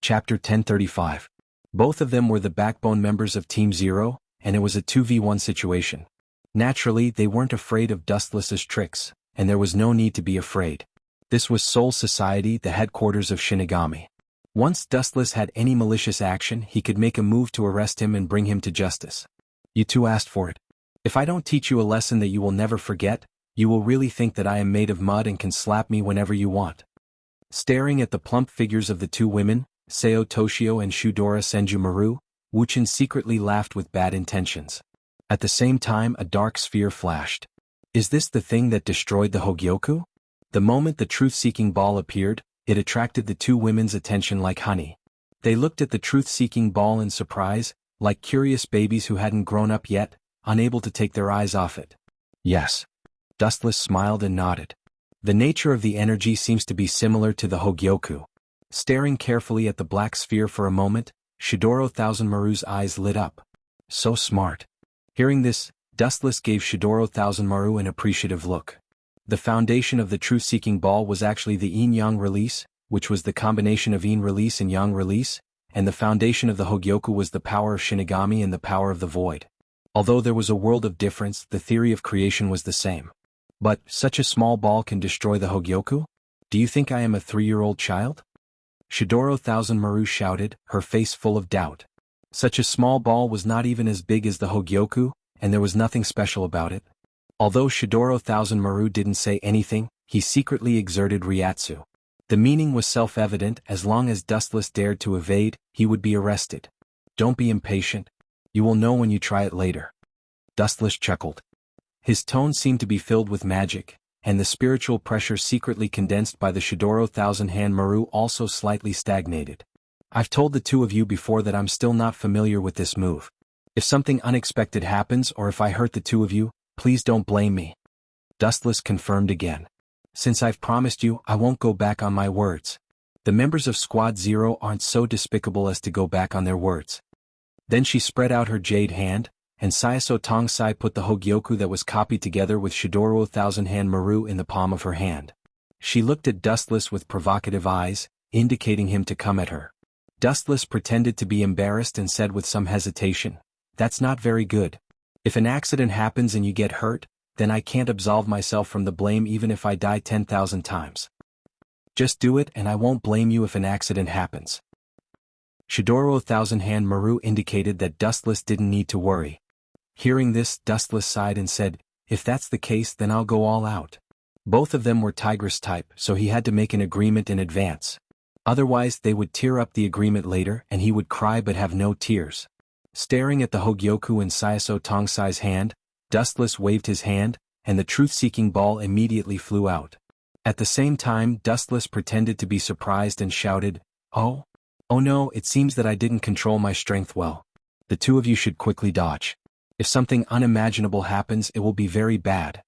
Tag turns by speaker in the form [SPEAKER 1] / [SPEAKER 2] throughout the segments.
[SPEAKER 1] Chapter 1035. Both of them were the backbone members of Team Zero, and it was a 2v1 situation. Naturally, they weren't afraid of Dustless's tricks, and there was no need to be afraid. This was Soul Society, the headquarters of Shinigami. Once Dustless had any malicious action, he could make a move to arrest him and bring him to justice. You two asked for it. If I don't teach you a lesson that you will never forget, you will really think that I am made of mud and can slap me whenever you want. Staring at the plump figures of the two women, Seo Toshio and Shudora Senjumaru, Wuchin secretly laughed with bad intentions. At the same time, a dark sphere flashed. Is this the thing that destroyed the Hogyoku? The moment the truth-seeking ball appeared, it attracted the two women's attention like honey. They looked at the truth-seeking ball in surprise, like curious babies who hadn't grown up yet, unable to take their eyes off it. Yes. Dustless smiled and nodded. The nature of the energy seems to be similar to the Hogyoku. Staring carefully at the black sphere for a moment, Shidoro Thousand Maru's eyes lit up. So smart. Hearing this, Dustless gave Shidoro Thousand Maru an appreciative look. The foundation of the truth-seeking ball was actually the yin-yang release, which was the combination of yin release and yang release, and the foundation of the Hogyoku was the power of Shinigami and the power of the void. Although there was a world of difference, the theory of creation was the same. But, such a small ball can destroy the Hogyoku? Do you think I am a 3-year-old child? Shidoro Thousand Maru shouted, her face full of doubt. Such a small ball was not even as big as the Hogyoku, and there was nothing special about it. Although Shidoro Thousand Maru didn't say anything, he secretly exerted Ryatsu. The meaning was self-evident: as long as Dustless dared to evade, he would be arrested. Don't be impatient. You will know when you try it later. Dustless chuckled. His tone seemed to be filled with magic, and the spiritual pressure secretly condensed by the Shidoro Thousand Hand Maru also slightly stagnated. I've told the two of you before that I'm still not familiar with this move. If something unexpected happens or if I hurt the two of you, please don't blame me. Dustless confirmed again. Since I've promised you, I won't go back on my words. The members of Squad Zero aren't so despicable as to go back on their words. Then she spread out her jade hand, and Saiso Tongsai put the Hogyoku that was copied together with Shidoro Thousand Hand Maru in the palm of her hand. She looked at Dustless with provocative eyes, indicating him to come at her. Dustless pretended to be embarrassed and said with some hesitation, "That's not very good. If an accident happens and you get hurt, then I can't absolve myself from the blame even if I die 10,000 times. Just do it and I won't blame you if an accident happens." Shidoro Thousand Hand Maru indicated that Dustless didn't need to worry. Hearing this, Dustless sighed and said, "If that's the case, then I'll go all out." Both of them were Tigress type, so he had to make an agreement in advance. Otherwise they would tear up the agreement later and he would cry but have no tears. Staring at the Hogyoku in Saiso Tongsai's hand, Dustless waved his hand, and the truth-seeking ball immediately flew out. At the same time, Dustless pretended to be surprised and shouted, "Oh no, it seems that I didn't control my strength well. The two of you should quickly dodge. If something unimaginable happens, it will be very bad."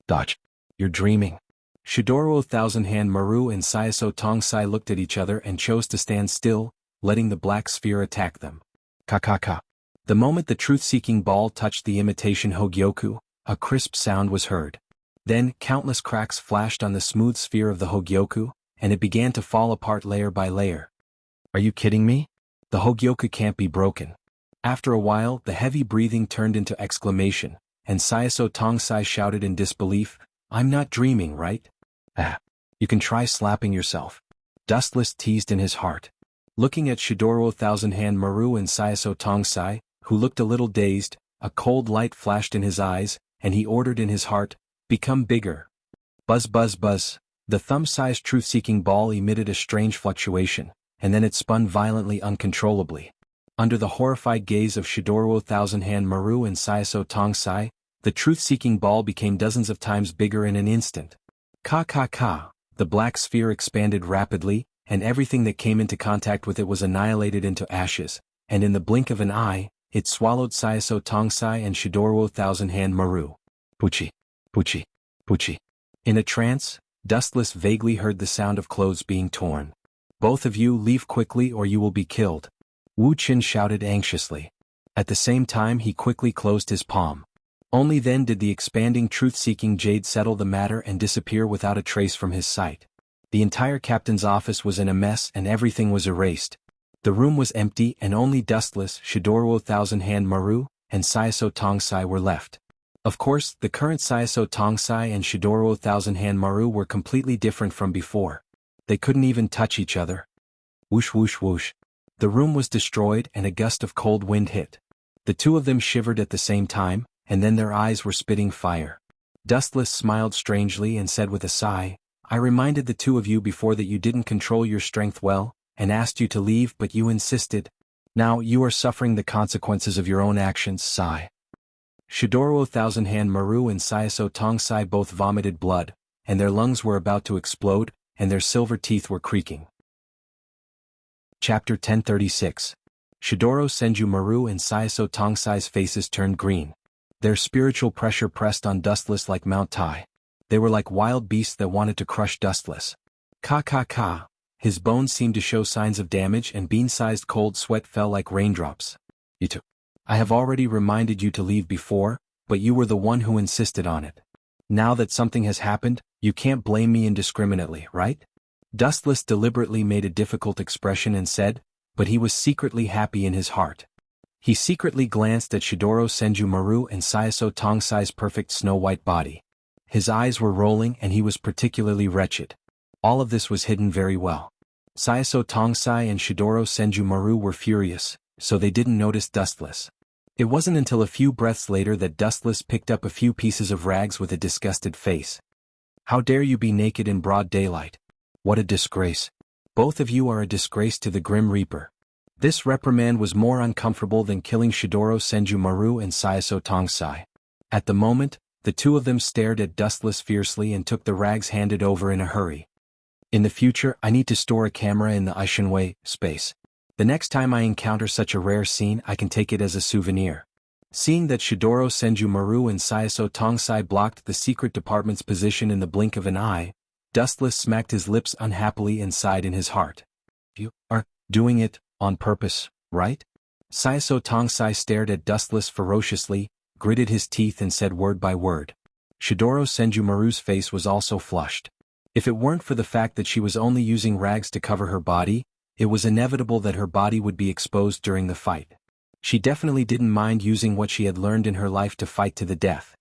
[SPEAKER 1] "Dodge. You're dreaming." Shidoro Thousand Hand Maru and Saiso Tongsai looked at each other and chose to stand still, letting the black sphere attack them. Ka. The moment the truth-seeking ball touched the imitation Hogyoku, a crisp sound was heard. Then, countless cracks flashed on the smooth sphere of the Hogyoku, and it began to fall apart layer by layer. Are you kidding me? The Hogyoku can't be broken. After a while, the heavy breathing turned into exclamation, and Saiso Tongsai shouted in disbelief, "I'm not dreaming, right?" You can try slapping yourself." Dustless teased in his heart. Looking at Shidoro Thousand Hand Maru and Saiso Tongsai, who looked a little dazed, a cold light flashed in his eyes, and he ordered in his heart, "Become bigger." Buzz buzz buzz. The thumb-sized truth-seeking ball emitted a strange fluctuation, and then it spun violently uncontrollably. Under the horrified gaze of Shidoro Thousand Hand Maru and Saiso Tongsai, the truth-seeking ball became dozens of times bigger in an instant. Ka. The black sphere expanded rapidly, and everything that came into contact with it was annihilated into ashes, and in the blink of an eye, it swallowed Saiso Tongsai and Shidoro Thousand Hand Maru. Puchi. In a trance, Dustless vaguely heard the sound of clothes being torn. "Both of you leave quickly or you will be killed," Wu Qin shouted anxiously. At the same time he quickly closed his palm. Only then did the expanding truth-seeking jade settle the matter and disappear without a trace from his sight. The entire captain's office was in a mess and everything was erased. The room was empty and only Dustless, Shidoro Thousand Hand Maru, and Saiso Tongsai were left. Of course, the current Saiso Tongsai and Shidoro Thousand Hand Maru were completely different from before. They couldn't even touch each other. Whoosh whoosh whoosh. The room was destroyed and a gust of cold wind hit. The two of them shivered at the same time, and then their eyes were spitting fire. Dustless smiled strangely and said with a sigh, "I reminded the two of you before that you didn't control your strength well, and asked you to leave but you insisted. Now you are suffering the consequences of your own actions." Sigh. Shidoro Thousand Hand Maru and Saiso Tongsai both vomited blood, and their lungs were about to explode, and their silver teeth were creaking. Chapter 1036. Shidoro Senju Maru and Saiso Tongsai's faces turned green. Their spiritual pressure pressed on Dustless like Mount Tai. They were like wild beasts that wanted to crush Dustless. Ka ka ka. His bones seemed to show signs of damage and bean-sized cold sweat fell like raindrops. "Itu. I have already reminded you to leave before, but you were the one who insisted on it. Now that something has happened, you can't blame me indiscriminately, right?" Dustless deliberately made a difficult expression and said, but he was secretly happy in his heart. He secretly glanced at Shidoro Senju Maru and Saiso Tongsai's perfect snow-white body. His eyes were rolling and he was particularly wretched. All of this was hidden very well. Saiso Tongsai and Shidoro Senju Maru were furious, so they didn't notice Dustless. It wasn't until a few breaths later that Dustless picked up a few pieces of rags with a disgusted face. "How dare you be naked in broad daylight? What a disgrace. Both of you are a disgrace to the Grim Reaper." This reprimand was more uncomfortable than killing Shidoro Senju Maru and Saiso Tongsai. At the moment, the two of them stared at Dustless fiercely and took the rags handed over in a hurry. "In the future, I need to store a camera in the xianxia space. The next time I encounter such a rare scene, I can take it as a souvenir." Seeing that Shidoro Senju Maru and Saiso Tongsai blocked the secret department's position in the blink of an eye, Dustless smacked his lips unhappily and sighed in his heart. "You are doing it on purpose, right?" Saiso Tongsai stared at Dustless ferociously, gritted his teeth and said word by word. Shidoro Senju Maru's face was also flushed. If it weren't for the fact that she was only using rags to cover her body, it was inevitable that her body would be exposed during the fight. She definitely didn't mind using what she had learned in her life to fight to the death.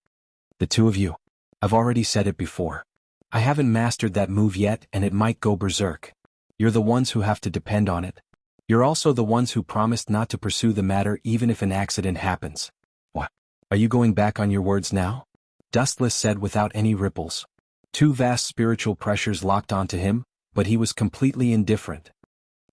[SPEAKER 1] "The two of you. I've already said it before. I haven't mastered that move yet and it might go berserk. You're the ones who have to depend on it. You're also the ones who promised not to pursue the matter even if an accident happens." "What? Are you going back on your words now?" Dustless said without any ripples. Two vast spiritual pressures locked onto him, but he was completely indifferent.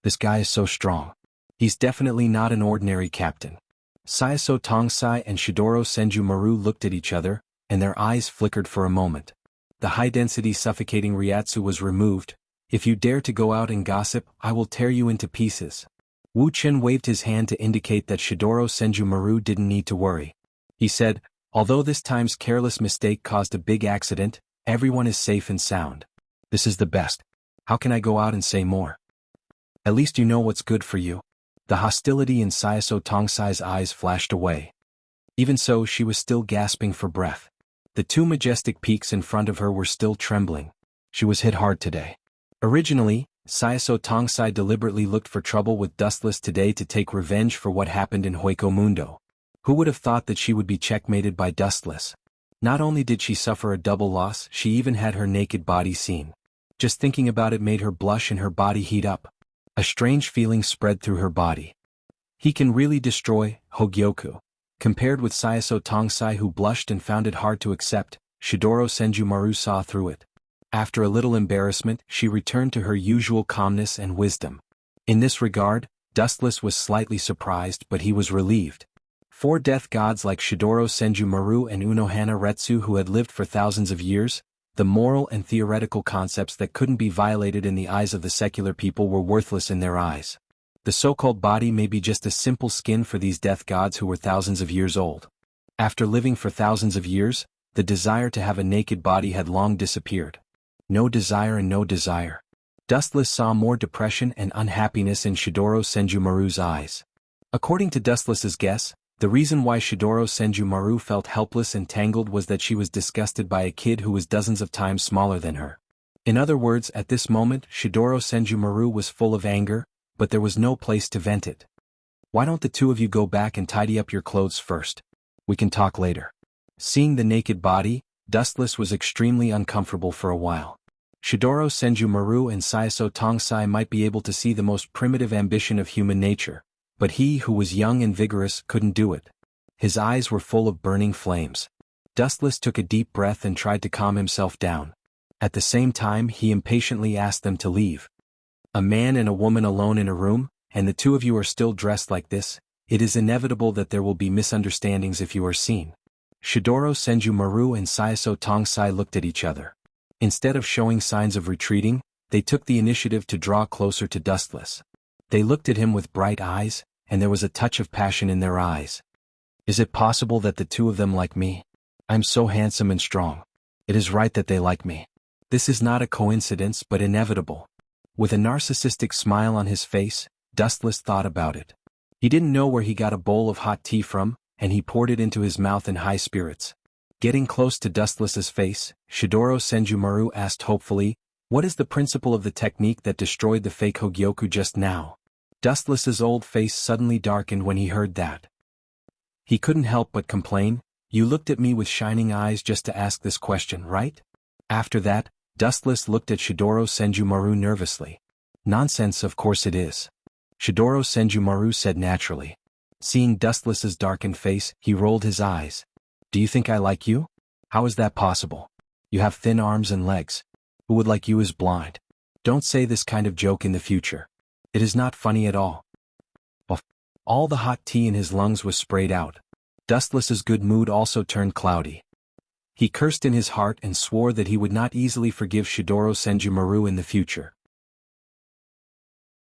[SPEAKER 1] "This guy is so strong. He's definitely not an ordinary captain." Saiso Tongsai and Shidoro Senju Maru looked at each other, and their eyes flickered for a moment. The high-density suffocating Ryatsu was removed. "If you dare to go out and gossip, I will tear you into pieces." Wu Chen waved his hand to indicate that Shidoro Senju Maru didn't need to worry. He said, "Although this time's careless mistake caused a big accident, everyone is safe and sound. This is the best. How can I go out and say more? At least you know what's good for you." The hostility in Saiso Tongsai's eyes flashed away. Even so, she was still gasping for breath. The two majestic peaks in front of her were still trembling. She was hit hard today. Originally, Saiso Tongsai deliberately looked for trouble with Dustless today to take revenge for what happened in Hueco Mundo. Who would have thought that she would be checkmated by Dustless? Not only did she suffer a double loss, she even had her naked body seen. Just thinking about it made her blush and her body heat up. A strange feeling spread through her body. He can really destroy Hogyoku. Compared with Saiso Tongsai who blushed and found it hard to accept, Shidoro Senju Maru saw through it. After a little embarrassment, she returned to her usual calmness and wisdom. In this regard, Dustless was slightly surprised but he was relieved. Four death gods like Shidoro Senju Maru and Unohana Retsu who had lived for thousands of years, the moral and theoretical concepts that couldn't be violated in the eyes of the secular people were worthless in their eyes. The so-called body may be just a simple skin for these death gods who were thousands of years old. After living for thousands of years, the desire to have a naked body had long disappeared. No desire and no desire. Dustless saw more depression and unhappiness in Shidoro Senju Maru's eyes. According to Dustless's guess, the reason why Shidoro Senju Maru felt helpless and tangled was that she was disgusted by a kid who was dozens of times smaller than her. In other words, at this moment, Shidoro Senjumaru was full of anger, but there was no place to vent it. Why don't the two of you go back and tidy up your clothes first? We can talk later. Seeing the naked body, Dustless was extremely uncomfortable for a while. Shidoro Senjumaru and Saiso Tongsai might be able to see the most primitive ambition of human nature, but he who was young and vigorous couldn't do it. His eyes were full of burning flames. Dustless took a deep breath and tried to calm himself down. At the same time, he impatiently asked them to leave. A man and a woman alone in a room, and the two of you are still dressed like this. It is inevitable that there will be misunderstandings if you are seen. Shidoro Senjumaru and Saiso Tongsai looked at each other. Instead of showing signs of retreating, they took the initiative to draw closer to Dustless. They looked at him with bright eyes, and there was a touch of passion in their eyes. Is it possible that the two of them like me? I'm so handsome and strong. It is right that they like me. This is not a coincidence but inevitable. With a narcissistic smile on his face, Dustless thought about it. He didn't know where he got a bowl of hot tea from, and he poured it into his mouth in high spirits. Getting close to Dustless's face, Shidoro Senjumaru asked hopefully, "What is the principle of the technique that destroyed the fake Hogyoku just now?" Dustless's old face suddenly darkened when he heard that. He couldn't help but complain, "You looked at me with shining eyes just to ask this question, right?" After that, Dustless looked at Shidoro Senjumaru nervously. "Nonsense, of course it is," Shidoro Senjumaru said naturally. Seeing Dustless's darkened face, he rolled his eyes. "Do you think I like you? How is that possible? You have thin arms and legs. Who would like you is blind. Don't say this kind of joke in the future. It is not funny at all." All the hot tea in his lungs was sprayed out. Dustless's good mood also turned cloudy. He cursed in his heart and swore that he would not easily forgive Shidoro Senjumaru in the future.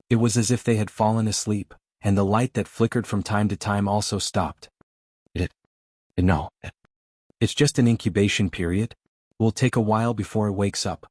[SPEAKER 1] It was as if they had fallen asleep, and the light that flickered from time to time also stopped. No. It's just an incubation period. It will take a while before it wakes up.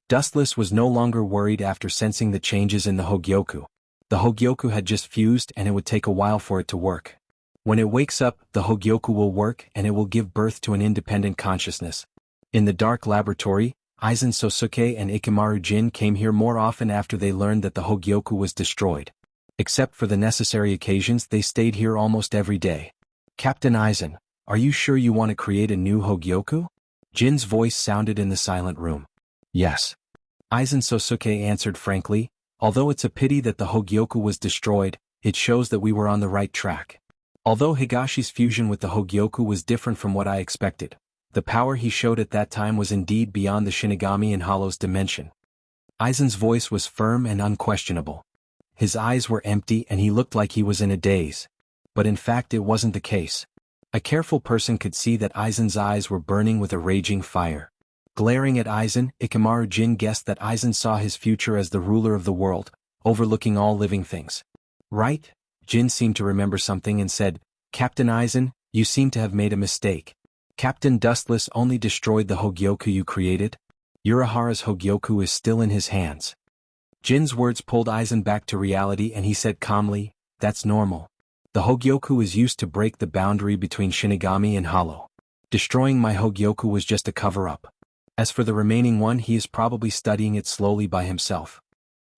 [SPEAKER 1] Dustless was no longer worried after sensing the changes in the Hogyoku. The Hogyoku had just fused and it would take a while for it to work. When it wakes up, the Hogyoku will work and it will give birth to an independent consciousness. In the dark laboratory, Aizen Sosuke and Ikemaru Jin came here more often after they learned that the Hogyoku was destroyed. Except for the necessary occasions, they stayed here almost every day. "Captain Aizen, are you sure you want to create a new Hogyoku?" Jin's voice sounded in the silent room. "Yes." Aizen Sosuke answered frankly, "Although it's a pity that the Hogyoku was destroyed, it shows that we were on the right track." Although Higashi's fusion with the Hogyoku was different from what I expected, the power he showed at that time was indeed beyond the Shinigami and Hollow's dimension. Aizen's voice was firm and unquestionable. His eyes were empty and he looked like he was in a daze. But in fact it wasn't the case. A careful person could see that Aizen's eyes were burning with a raging fire. Glaring at Aizen, Ikemaru Jin guessed that Aizen saw his future as the ruler of the world, overlooking all living things. "Right?" Jin seemed to remember something and said, "Captain Aizen, you seem to have made a mistake. Captain Dustless only destroyed the Hogyoku you created. Urahara's Hogyoku is still in his hands." Jin's words pulled Aizen back to reality and he said calmly, "That's normal. The Hogyoku is used to break the boundary between Shinigami and Hollow. Destroying my Hogyoku was just a cover-up. As for the remaining one, he is probably studying it slowly by himself."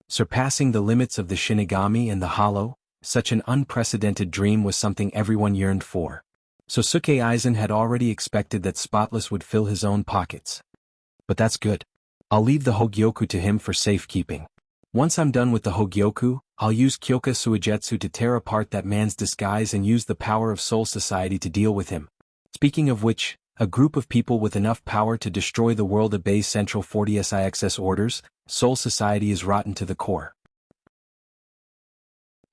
[SPEAKER 1] Surpassing the limits of the Shinigami and the Hollow, such an unprecedented dream was something everyone yearned for. Sosuke Aizen had already expected that Spotless would fill his own pockets. "But that's good. I'll leave the Hogyoku to him for safekeeping. Once I'm done with the Hogyoku, I'll use Kyoka Suigetsu to tear apart that man's disguise and use the power of Soul Society to deal with him. Speaking of which, a group of people with enough power to destroy the world obeys Central 40SIXS orders. Soul Society is rotten to the core."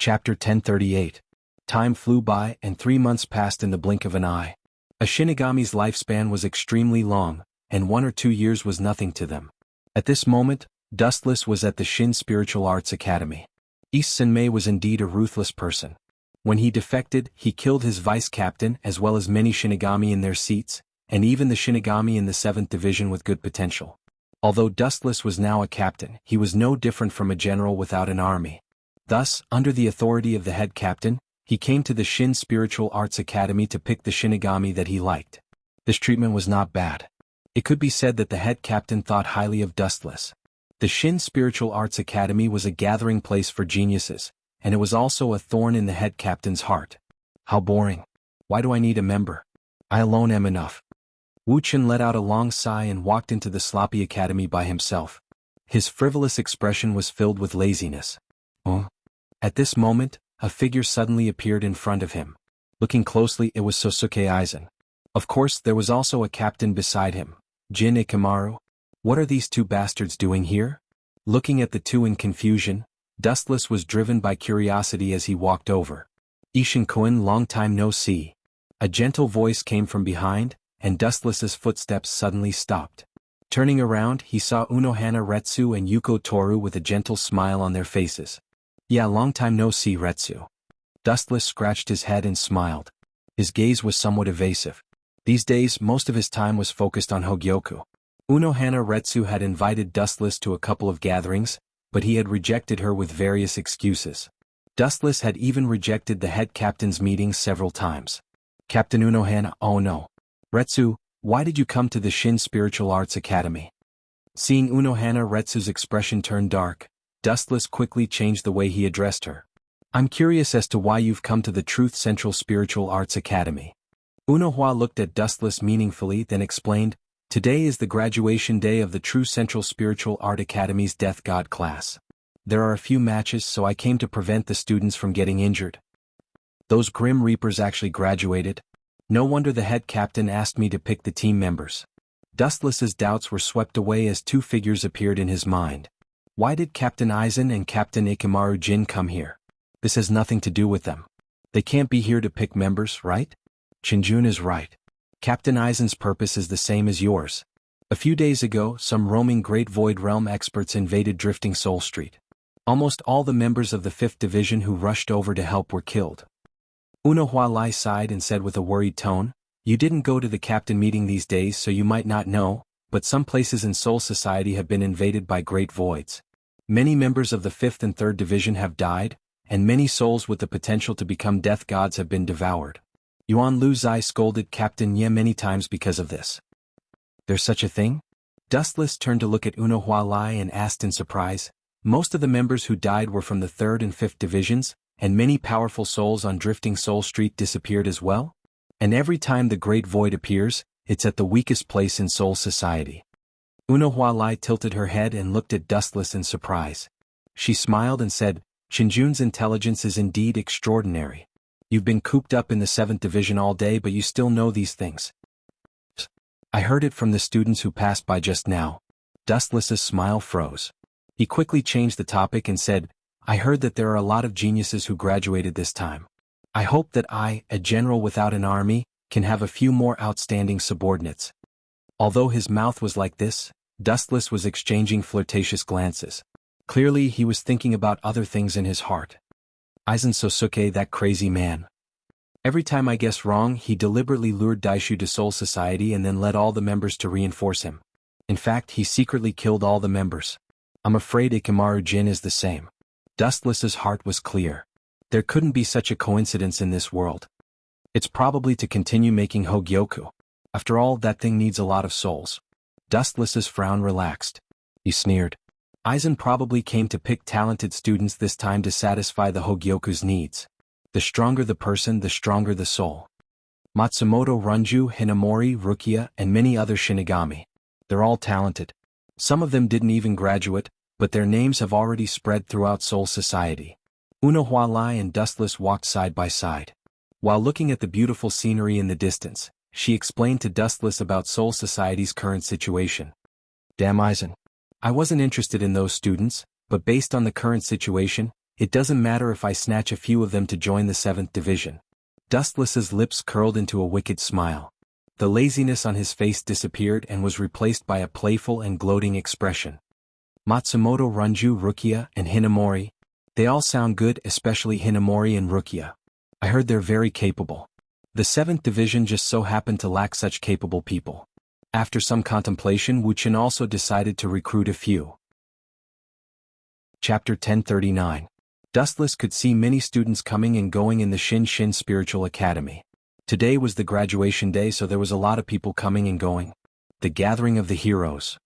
[SPEAKER 1] Chapter 1038. Time flew by and 3 months passed in the blink of an eye. A Shinigami's lifespan was extremely long, and 1 or 2 years was nothing to them. At this moment, Dustless was at the Shin Spiritual Arts Academy. East Senmei was indeed a ruthless person. When he defected, he killed his vice-captain as well as many Shinigami in their seats, and even the Shinigami in the 7th Division with good potential. Although Dustless was now a captain, he was no different from a general without an army. Thus, under the authority of the head captain, he came to the Shin Spiritual Arts Academy to pick the Shinigami that he liked. This treatment was not bad. It could be said that the head captain thought highly of Dustless. The Shin Spiritual Arts Academy was a gathering place for geniuses, and it was also a thorn in the head captain's heart. How boring. Why do I need a member? I alone am enough. Wu Chen let out a long sigh and walked into the sloppy academy by himself. His frivolous expression was filled with laziness. Oh. At this moment, a figure suddenly appeared in front of him. Looking closely, it was Sosuke Aizen. Of course, there was also a captain beside him, Jin Ikamaru. What are these two bastards doing here? Looking at the two in confusion, Dustless was driven by curiosity as he walked over. Ishin Koen, long time no see. A gentle voice came from behind, and Dustless's footsteps suddenly stopped. Turning around, he saw Unohana Retsu and Yuko Toru with a gentle smile on their faces. Yeah, long time no see, Retsu. Dustless scratched his head and smiled. His gaze was somewhat evasive. These days, most of his time was focused on Hogyoku. Unohana Retsu had invited Dustless to a couple of gatherings, but he had rejected her with various excuses. Dustless had even rejected the head captain's meetings several times. Captain Unohana, oh no. Retsu, why did you come to the Shin Spiritual Arts Academy? Seeing Unohana Retsu's expression turn dark, Dustless quickly changed the way he addressed her. I'm curious as to why you've come to the Truth Central Spiritual Arts Academy. Unohana looked at Dustless meaningfully, then explained, today is the graduation day of the True Central Spiritual Art Academy's Death God class. There are a few matches, so I came to prevent the students from getting injured. Those Grim Reapers actually graduated? No wonder the head captain asked me to pick the team members. Dustless's doubts were swept away as two figures appeared in his mind. Why did Captain Aizen and Captain Ikamaru Jin come here? This has nothing to do with them. They can't be here to pick members, right? Shinjun is right. Captain Aizen's purpose is the same as yours. A few days ago, some roaming Great Void Realm experts invaded Drifting Soul Street. Almost all the members of the 5th Division who rushed over to help were killed. Unohana sighed and said with a worried tone, you didn't go to the captain meeting these days, so you might not know, but some places in Soul Society have been invaded by Great Voids. Many members of the 5th and 3rd Division have died, and many souls with the potential to become death gods have been devoured. Yuan Lu Zai scolded Captain Ye many times because of this. There's such a thing? Dustless turned to look at Unohana and asked in surprise. Most of the members who died were from the 3rd and 5th Divisions, and many powerful souls on Drifting Soul Street disappeared as well? And every time the Great Void appears, it's at the weakest place in Soul Society. Unohana tilted her head and looked at Dustless in surprise. She smiled and said, Shinjun's intelligence is indeed extraordinary. You've been cooped up in the 7th Division all day, but you still know these things. I heard it from the students who passed by just now. Dustless's smile froze. He quickly changed the topic and said, I heard that there are a lot of geniuses who graduated this time. I hope that I, a general without an army, can have a few more outstanding subordinates. Although his mouth was like this, Dustless was exchanging flirtatious glances. Clearly he was thinking about other things in his heart. Aizen Sosuke, that crazy man. Every time I guess wrong, he deliberately lured Daishu to Soul Society and then led all the members to reinforce him. In fact, he secretly killed all the members. I'm afraid Ikamaru Jin is the same. Dustless's heart was clear. There couldn't be such a coincidence in this world. It's probably to continue making Hogyoku. After all, that thing needs a lot of souls. Dustless's frown relaxed. He sneered. Aizen probably came to pick talented students this time to satisfy the Hogyoku's needs. The stronger the person, the stronger the soul. Matsumoto Runju, Hinamori, Rukia, and many other Shinigami. They're all talented. Some of them didn't even graduate, but their names have already spread throughout Soul Society. Unohana and Dustless walked side by side. While looking at the beautiful scenery in the distance, she explained to Dustless about Soul Society's current situation. Damn Aizen. I wasn't interested in those students, but based on the current situation, it doesn't matter if I snatch a few of them to join the 7th Division. Dustless's lips curled into a wicked smile. The laziness on his face disappeared and was replaced by a playful and gloating expression. Matsumoto Runju, Rukia, and Hinamori. They all sound good, especially Hinamori and Rukia. I heard they're very capable. The 7th Division just so happened to lack such capable people. After some contemplation, Wu Chen also decided to recruit a few. Chapter 1039. Dustless could see many students coming and going in the Shin Spiritual Academy. Today was the graduation day, so there was a lot of people coming and going. The gathering of the heroes.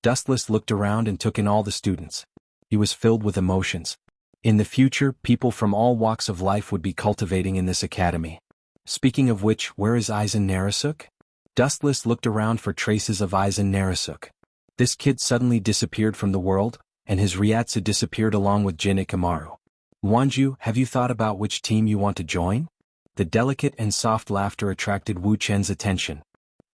[SPEAKER 1] Dustless looked around and took in all the students. He was filled with emotions. In the future, people from all walks of life would be cultivating in this academy. Speaking of which, where is Aizen Narasuk? Dustless looked around for traces of Aizen Narasuk. This kid suddenly disappeared from the world, and his Ryatsu disappeared along with Jin Ikamaru. Wanju, have you thought about which team you want to join? The delicate and soft laughter attracted Wu Chen's attention.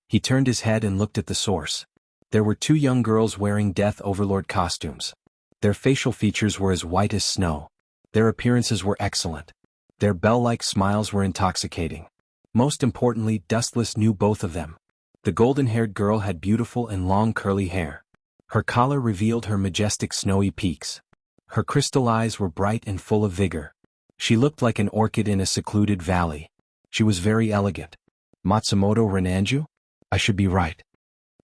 [SPEAKER 1] He turned his head and looked at the source. There were two young girls wearing Death Overlord costumes. Their facial features were as white as snow. Their appearances were excellent. Their bell-like smiles were intoxicating. Most importantly, Dustless knew both of them. The golden-haired girl had beautiful and long curly hair. Her collar revealed her majestic snowy peaks. Her crystal eyes were bright and full of vigor. She looked like an orchid in a secluded valley. She was very elegant. Matsumoto Renanju? I should be right.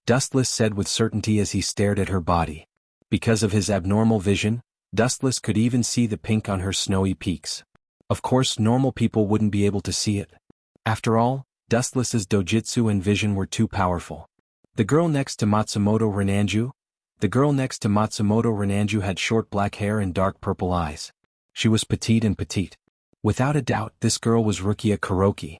[SPEAKER 1] Dustless said with certainty as he stared at her body. Because of his abnormal vision, Dustless could even see the pink on her snowy peaks. Of course, normal people wouldn't be able to see it. After all, Dustless's dojutsu and vision were too powerful. The girl next to Matsumoto Renanju had short black hair and dark purple eyes. She was petite and petite. Without a doubt, this girl was Rukia Kuroki.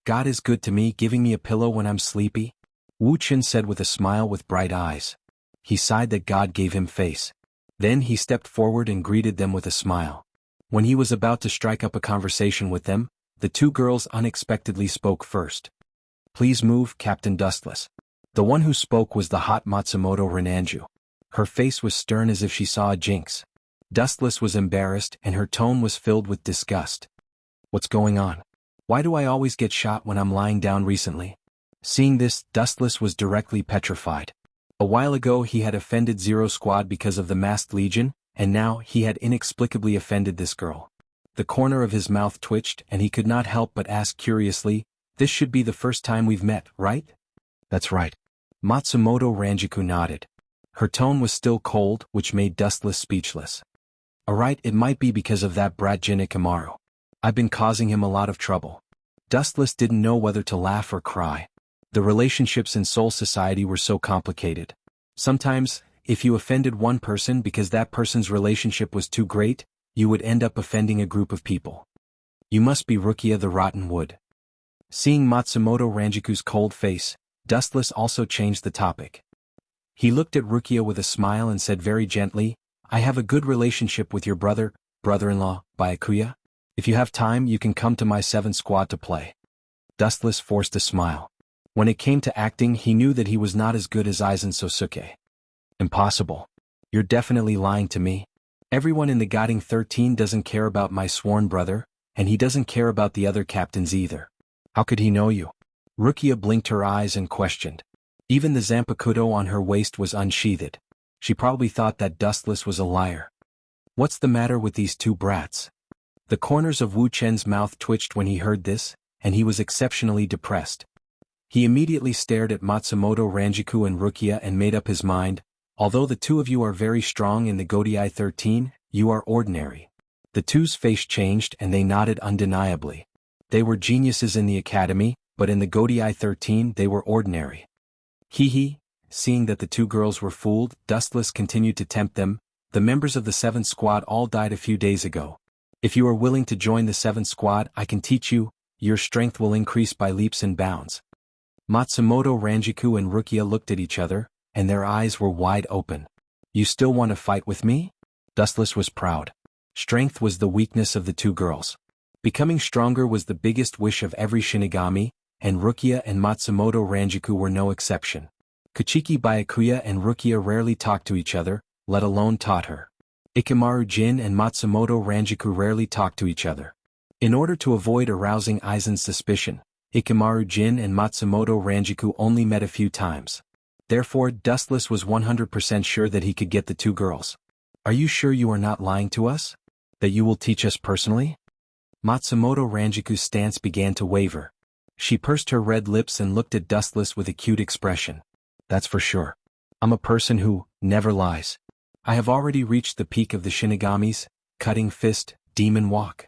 [SPEAKER 1] God is good to me, giving me a pillow when I'm sleepy? Wu Chen said with a smile with bright eyes. He sighed that God gave him face. Then he stepped forward and greeted them with a smile. When he was about to strike up a conversation with them, the two girls unexpectedly spoke first. Please move, Captain Dustless. The one who spoke was the hot Matsumoto Renanju. Her face was stern as if she saw a jinx. Dustless was embarrassed and her tone was filled with disgust. What's going on? Why do I always get shot when I'm lying down recently? Seeing this, Dustless was directly petrified. A while ago he had offended Zero Squad because of the Masked Legion, and now he had inexplicably offended this girl. The corner of his mouth twitched and he could not help but ask curiously, this should be the first time we've met, right? That's right. Matsumoto Ranjiku nodded. Her tone was still cold, which made Dustless speechless. Alright, it might be because of that brat Jin Ikamaru. I've been causing him a lot of trouble. Dustless didn't know whether to laugh or cry. The relationships in Soul Society were so complicated. Sometimes, if you offended one person because that person's relationship was too great, you would end up offending a group of people. You must be Rukia the Rotten Wood. Seeing Matsumoto Ranjiku's cold face, Dustless also changed the topic. He looked at Rukia with a smile and said very gently, I have a good relationship with your brother-in-law, Byakuya. If you have time, you can come to my 7th squad to play. Dustless forced a smile. When it came to acting, he knew that he was not as good as Aizen Sosuke. Impossible. You're definitely lying to me. Everyone in the Guiding 13 doesn't care about my sworn brother, and he doesn't care about the other captains either. How could he know you? Rukia blinked her eyes and questioned. Even the zanpakuto on her waist was unsheathed. She probably thought that Dustless was a liar. What's the matter with these two brats? The corners of Wu Chen's mouth twitched when he heard this, and he was exceptionally depressed. He immediately stared at Matsumoto Ranjiku and Rukia and made up his mind, although the two of you are very strong in the Godai 13, you are ordinary. The two's face changed and they nodded undeniably. They were geniuses in the academy, but in the Godai 13 they were ordinary. Hee. Seeing that the two girls were fooled, Dustless continued to tempt them. The members of the 7th squad all died a few days ago. If you are willing to join the 7th squad, I can teach you, your strength will increase by leaps and bounds. Matsumoto Ranjiku and Rukia looked at each other, and their eyes were wide open. You still want to fight with me? Dustless was proud. Strength was the weakness of the two girls. Becoming stronger was the biggest wish of every Shinigami, and Rukia and Matsumoto Ranjiku were no exception. Kuchiki Byakuya and Rukia rarely talked to each other, let alone taught her. Ikamaru Jin and Matsumoto Ranjiku rarely talked to each other. In order to avoid arousing Aizen's suspicion, Ikamaru Jin and Matsumoto Ranjiku only met a few times. Therefore, Dustless was 100% sure that he could get the two girls. Are you sure you are not lying to us? That you will teach us personally? Matsumoto Ranjiku's stance began to waver. She pursed her red lips and looked at Dustless with a cute expression. That's for sure. I'm a person who never lies. I have already reached the peak of the Shinigamis, cutting fist, demon walk.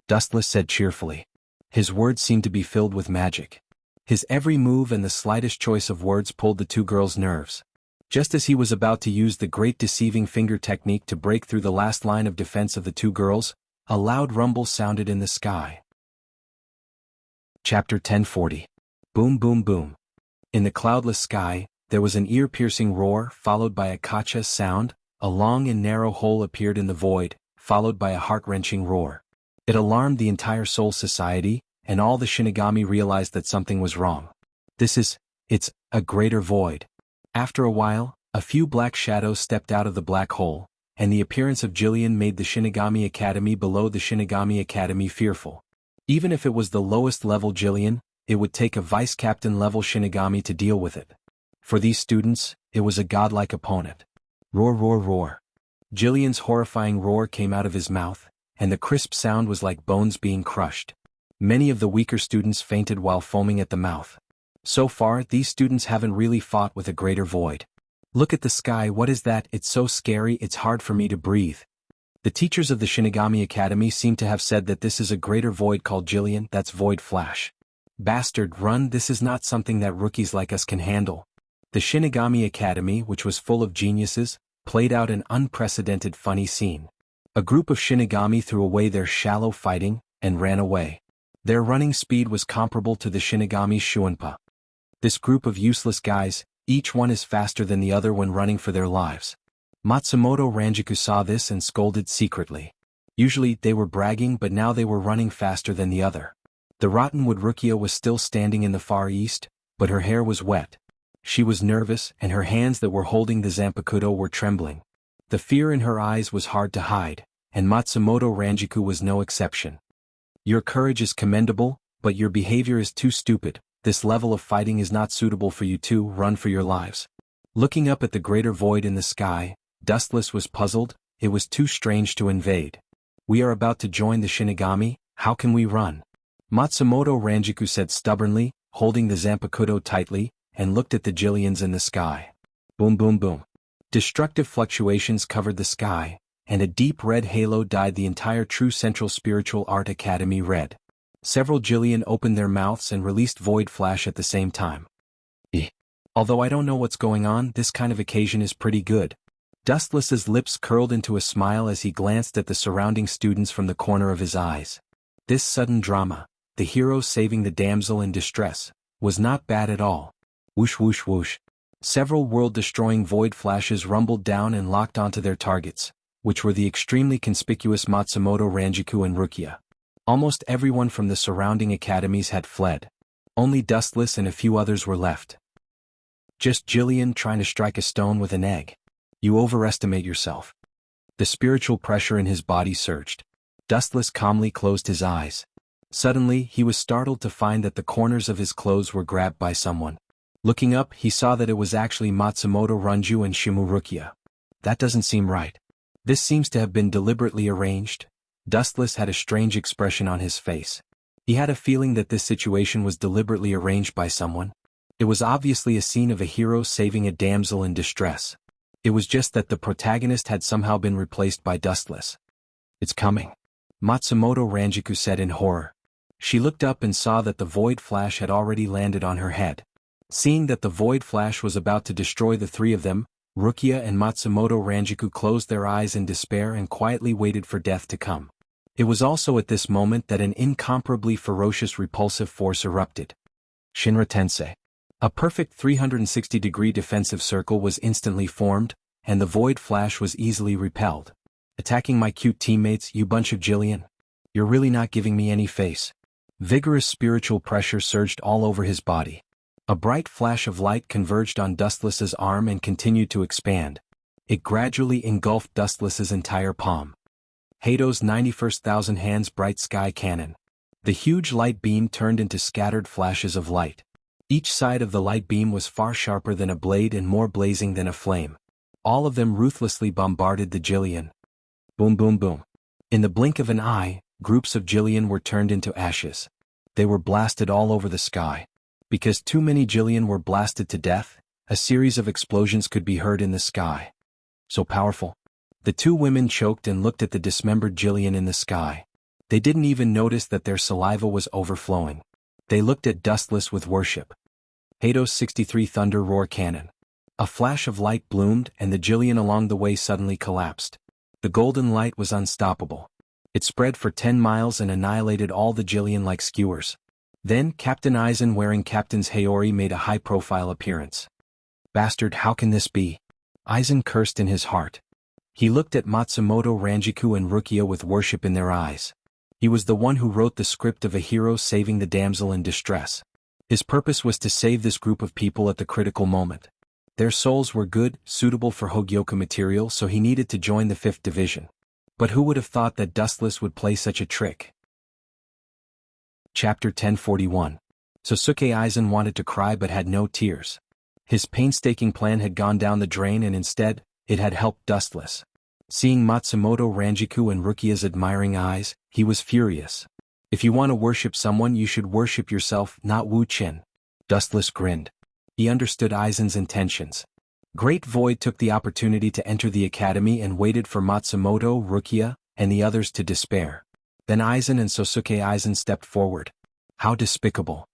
[SPEAKER 1] Dustless said cheerfully. His words seemed to be filled with magic. His every move and the slightest choice of words pulled the two girls' nerves. Just as he was about to use the great deceiving finger technique to break through the last line of defense of the two girls, a loud rumble sounded in the sky. Chapter 1040. Boom boom boom. In the cloudless sky, there was an ear-piercing roar followed by a kacha sound, a long and narrow hole appeared in the void, followed by a heart-wrenching roar. It alarmed the entire Soul Society, and all the Shinigami realized that something was wrong. It's a greater void. After a while, a few black shadows stepped out of the black hole, and the appearance of Jillian made the Shinigami Academy below the Shinigami Academy fearful. Even if it was the lowest level Jillian, it would take a vice-captain level Shinigami to deal with it. For these students, it was a godlike opponent. Roar roar roar. Jillian's horrifying roar came out of his mouth, and the crisp sound was like bones being crushed. Many of the weaker students fainted while foaming at the mouth. So far, these students haven't really fought with a greater void. Look at the sky, what is that? It's so scary, it's hard for me to breathe. The teachers of the Shinigami Academy seem to have said that this is a greater void called Jillian, that's Void Flash. Bastard, run, this is not something that rookies like us can handle. The Shinigami Academy, which was full of geniuses, played out an unprecedented funny scene. A group of Shinigami threw away their shallow fighting, and ran away. Their running speed was comparable to the Shinigami Xuanhuan. This group of useless guys, each one is faster than the other when running for their lives. Matsumoto Ranjiku saw this and scolded secretly. Usually they were bragging, but now they were running faster than the other. The Rottenwood Wuxia was still standing in the far east, but her hair was wet. She was nervous, and her hands that were holding the Zanpakuto were trembling. The fear in her eyes was hard to hide, and Matsumoto Ranjiku was no exception. Your courage is commendable, but your behavior is too stupid. This level of fighting is not suitable for you to run for your lives. Looking up at the greater void in the sky, Dustless was puzzled, it was too strange to invade. We are about to join the Shinigami, how can we run? Matsumoto Ranjiku said stubbornly, holding the Zanpakuto tightly, and looked at the Jillians in the sky. Boom boom boom. Destructive fluctuations covered the sky, and a deep red halo dyed the entire True Central Spiritual Art Academy red. Several Jillian opened their mouths and released Void Flash at the same time. Although I don't know what's going on, this kind of occasion is pretty good. Dustless's lips curled into a smile as he glanced at the surrounding students from the corner of his eyes. This sudden drama, the hero saving the damsel in distress, was not bad at all. Whoosh whoosh whoosh. Several world-destroying Void Flashes rumbled down and locked onto their targets, which were the extremely conspicuous Matsumoto Ranjiku and Rukia. Almost everyone from the surrounding academies had fled. Only Dustless and a few others were left. Just Jillian trying to strike a stone with an egg. You overestimate yourself. The spiritual pressure in his body surged. Dustless calmly closed his eyes. Suddenly, he was startled to find that the corners of his clothes were grabbed by someone. Looking up, he saw that it was actually Matsumoto Ranju and Shimu Rukia. That doesn't seem right. This seems to have been deliberately arranged. Dustless had a strange expression on his face. He had a feeling that this situation was deliberately arranged by someone. It was obviously a scene of a hero saving a damsel in distress. It was just that the protagonist had somehow been replaced by Dustless. It's coming. Matsumoto Ranjiku said in horror. She looked up and saw that the Void Flash had already landed on her head. Seeing that the Void Flash was about to destroy the three of them, Rukia and Matsumoto Ranjiku closed their eyes in despair and quietly waited for death to come. It was also at this moment that an incomparably ferocious repulsive force erupted. Shinra Tensei. A perfect 360-degree defensive circle was instantly formed, and the Void Flash was easily repelled. Attacking my cute teammates, you bunch of Jillian. You're really not giving me any face. Vigorous spiritual pressure surged all over his body. A bright flash of light converged on Dustless's arm and continued to expand. It gradually engulfed Dustless's entire palm. Hato's 91,000 hands bright sky cannon. The huge light beam turned into scattered flashes of light. Each side of the light beam was far sharper than a blade and more blazing than a flame. All of them ruthlessly bombarded the Jillian. Boom boom boom. In the blink of an eye, groups of Jillian were turned into ashes. They were blasted all over the sky. Because too many Jillian were blasted to death, a series of explosions could be heard in the sky. So powerful. The two women choked and looked at the dismembered Jillian in the sky. They didn't even notice that their saliva was overflowing. They looked at Dustless with worship. Hato's 63 Thunder Roar Cannon. A flash of light bloomed and the Jillian along the way suddenly collapsed. The golden light was unstoppable. It spread for 10 miles and annihilated all the Jillian like skewers. Then Captain Eisen wearing Captain's Haori made a high-profile appearance. Bastard, how can this be? Eisen cursed in his heart. He looked at Matsumoto Ranjiku and Rukia with worship in their eyes. He was the one who wrote the script of a hero saving the damsel in distress. His purpose was to save this group of people at the critical moment. Their souls were good, suitable for Hogyoku material, so he needed to join the 5th Division. But who would have thought that Dustless would play such a trick? Chapter 1041. Sosuke Eisen wanted to cry but had no tears. His painstaking plan had gone down the drain and instead, it had helped Dustless. Seeing Matsumoto Ranjiku and Rukia's admiring eyes, he was furious. If you want to worship someone you should worship yourself, not Wu Qin. Dustless grinned. He understood Eisen's intentions. Great Void took the opportunity to enter the academy and waited for Matsumoto, Rukia, and the others to despair. Then Eisen and Sosuke Eisen stepped forward. How despicable.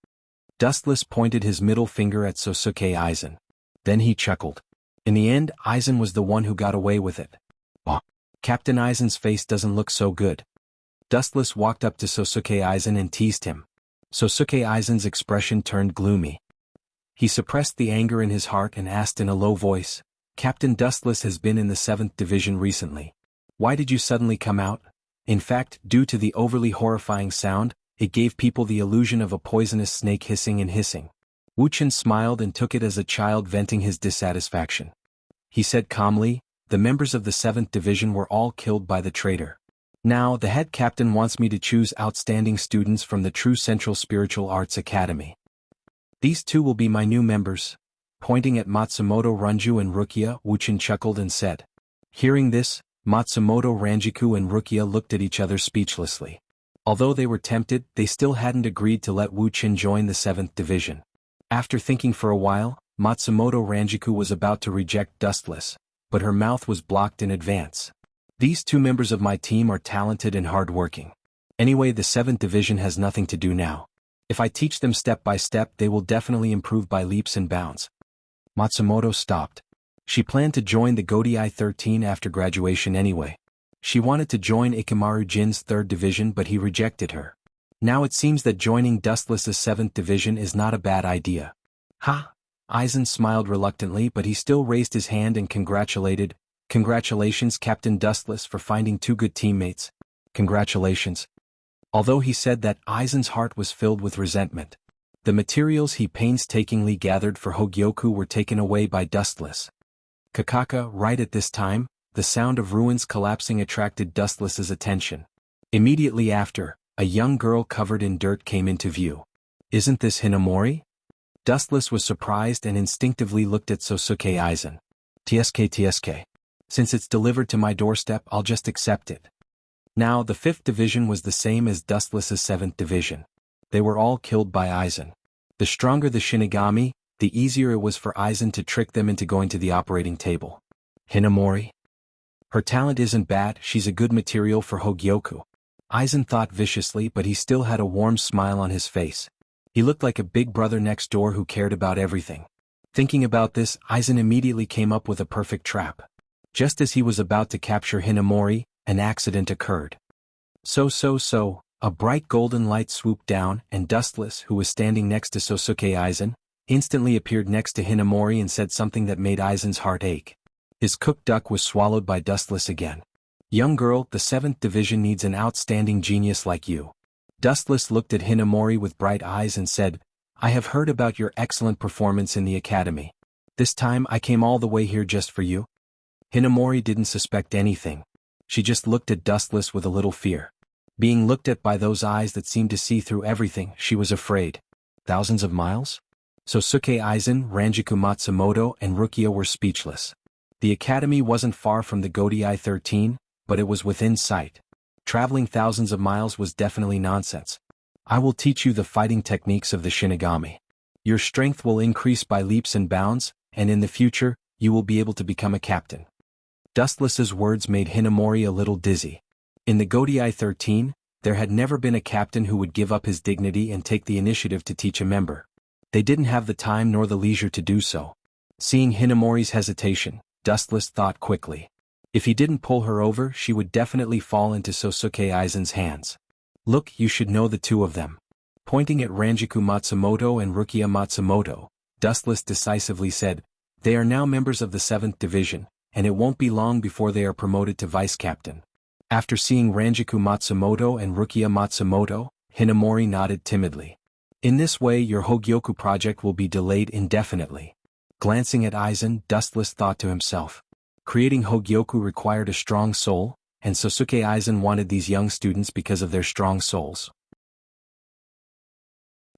[SPEAKER 1] Dustless pointed his middle finger at Sosuke Eisen. Then he chuckled. In the end, Eisen was the one who got away with it. Oh, Captain Eisen's face doesn't look so good. Dustless walked up to Sosuke Eisen and teased him. Sosuke Eisen's expression turned gloomy. He suppressed the anger in his heart and asked in a low voice, Captain Dustless has been in the 7th Division recently. Why did you suddenly come out? In fact, due to the overly horrifying sound, it gave people the illusion of a poisonous snake hissing and hissing. Wu Qin smiled and took it as a child venting his dissatisfaction. He said calmly, the members of the 7th Division were all killed by the traitor. Now, the head captain wants me to choose outstanding students from the True Central Spiritual Arts Academy. These two will be my new members. Pointing at Matsumoto Ranju and Rukia, Wu Qin chuckled and said. Hearing this, Matsumoto Ranjiku and Rukia looked at each other speechlessly. Although they were tempted, they still hadn't agreed to let Wu Qin join the 7th Division. After thinking for a while, Matsumoto Ranjiku was about to reject Dustless, but her mouth was blocked in advance. These two members of my team are talented and hardworking. Anyway, the 7th Division has nothing to do now. If I teach them step by step, they will definitely improve by leaps and bounds. Matsumoto stopped. She planned to join the Godai 13 after graduation anyway. She wanted to join Ikamaru Jin's 3rd Division but he rejected her. Now it seems that joining Dustless's 7th Division is not a bad idea. Ha! Eisen smiled reluctantly but he still raised his hand and congratulated. Congratulations Captain Dustless for finding 2 good teammates. Congratulations. Although he said that, Eisen's heart was filled with resentment. The materials he painstakingly gathered for Hogyoku were taken away by Dustless. Kakaka, right at this time, the sound of ruins collapsing attracted Dustless's attention. Immediately after, a young girl covered in dirt came into view. Isn't this Hinamori? Dustless was surprised and instinctively looked at Sosuke Eisen. TSK. Since it's delivered to my doorstep, I'll just accept it. Now, the 5th Division was the same as Dustless's 7th Division. They were all killed by Eisen. The stronger the Shinigami, the easier it was for Eisen to trick them into going to the operating table. Hinamori? Her talent isn't bad, she's a good material for Hogyoku. Eisen thought viciously but he still had a warm smile on his face. He looked like a big brother next door who cared about everything. Thinking about this, Eisen immediately came up with a perfect trap. Just as he was about to capture Hinamori, an accident occurred. A bright golden light swooped down and Dustless, who was standing next to Sosuke Eisen, instantly appeared next to Hinamori and said something that made Eisen's heart ache. His cooked duck was swallowed by Dustless again. Young girl, the 7th Division needs an outstanding genius like you. Dustless looked at Hinamori with bright eyes and said, I have heard about your excellent performance in the academy. This time I came all the way here just for you. Hinamori didn't suspect anything. She just looked at Dustless with a little fear. Being looked at by those eyes that seemed to see through everything, she was afraid. Thousands of miles? Sosuke Eisen, Ranjiku Matsumoto, and Rukia were speechless. The academy wasn't far from the Godai 13, but it was within sight. Traveling thousands of miles was definitely nonsense. I will teach you the fighting techniques of the Shinigami. Your strength will increase by leaps and bounds, and in the future, you will be able to become a captain. Dustless's words made Hinamori a little dizzy. In the Godai 13, there had never been a captain who would give up his dignity and take the initiative to teach a member. They didn't have the time nor the leisure to do so. Seeing Hinamori's hesitation, Dustless thought quickly. If he didn't pull her over, she would definitely fall into Sosuke Aizen's hands. Look, you should know the two of them. Pointing at Ranjiku Matsumoto and Rukia Matsumoto, Dustless decisively said, they are now members of the 7th Division, and it won't be long before they are promoted to vice captain. After seeing Ranjiku Matsumoto and Rukia Matsumoto, Hinamori nodded timidly. In this way your Hogyoku project will be delayed indefinitely. Glancing at Aizen, Dustless thought to himself. Creating Hogyoku required a strong soul, and Sosuke Aizen wanted these young students because of their strong souls.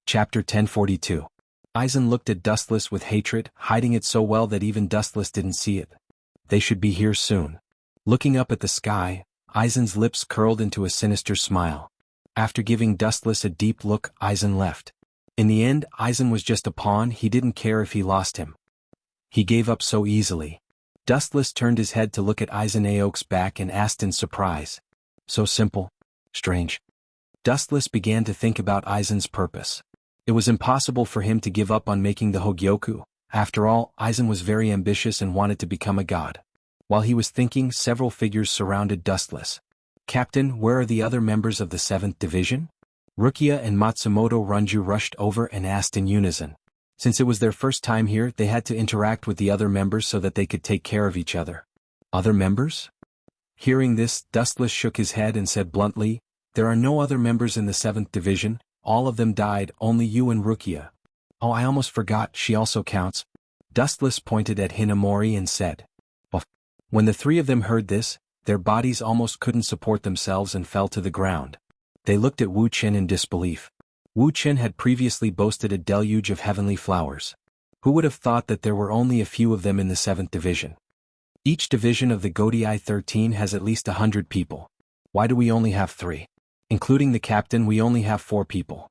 [SPEAKER 1] Chapter 1042. Aizen looked at Dustless with hatred, hiding it so well that even Dustless didn't see it. They should be here soon. Looking up at the sky, Aizen's lips curled into a sinister smile. After giving Dustless a deep look, Aizen left. In the end, Aizen was just a pawn. He didn't care if he lost him. He gave up so easily. Dustless turned his head to look at Aizen Aok's back and asked in surprise. So simple. Strange. Dustless began to think about Aizen's purpose. It was impossible for him to give up on making the Hogyoku. After all, Aizen was very ambitious and wanted to become a god. While he was thinking, several figures surrounded Dustless. Captain, where are the other members of the 7th Division? Rukia and Matsumoto Ranju rushed over and asked in unison. Since it was their first time here, they had to interact with the other members so that they could take care of each other. Other members? Hearing this, Dustless shook his head and said bluntly, there are no other members in the 7th Division, all of them died, only you and Rukia. Oh, I almost forgot, she also counts. Dustless pointed at Hinamori and said. Oh. When the three of them heard this, their bodies almost couldn't support themselves and fell to the ground. They looked at Wu Chen in disbelief. Wu Chen had previously boasted a deluge of heavenly flowers. Who would have thought that there were only a few of them in the 7th Division? Each division of the Godii 13 has at least 100 people. Why do we only have 3? Including the captain, we only have 4 people.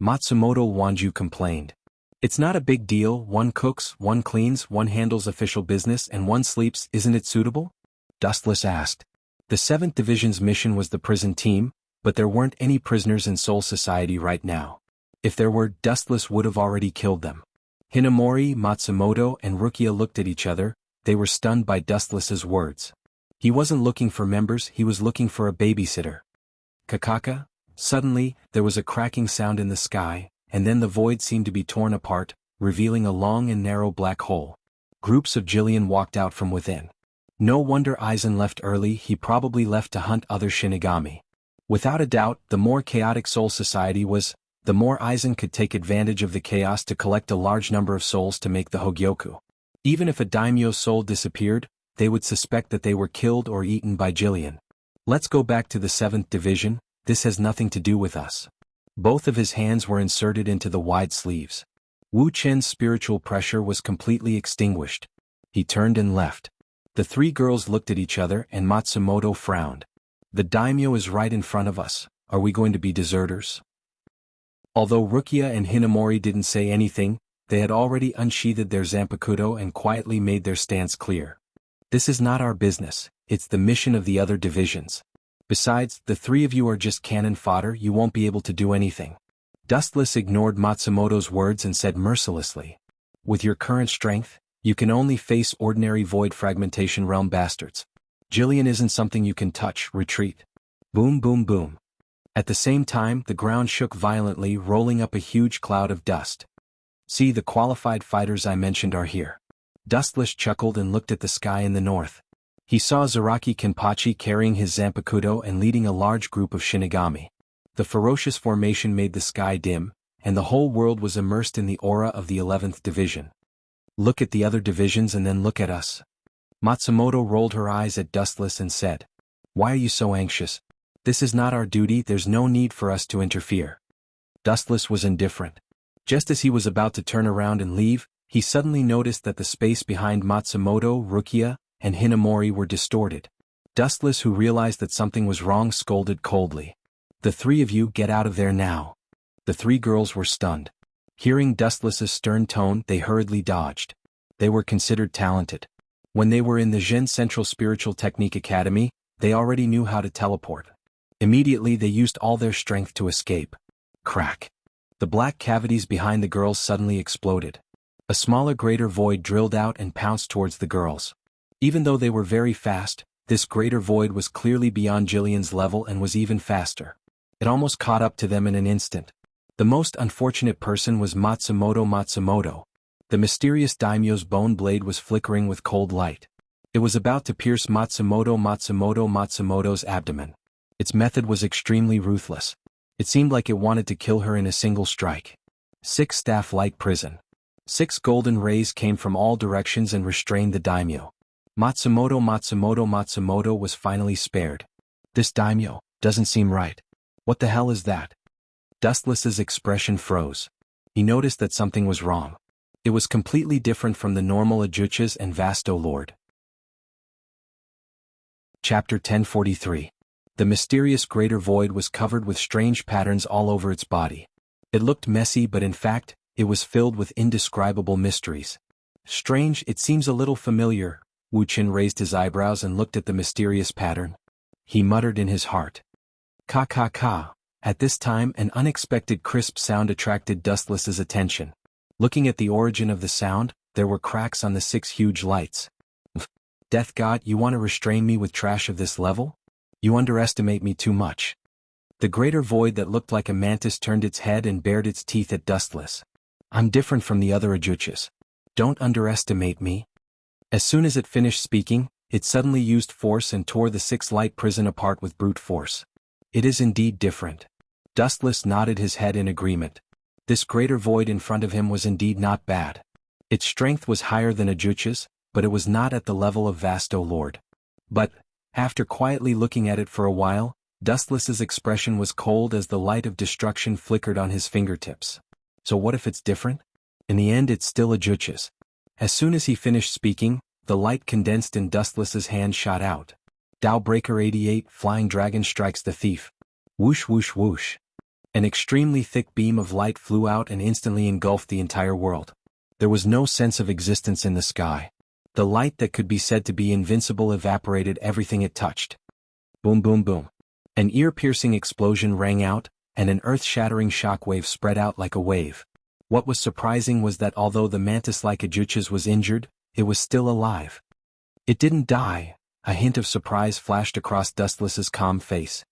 [SPEAKER 1] Matsumoto Wanju complained. It's not a big deal, one cooks, one cleans, one handles official business, and one sleeps, isn't it suitable? Dustless asked. The 7th Division's mission was the prison team, but there weren't any prisoners in Soul Society right now. If there were, Dustless would have already killed them. Hinamori, Matsumoto, and Rukia looked at each other. They were stunned by Dustless's words. He wasn't looking for members, he was looking for a babysitter. Kakaka? Suddenly, there was a cracking sound in the sky, and then the void seemed to be torn apart, revealing a long and narrow black hole. Groups of Jillian walked out from within. No wonder Aizen left early, he probably left to hunt other Shinigami. Without a doubt, the more chaotic Soul Society was, the more Aizen could take advantage of the chaos to collect a large number of souls to make the Hogyoku. Even if a daimyo's soul disappeared, they would suspect that they were killed or eaten by Jillian. Let's go back to the 7th Division, this has nothing to do with us. Both of his hands were inserted into the wide sleeves. Wu Chen's spiritual pressure was completely extinguished. He turned and left. The 3 girls looked at each other and Matsumoto frowned. The daimyo is right in front of us, are we going to be deserters? Although Rukia and Hinamori didn't say anything, they had already unsheathed their zanpakuto and quietly made their stance clear. This is not our business, it's the mission of the other divisions. Besides, the 3 of you are just cannon fodder, you won't be able to do anything. Dustless ignored Matsumoto's words and said mercilessly. With your current strength, you can only face ordinary void fragmentation realm bastards. Jillian isn't something you can touch, retreat. Boom boom boom. At the same time, the ground shook violently, rolling up a huge cloud of dust. See, the qualified fighters I mentioned are here. Dustless chuckled and looked at the sky in the north. He saw Zaraki Kenpachi carrying his zanpakuto and leading a large group of Shinigami. The ferocious formation made the sky dim, and the whole world was immersed in the aura of the 11th Division. Look at the other divisions and then look at us. Matsumoto rolled her eyes at Dustless and said, why are you so anxious? This is not our duty, there's no need for us to interfere. Dustless was indifferent. Just as he was about to turn around and leave, he suddenly noticed that the space behind Matsumoto, Rukia, and Hinamori were distorted. Dustless, who realized that something was wrong, scolded coldly. The 3 of you get out of there now. The 3 girls were stunned. Hearing Dustless's stern tone, they hurriedly dodged. They were considered talented. When they were in the Zhen Central Spiritual Technique Academy, they already knew how to teleport. Immediately they used all their strength to escape. Crack. The black cavities behind the girls suddenly exploded. A smaller greater void drilled out and pounced towards the girls. Even though they were very fast, this greater void was clearly beyond Jillian's level and was even faster. It almost caught up to them in an instant. The most unfortunate person was Matsumoto. The mysterious daimyo's bone blade was flickering with cold light. It was about to pierce Matsumoto's abdomen. Its method was extremely ruthless. It seemed like it wanted to kill her in a single strike. 6 staff-like prison. 6 golden rays came from all directions and restrained the daimyo. Matsumoto was finally spared. This daimyo doesn't seem right. What the hell is that? Dustless's expression froze. He noticed that something was wrong. It was completely different from the normal ajuchas and vasto lord. Chapter 1043. The mysterious greater void was covered with strange patterns all over its body. It looked messy, but in fact, it was filled with indescribable mysteries. Strange, it seems a little familiar. Wu Qin raised his eyebrows and looked at the mysterious pattern. He muttered in his heart. Ka ka ka. At this time, an unexpected crisp sound attracted Dustless's attention. Looking at the origin of the sound, there were cracks on the 6 huge lights. Death God, you want to restrain me with trash of this level? You underestimate me too much. The greater void that looked like a mantis turned its head and bared its teeth at Dustless. I'm different from the other ajuchas. Don't underestimate me. As soon as it finished speaking, it suddenly used force and tore the 6 light prison apart with brute force. It is indeed different. Dustless nodded his head in agreement. This greater void in front of him was indeed not bad. Its strength was higher than ajucha's, but it was not at the level of vasto lord. But, after quietly looking at it for a while, Dustless's expression was cold as the light of destruction flickered on his fingertips. So what if it's different? In the end, it's still ajucha's. As soon as he finished speaking, the light condensed and Dustless's hand shot out. Dowbreaker 88, Flying Dragon strikes the thief. Whoosh whoosh whoosh. An extremely thick beam of light flew out and instantly engulfed the entire world. There was no sense of existence in the sky. The light that could be said to be invincible evaporated everything it touched. Boom boom boom. An ear-piercing explosion rang out, and an earth-shattering shockwave spread out like a wave. What was surprising was that although the mantis-like ajuchas was injured, it was still alive. It didn't die. A hint of surprise flashed across Dustless's calm face.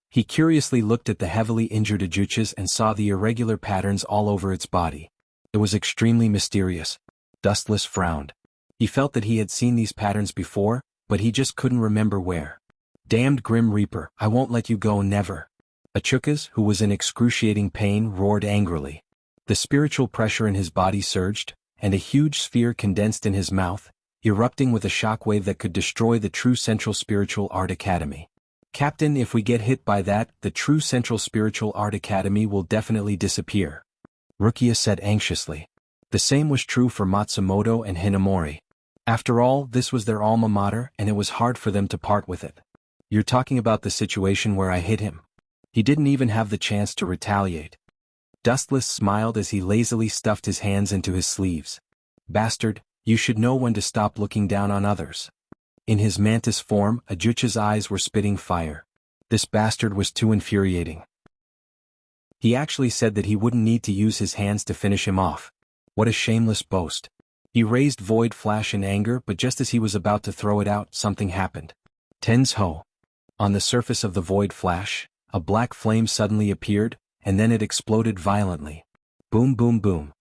[SPEAKER 1] He curiously looked at the heavily injured ajuchas and saw the irregular patterns all over its body. It was extremely mysterious. Dustless frowned. He felt that he had seen these patterns before, but he just couldn't remember where. Damned Grim Reaper, I won't let you go, never. Achukas, who was in excruciating pain, roared angrily. The spiritual pressure in his body surged, and a huge sphere condensed in his mouth, erupting with a shockwave that could destroy the true Central Spiritual Art Academy. Captain, if we get hit by that, the true Central Spiritual Art Academy will definitely disappear. Rukia said anxiously. The same was true for Matsumoto and Hinamori. After all, this was their alma mater, and it was hard for them to part with it. You're talking about the situation where I hit him. He didn't even have the chance to retaliate. Dustless smiled as he lazily stuffed his hands into his sleeves. Bastard, you should know when to stop looking down on others. In his mantis form, Ajucha's eyes were spitting fire. This bastard was too infuriating. He actually said that he wouldn't need to use his hands to finish him off. What a shameless boast. He raised Void Flash in anger, but just as he was about to throw it out, something happened. Tens ho. On the surface of the Void Flash, a black flame suddenly appeared, and then it exploded violently. Boom boom boom.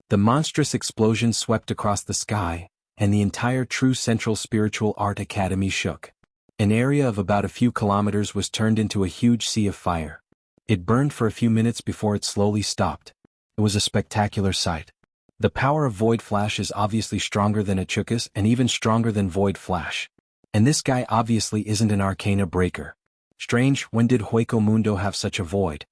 [SPEAKER 1] The monstrous explosion swept across the sky, and the entire True Central Spiritual Art Academy shook. An area of about a few kilometers was turned into a huge sea of fire. It burned for a few minutes before it slowly stopped. It was a spectacular sight. The power of Void Flash is obviously stronger than Achukas and even stronger than Void Flash. And this guy obviously isn't an Arcana breaker. Strange, when did Hueco Mundo have such a void?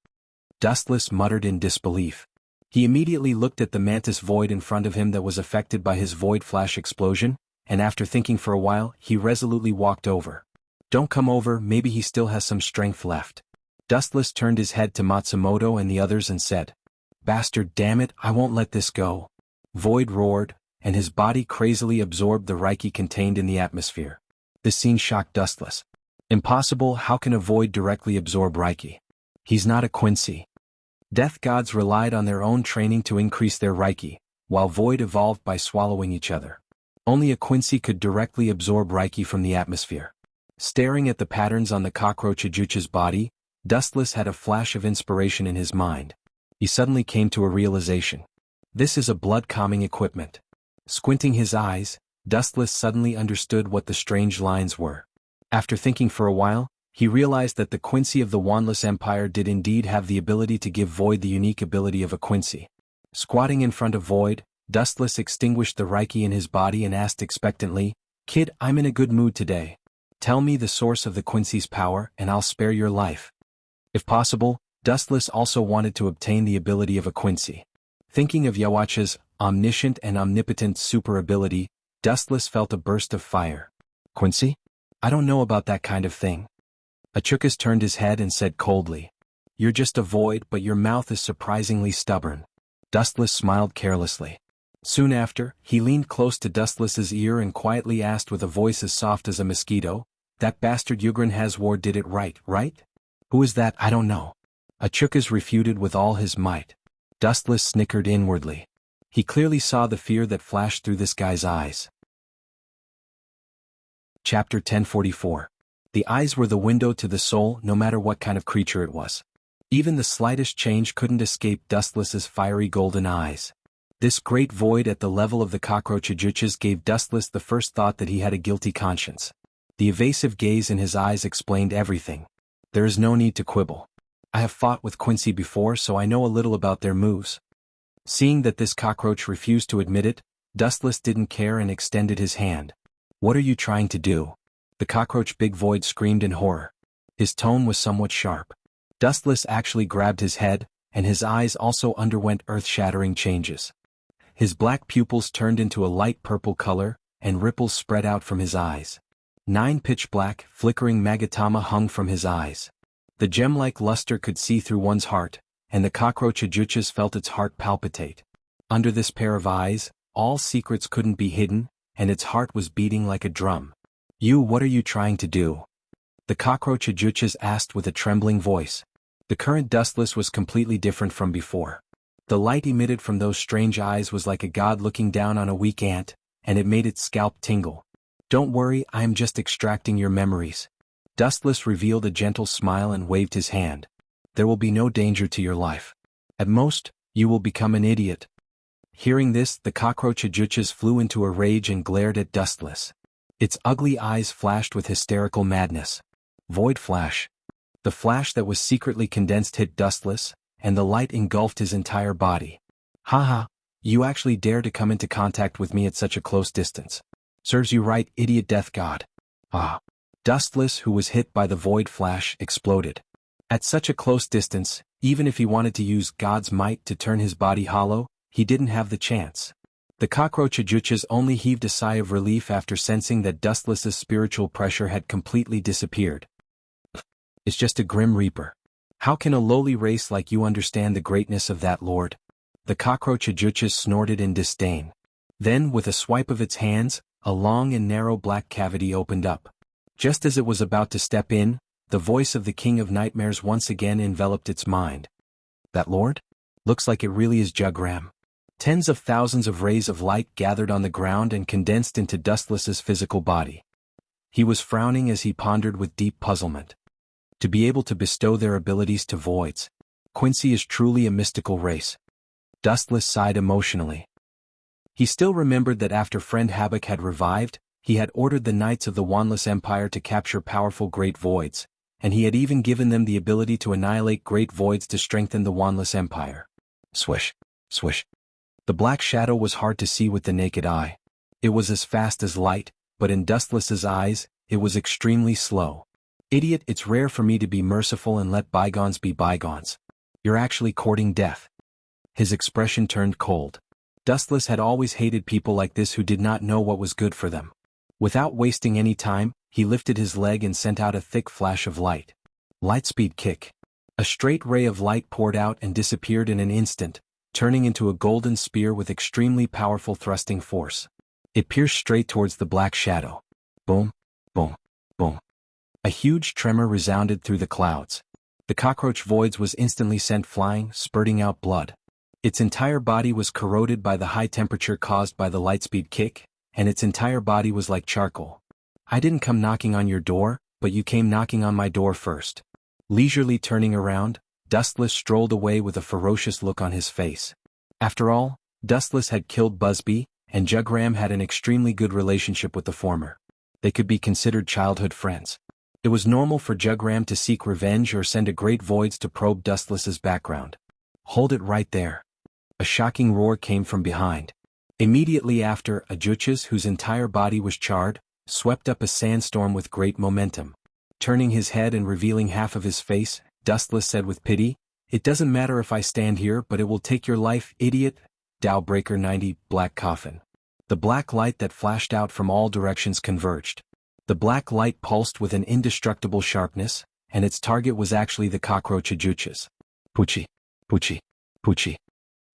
[SPEAKER 1] Dustless muttered in disbelief. He immediately looked at the mantis void in front of him that was affected by his Void Flash explosion, and after thinking for a while, he resolutely walked over. Don't come over, maybe he still has some strength left. Dustless turned his head to Matsumoto and the others and said, Bastard, damn it, I won't let this go. Void roared, and his body crazily absorbed the Reiki contained in the atmosphere. This scene shocked Dustless. Impossible, how can a void directly absorb Reiki? He's not a Quincy. Death gods relied on their own training to increase their Reiki, while void evolved by swallowing each other. Only a Quincy could directly absorb Reiki from the atmosphere. Staring at the patterns on the cockroach Ajucha's body, Dustless had a flash of inspiration in his mind. He suddenly came to a realization. This is a blood-calming equipment. Squinting his eyes, Dustless suddenly understood what the strange lines were. After thinking for a while, he realized that the Quincy of the Wandless Empire did indeed have the ability to give Void the unique ability of a Quincy. Squatting in front of Void, Dustless extinguished the Reiki in his body and asked expectantly, "Kid, I'm in a good mood today. Tell me the source of the Quincy's power and I'll spare your life." If possible, Dustless also wanted to obtain the ability of a Quincy. Thinking of Yawacha's omniscient and omnipotent super ability, Dustless felt a burst of fire. "Quincy? I don't know about that kind of thing." Achukas turned his head and said coldly, "You're just a void, but your mouth is surprisingly stubborn." Dustless smiled carelessly. Soon after, he leaned close to Dustless's ear and quietly asked with a voice as soft as a mosquito, "That bastard Yugran Hazwar did it right? Who is that? I don't know." Achukas refuted with all his might. Dustless snickered inwardly. He clearly saw the fear that flashed through this guy's eyes. Chapter 1044. The eyes were the window to the soul, no matter what kind of creature it was. Even the slightest change couldn't escape Dustless's fiery golden eyes. This great void at the level of the cockroach Ajuchas gave Dustless the first thought that he had a guilty conscience. The evasive gaze in his eyes explained everything. There is no need to quibble. I have fought with Quincy before, so I know a little about their moves. Seeing that this cockroach refused to admit it, Dustless didn't care and extended his hand. "What are you trying to do?" The cockroach Big Void screamed in horror. His tone was somewhat sharp. Dustless actually grabbed his head, and his eyes also underwent earth-shattering changes. His black pupils turned into a light purple color, and ripples spread out from his eyes. 9 pitch-black, flickering magatama hung from his eyes. The gem-like luster could see through one's heart, and the cockroach Ajuchas felt its heart palpitate. Under this pair of eyes, all secrets couldn't be hidden, and its heart was beating like a drum. What are you trying to do?" The cockroach Ajuchas asked with a trembling voice. The current Dustless was completely different from before. The light emitted from those strange eyes was like a god looking down on a weak ant, and it made its scalp tingle. "Don't worry, I am just extracting your memories." Dustless revealed a gentle smile and waved his hand. "There will be no danger to your life. At most, you will become an idiot." Hearing this, the cockroach Ajuchas flew into a rage and glared at Dustless. Its ugly eyes flashed with hysterical madness. Void flash. The flash that was secretly condensed hit Dustless, and the light engulfed his entire body. "Haha, you actually dare to come into contact with me at such a close distance. Serves you right, idiot death god." Ah. Dustless, who was hit by the void flash, exploded. At such a close distance, even if he wanted to use God's might to turn his body hollow, he didn't have the chance. The cockroach Ajuchas only heaved a sigh of relief after sensing that Dustless's spiritual pressure had completely disappeared. "It's just a grim reaper. How can a lowly race like you understand the greatness of that lord?" The cockroach Ajuchas snorted in disdain. Then, with a swipe of its hands, a long and narrow black cavity opened up. Just as it was about to step in, the voice of the King of Nightmares once again enveloped its mind. "That lord? Looks like it really is Jugram." Tens of thousands of rays of light gathered on the ground and condensed into Dustless's physical body. He was frowning as he pondered with deep puzzlement. To be able to bestow their abilities to voids, Quincy is truly a mystical race. Dustless sighed emotionally. He still remembered that after friend Havoc had revived, he had ordered the Knights of the Wandless Empire to capture powerful Great Voids, and he had even given them the ability to annihilate Great Voids to strengthen the Wandless Empire. Swish, swish. The black shadow was hard to see with the naked eye. It was as fast as light, but in Dustless's eyes, it was extremely slow. "Idiot, it's rare for me to be merciful and let bygones be bygones. You're actually courting death." His expression turned cold. Dustless had always hated people like this who did not know what was good for them. Without wasting any time, he lifted his leg and sent out a thick flash of light. Lightspeed kick. A straight ray of light poured out and disappeared in an instant, turning into a golden spear with extremely powerful thrusting force. It pierced straight towards the black shadow. Boom, boom, boom. A huge tremor resounded through the clouds. The cockroach voids was instantly sent flying, spurting out blood. Its entire body was corroded by the high temperature caused by the lightspeed kick, and its entire body was like charcoal. I didn't come knocking on your door, but you came knocking on my door first. Leisurely turning around, Dustless strolled away with a ferocious look on his face. After all, Dustless had killed Busby, and Jugram had an extremely good relationship with the former. They could be considered childhood friends. It was normal for Jugram to seek revenge or send a great voids to probe Dustless's background. Hold it right there. A shocking roar came from behind. Immediately after, Ajuchas, whose entire body was charred, swept up a sandstorm with great momentum. Turning his head and revealing half of his face, Dustless said with pity, "It doesn't matter if I stand here, but it will take your life, idiot." Dowbreaker 90, Black Coffin. The black light that flashed out from all directions converged. The black light pulsed with an indestructible sharpness, and its target was actually the cockroach Ajuchas. Poochie, poochie, poochie.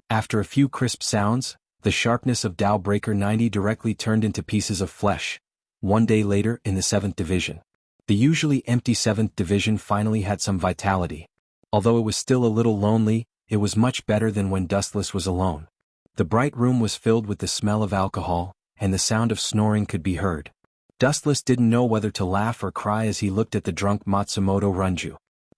[SPEAKER 1] After a few crisp sounds, the sharpness of Dowbreaker 90 directly turned into pieces of flesh. One day later, in the 7th Division. The usually empty 7th Division finally had some vitality. Although it was still a little lonely, it was much better than when Dustless was alone. The bright room was filled with the smell of alcohol, and the sound of snoring could be heard. Dustless didn't know whether to laugh or cry as he looked at the drunk Matsumoto Runju.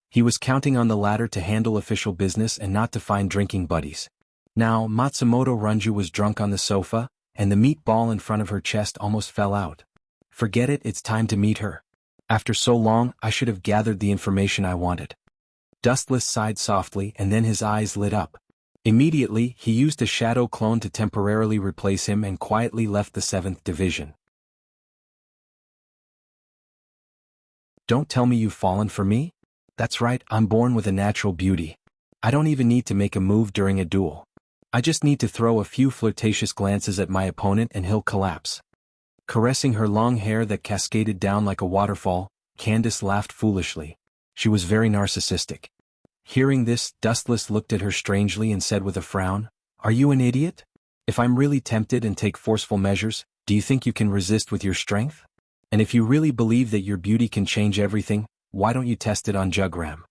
[SPEAKER 1] He was counting on the latter to handle official business and not to find drinking buddies. Now, Matsumoto Runju was drunk on the sofa, and the meatball in front of her chest almost fell out. Forget it, it's time to meet her. After so long, I should have gathered the information I wanted. Dustless sighed softly and then his eyes lit up. Immediately, he used a shadow clone to temporarily replace him and quietly left the 7th Division. Don't tell me you've fallen for me? That's right, I'm born with a natural beauty. I don't even need to make a move during a duel. I just need to throw a few flirtatious glances at my opponent and he'll collapse. Caressing her long hair that cascaded down like a waterfall, Candace laughed foolishly. She was very narcissistic. Hearing this, Dustless looked at her strangely and said with a frown, "Are you an idiot? If I'm really tempted and take forceful measures, do you think you can resist with your strength? And if you really believe that your beauty can change everything, why don't you test it on Jugram?"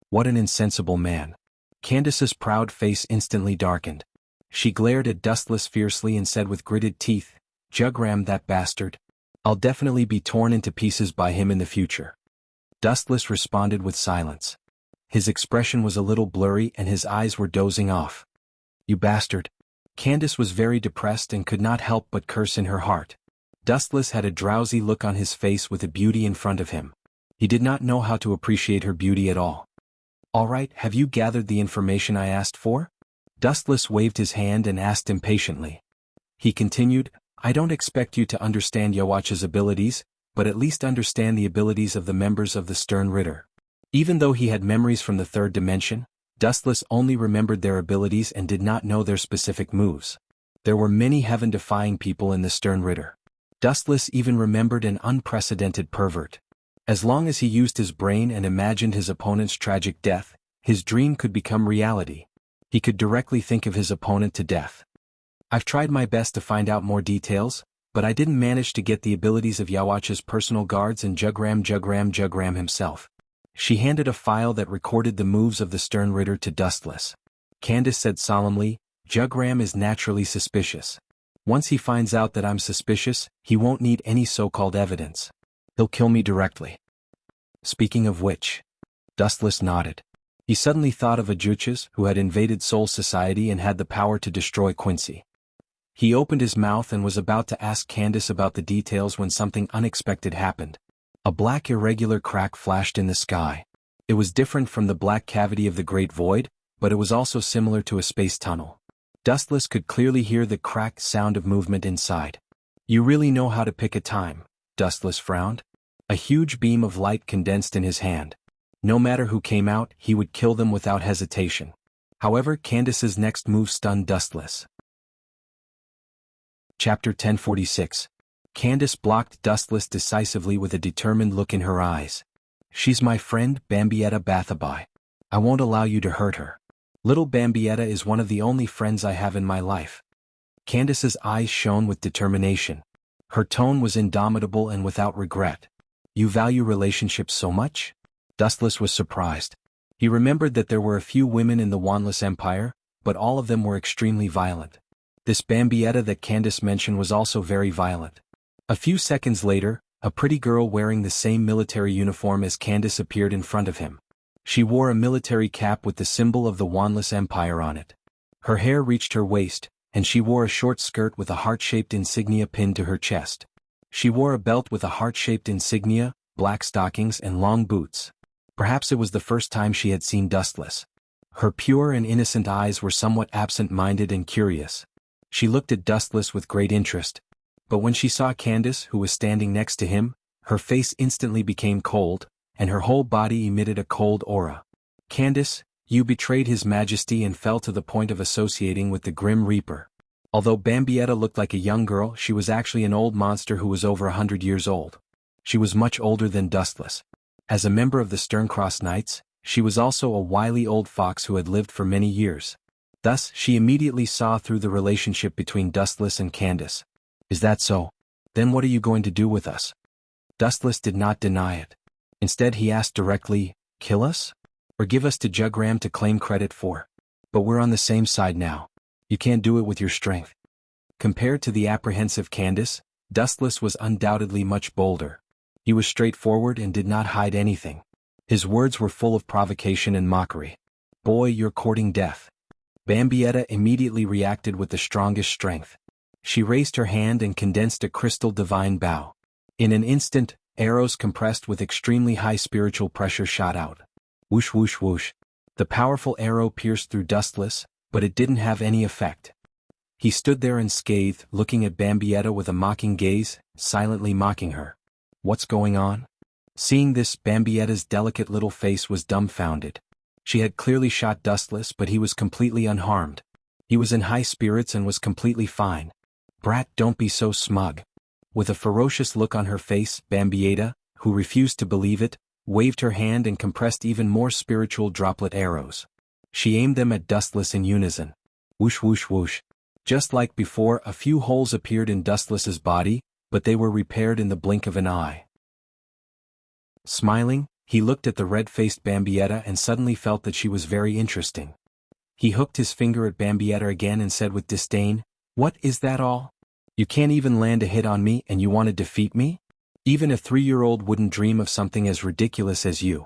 [SPEAKER 1] What an insensible man. Candace's proud face instantly darkened. She glared at Dustless fiercely and said with gritted teeth, "Jugram, that bastard. I'll definitely be torn into pieces by him in the future." Dustless responded with silence. His expression was a little blurry and his eyes were dozing off. "You bastard." Candace was very depressed and could not help but curse in her heart. Dustless had a drowsy look on his face with a beauty in front of him. He did not know how to appreciate her beauty at all. "All right, have you gathered the information I asked for?" Dustless waved his hand and asked impatiently. He continued, "I don't expect you to understand Yawacha's abilities, but at least understand the abilities of the members of the Stern Ritter." Even though he had memories from the 3rd dimension, Dustless only remembered their abilities and did not know their specific moves. There were many heaven-defying people in the Stern Ritter. Dustless even remembered an unprecedented pervert. As long as he used his brain and imagined his opponent's tragic death, his dream could become reality. He could directly think of his opponent to death. "I've tried my best to find out more details, but I didn't manage to get the abilities of Yawacha's personal guards and Jugram himself." She handed a file that recorded the moves of the Stern Ritter to Dustless. Candace said solemnly, "Jugram is naturally suspicious. Once he finds out that I'm suspicious, he won't need any so-called evidence. He'll kill me directly." Speaking of which. Dustless nodded. He suddenly thought of Ajuchas, who had invaded Soul Society and had the power to destroy Quincy. He opened his mouth and was about to ask Candace about the details when something unexpected happened. A black irregular crack flashed in the sky. It was different from the black cavity of the Great Void, but it was also similar to a space tunnel. Dustless could clearly hear the cracked sound of movement inside. "You really know how to pick a time," Dustless frowned. A huge beam of light condensed in his hand. No matter who came out, he would kill them without hesitation. However, Candace's next move stunned Dustless. Chapter 1046. Candace blocked Dustless decisively with a determined look in her eyes. "She's my friend, Bambietta Bathabai. I won't allow you to hurt her. Little Bambietta is one of the only friends I have in my life." Candace's eyes shone with determination. Her tone was indomitable and without regret. "You value relationships so much?" Dustless was surprised. He remembered that there were a few women in the Wanless Empire, but all of them were extremely violent. This Bambietta that Candace mentioned was also very violent. A few seconds later, a pretty girl wearing the same military uniform as Candace appeared in front of him. She wore a military cap with the symbol of the Boundless Empire on it. Her hair reached her waist, and she wore a short skirt with a heart-shaped insignia pinned to her chest. She wore a belt with a heart-shaped insignia, black stockings and long boots. Perhaps it was the first time she had seen Dustless. Her pure and innocent eyes were somewhat absent-minded and curious. She looked at Dustless with great interest. But when she saw Candace, who was standing next to him, her face instantly became cold, and her whole body emitted a cold aura. Candace, you betrayed His Majesty and fell to the point of associating with the Grim Reaper. Although Bambietta looked like a young girl, she was actually an old monster who was over 100 years old. She was much older than Dustless. As a member of the Sterncross Knights, she was also a wily old fox who had lived for many years. Thus, she immediately saw through the relationship between Dustless and Candace. Is that so? Then what are you going to do with us? Dustless did not deny it. Instead he asked directly, kill us? Or give us to Jugram to claim credit for? But we're on the same side now. You can't do it with your strength. Compared to the apprehensive Candace, Dustless was undoubtedly much bolder. He was straightforward and did not hide anything. His words were full of provocation and mockery. Boy, you're courting death. Bambietta immediately reacted with the strongest strength. She raised her hand and condensed a crystal divine bow. In an instant, arrows compressed with extremely high spiritual pressure shot out. Whoosh whoosh whoosh. The powerful arrow pierced through Dustless, but it didn't have any effect. He stood there unscathed, looking at Bambietta with a mocking gaze, silently mocking her. What's going on? Seeing this, Bambietta's delicate little face was dumbfounded. She had clearly shot Dustless, but he was completely unharmed. He was in high spirits and was completely fine. Brat, don't be so smug. With a ferocious look on her face, Bambietta, who refused to believe it, waved her hand and compressed even more spiritual droplet arrows. She aimed them at Dustless in unison. Whoosh whoosh whoosh. Just like before, a few holes appeared in Dustless's body, but they were repaired in the blink of an eye. Smiling, he looked at the red-faced Bambietta and suddenly felt that she was very interesting. He hooked his finger at Bambietta again and said with disdain, "What is that all? You can't even land a hit on me and you want to defeat me? Even a 3-year-old wouldn't dream of something as ridiculous as you."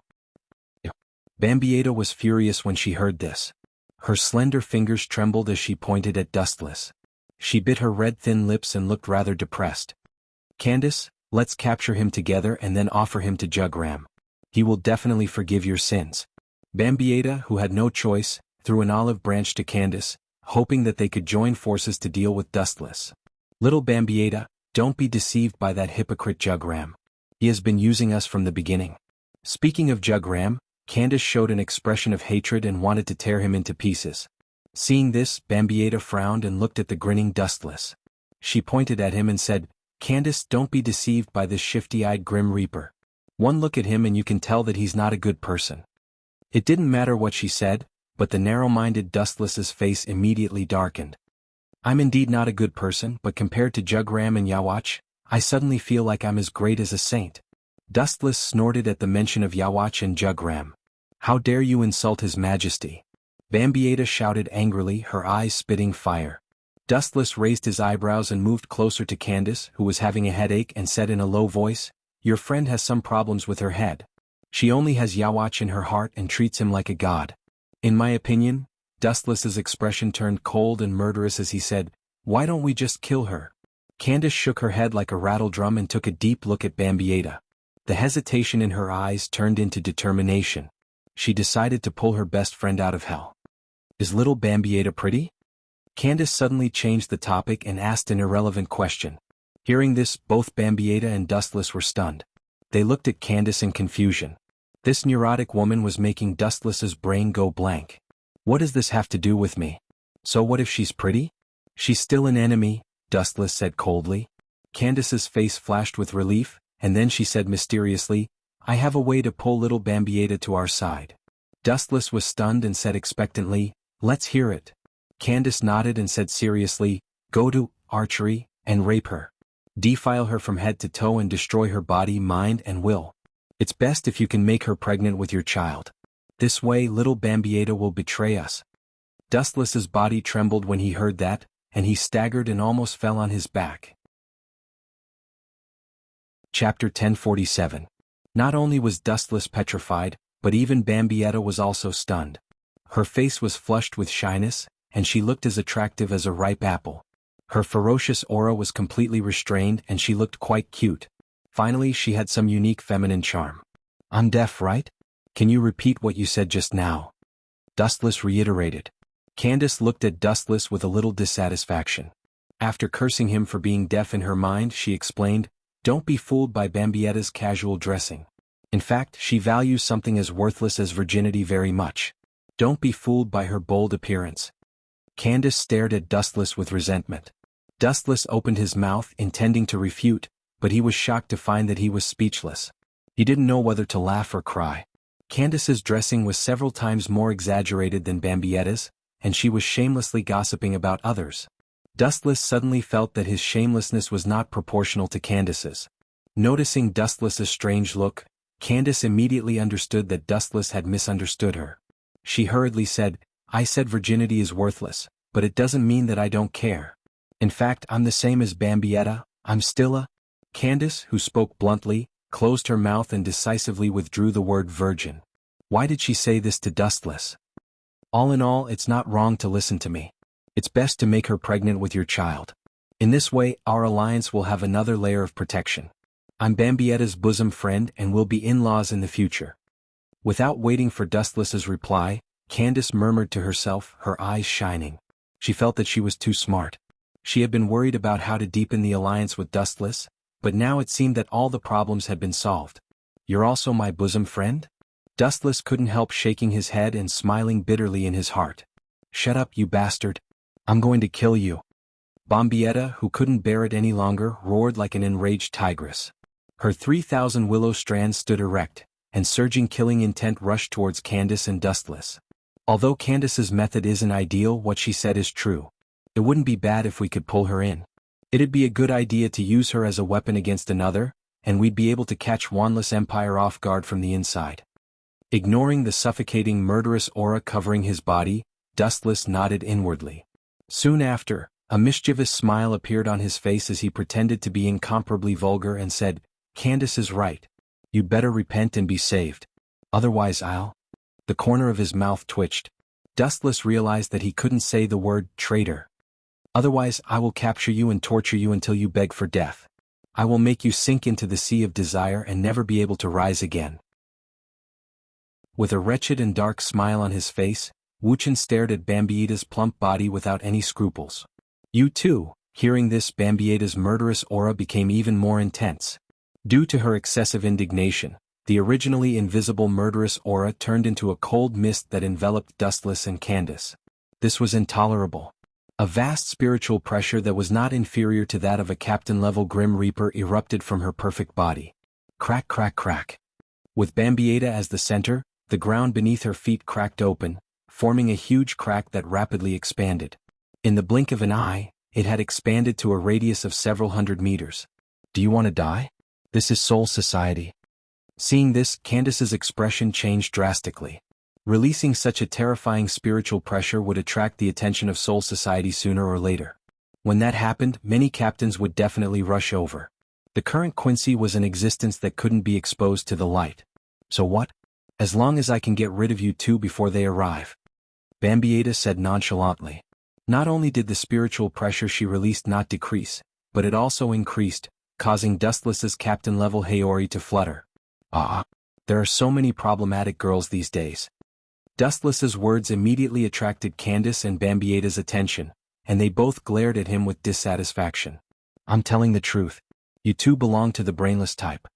[SPEAKER 1] Bambietta was furious when she heard this. Her slender fingers trembled as she pointed at Dustless. She bit her red thin lips and looked rather depressed. Candace, let's capture him together and then offer him to Jugram. He will definitely forgive your sins. Bambietta, who had no choice, threw an olive branch to Candace, hoping that they could join forces to deal with Dustless. Little Bambietta, don't be deceived by that hypocrite Jugram. He has been using us from the beginning. Speaking of Jugram, Candace showed an expression of hatred and wanted to tear him into pieces. Seeing this, Bambietta frowned and looked at the grinning Dustless. She pointed at him and said, Candace, don't be deceived by this shifty-eyed Grim Reaper. One look at him and you can tell that he's not a good person. It didn't matter what she said, but the narrow-minded Dustless's face immediately darkened. I'm indeed not a good person, but compared to Jugram and Yawach, I suddenly feel like I'm as great as a saint. Dustless snorted at the mention of Yawach and Jugram. How dare you insult His Majesty? Bambietta shouted angrily, her eyes spitting fire. Dustless raised his eyebrows and moved closer to Candace, who was having a headache, and said in a low voice, Your friend has some problems with her head. She only has Yawach in her heart and treats him like a god. In my opinion, Dustless's expression turned cold and murderous as he said, Why don't we just kill her? Candace shook her head like a rattledrum and took a deep look at Bambietta. The hesitation in her eyes turned into determination. She decided to pull her best friend out of hell. Is little Bambietta pretty? Candace suddenly changed the topic and asked an irrelevant question. Hearing this, both Bambietta and Dustless were stunned. They looked at Candace in confusion. This neurotic woman was making Dustless's brain go blank. What does this have to do with me? So what if she's pretty? She's still an enemy, Dustless said coldly. Candace's face flashed with relief, and then she said mysteriously, I have a way to pull little Bambietta to our side. Dustless was stunned and said expectantly, Let's hear it. Candace nodded and said seriously, Go to archery and rape her. Defile her from head to toe and destroy her body, mind and will. It's best if you can make her pregnant with your child. This way little Bambietta will betray us. Dustless's body trembled when he heard that, and he staggered and almost fell on his back. Chapter 1047. Not only was Dustless petrified, but even Bambietta was also stunned. Her face was flushed with shyness, and she looked as attractive as a ripe apple. Her ferocious aura was completely restrained and she looked quite cute. Finally, she had some unique feminine charm. "I'm deaf, right? Can you repeat what you said just now?" Dustless reiterated. Candace looked at Dustless with a little dissatisfaction. After cursing him for being deaf in her mind, she explained, "Don't be fooled by Bambietta's casual dressing. In fact, she values something as worthless as virginity very much. Don't be fooled by her bold appearance." Candace stared at Dustless with resentment. Dustless opened his mouth intending to refute, but he was shocked to find that he was speechless. He didn't know whether to laugh or cry. Candace's dressing was several times more exaggerated than Bambietta's, and she was shamelessly gossiping about others. Dustless suddenly felt that his shamelessness was not proportional to Candace's. Noticing Dustless's strange look, Candace immediately understood that Dustless had misunderstood her. She hurriedly said, "I said virginity is worthless, but it doesn't mean that I don't care. In fact, I'm the same as Bambietta, I'm still a—" Candace, who spoke bluntly, closed her mouth and decisively withdrew the word virgin. Why did she say this to Dustless? All in all, it's not wrong to listen to me. It's best to make her pregnant with your child. In this way, our alliance will have another layer of protection. I'm Bambietta's bosom friend and we'll be in-laws in the future." Without waiting for Dustless's reply, Candace murmured to herself, her eyes shining. She felt that she was too smart. She had been worried about how to deepen the alliance with Dustless, but now it seemed that all the problems had been solved. "You're also my bosom friend?" Dustless couldn't help shaking his head and smiling bitterly in his heart. "Shut up, you bastard. I'm going to kill you." Bambietta, who couldn't bear it any longer, roared like an enraged tigress. Her 3,000 willow strands stood erect, and surging killing intent rushed towards Candace and Dustless. Although Candace's method isn't ideal, what she said is true. It wouldn't be bad if we could pull her in. It'd be a good idea to use her as a weapon against another, and we'd be able to catch Wanless Empire off guard from the inside. Ignoring the suffocating murderous aura covering his body, Dustless nodded inwardly. Soon after, a mischievous smile appeared on his face as he pretended to be incomparably vulgar and said, "Candace is right. You'd better repent and be saved. Otherwise I'll—" The corner of his mouth twitched. Dustless realized that he couldn't say the word traitor. "Otherwise I will capture you and torture you until you beg for death. I will make you sink into the sea of desire and never be able to rise again." With a wretched and dark smile on his face, Wuxian stared at Bambietta's plump body without any scruples. "You too." Hearing this, Bambietta's murderous aura became even more intense. Due to her excessive indignation, the originally invisible murderous aura turned into a cold mist that enveloped Dustless and Candace. This was intolerable. A vast spiritual pressure that was not inferior to that of a captain-level Grim Reaper erupted from her perfect body. Crack, crack, crack. With Bambietta as the center, the ground beneath her feet cracked open, forming a huge crack that rapidly expanded. In the blink of an eye, it had expanded to a radius of several hundred meters. "Do you want to die? This is Soul Society." Seeing this, Candace's expression changed drastically. Releasing such a terrifying spiritual pressure would attract the attention of Soul Society sooner or later. When that happened, many captains would definitely rush over. The current Quincy was an existence that couldn't be exposed to the light. "So what? As long as I can get rid of you two before they arrive," Bambietta said nonchalantly. Not only did the spiritual pressure she released not decrease, but it also increased, causing Dustless's captain-level Haori to flutter. There are so many problematic girls these days." Dustless's words immediately attracted Candace and Bambietta's attention, and they both glared at him with dissatisfaction. "I'm telling the truth. You two belong to the brainless type."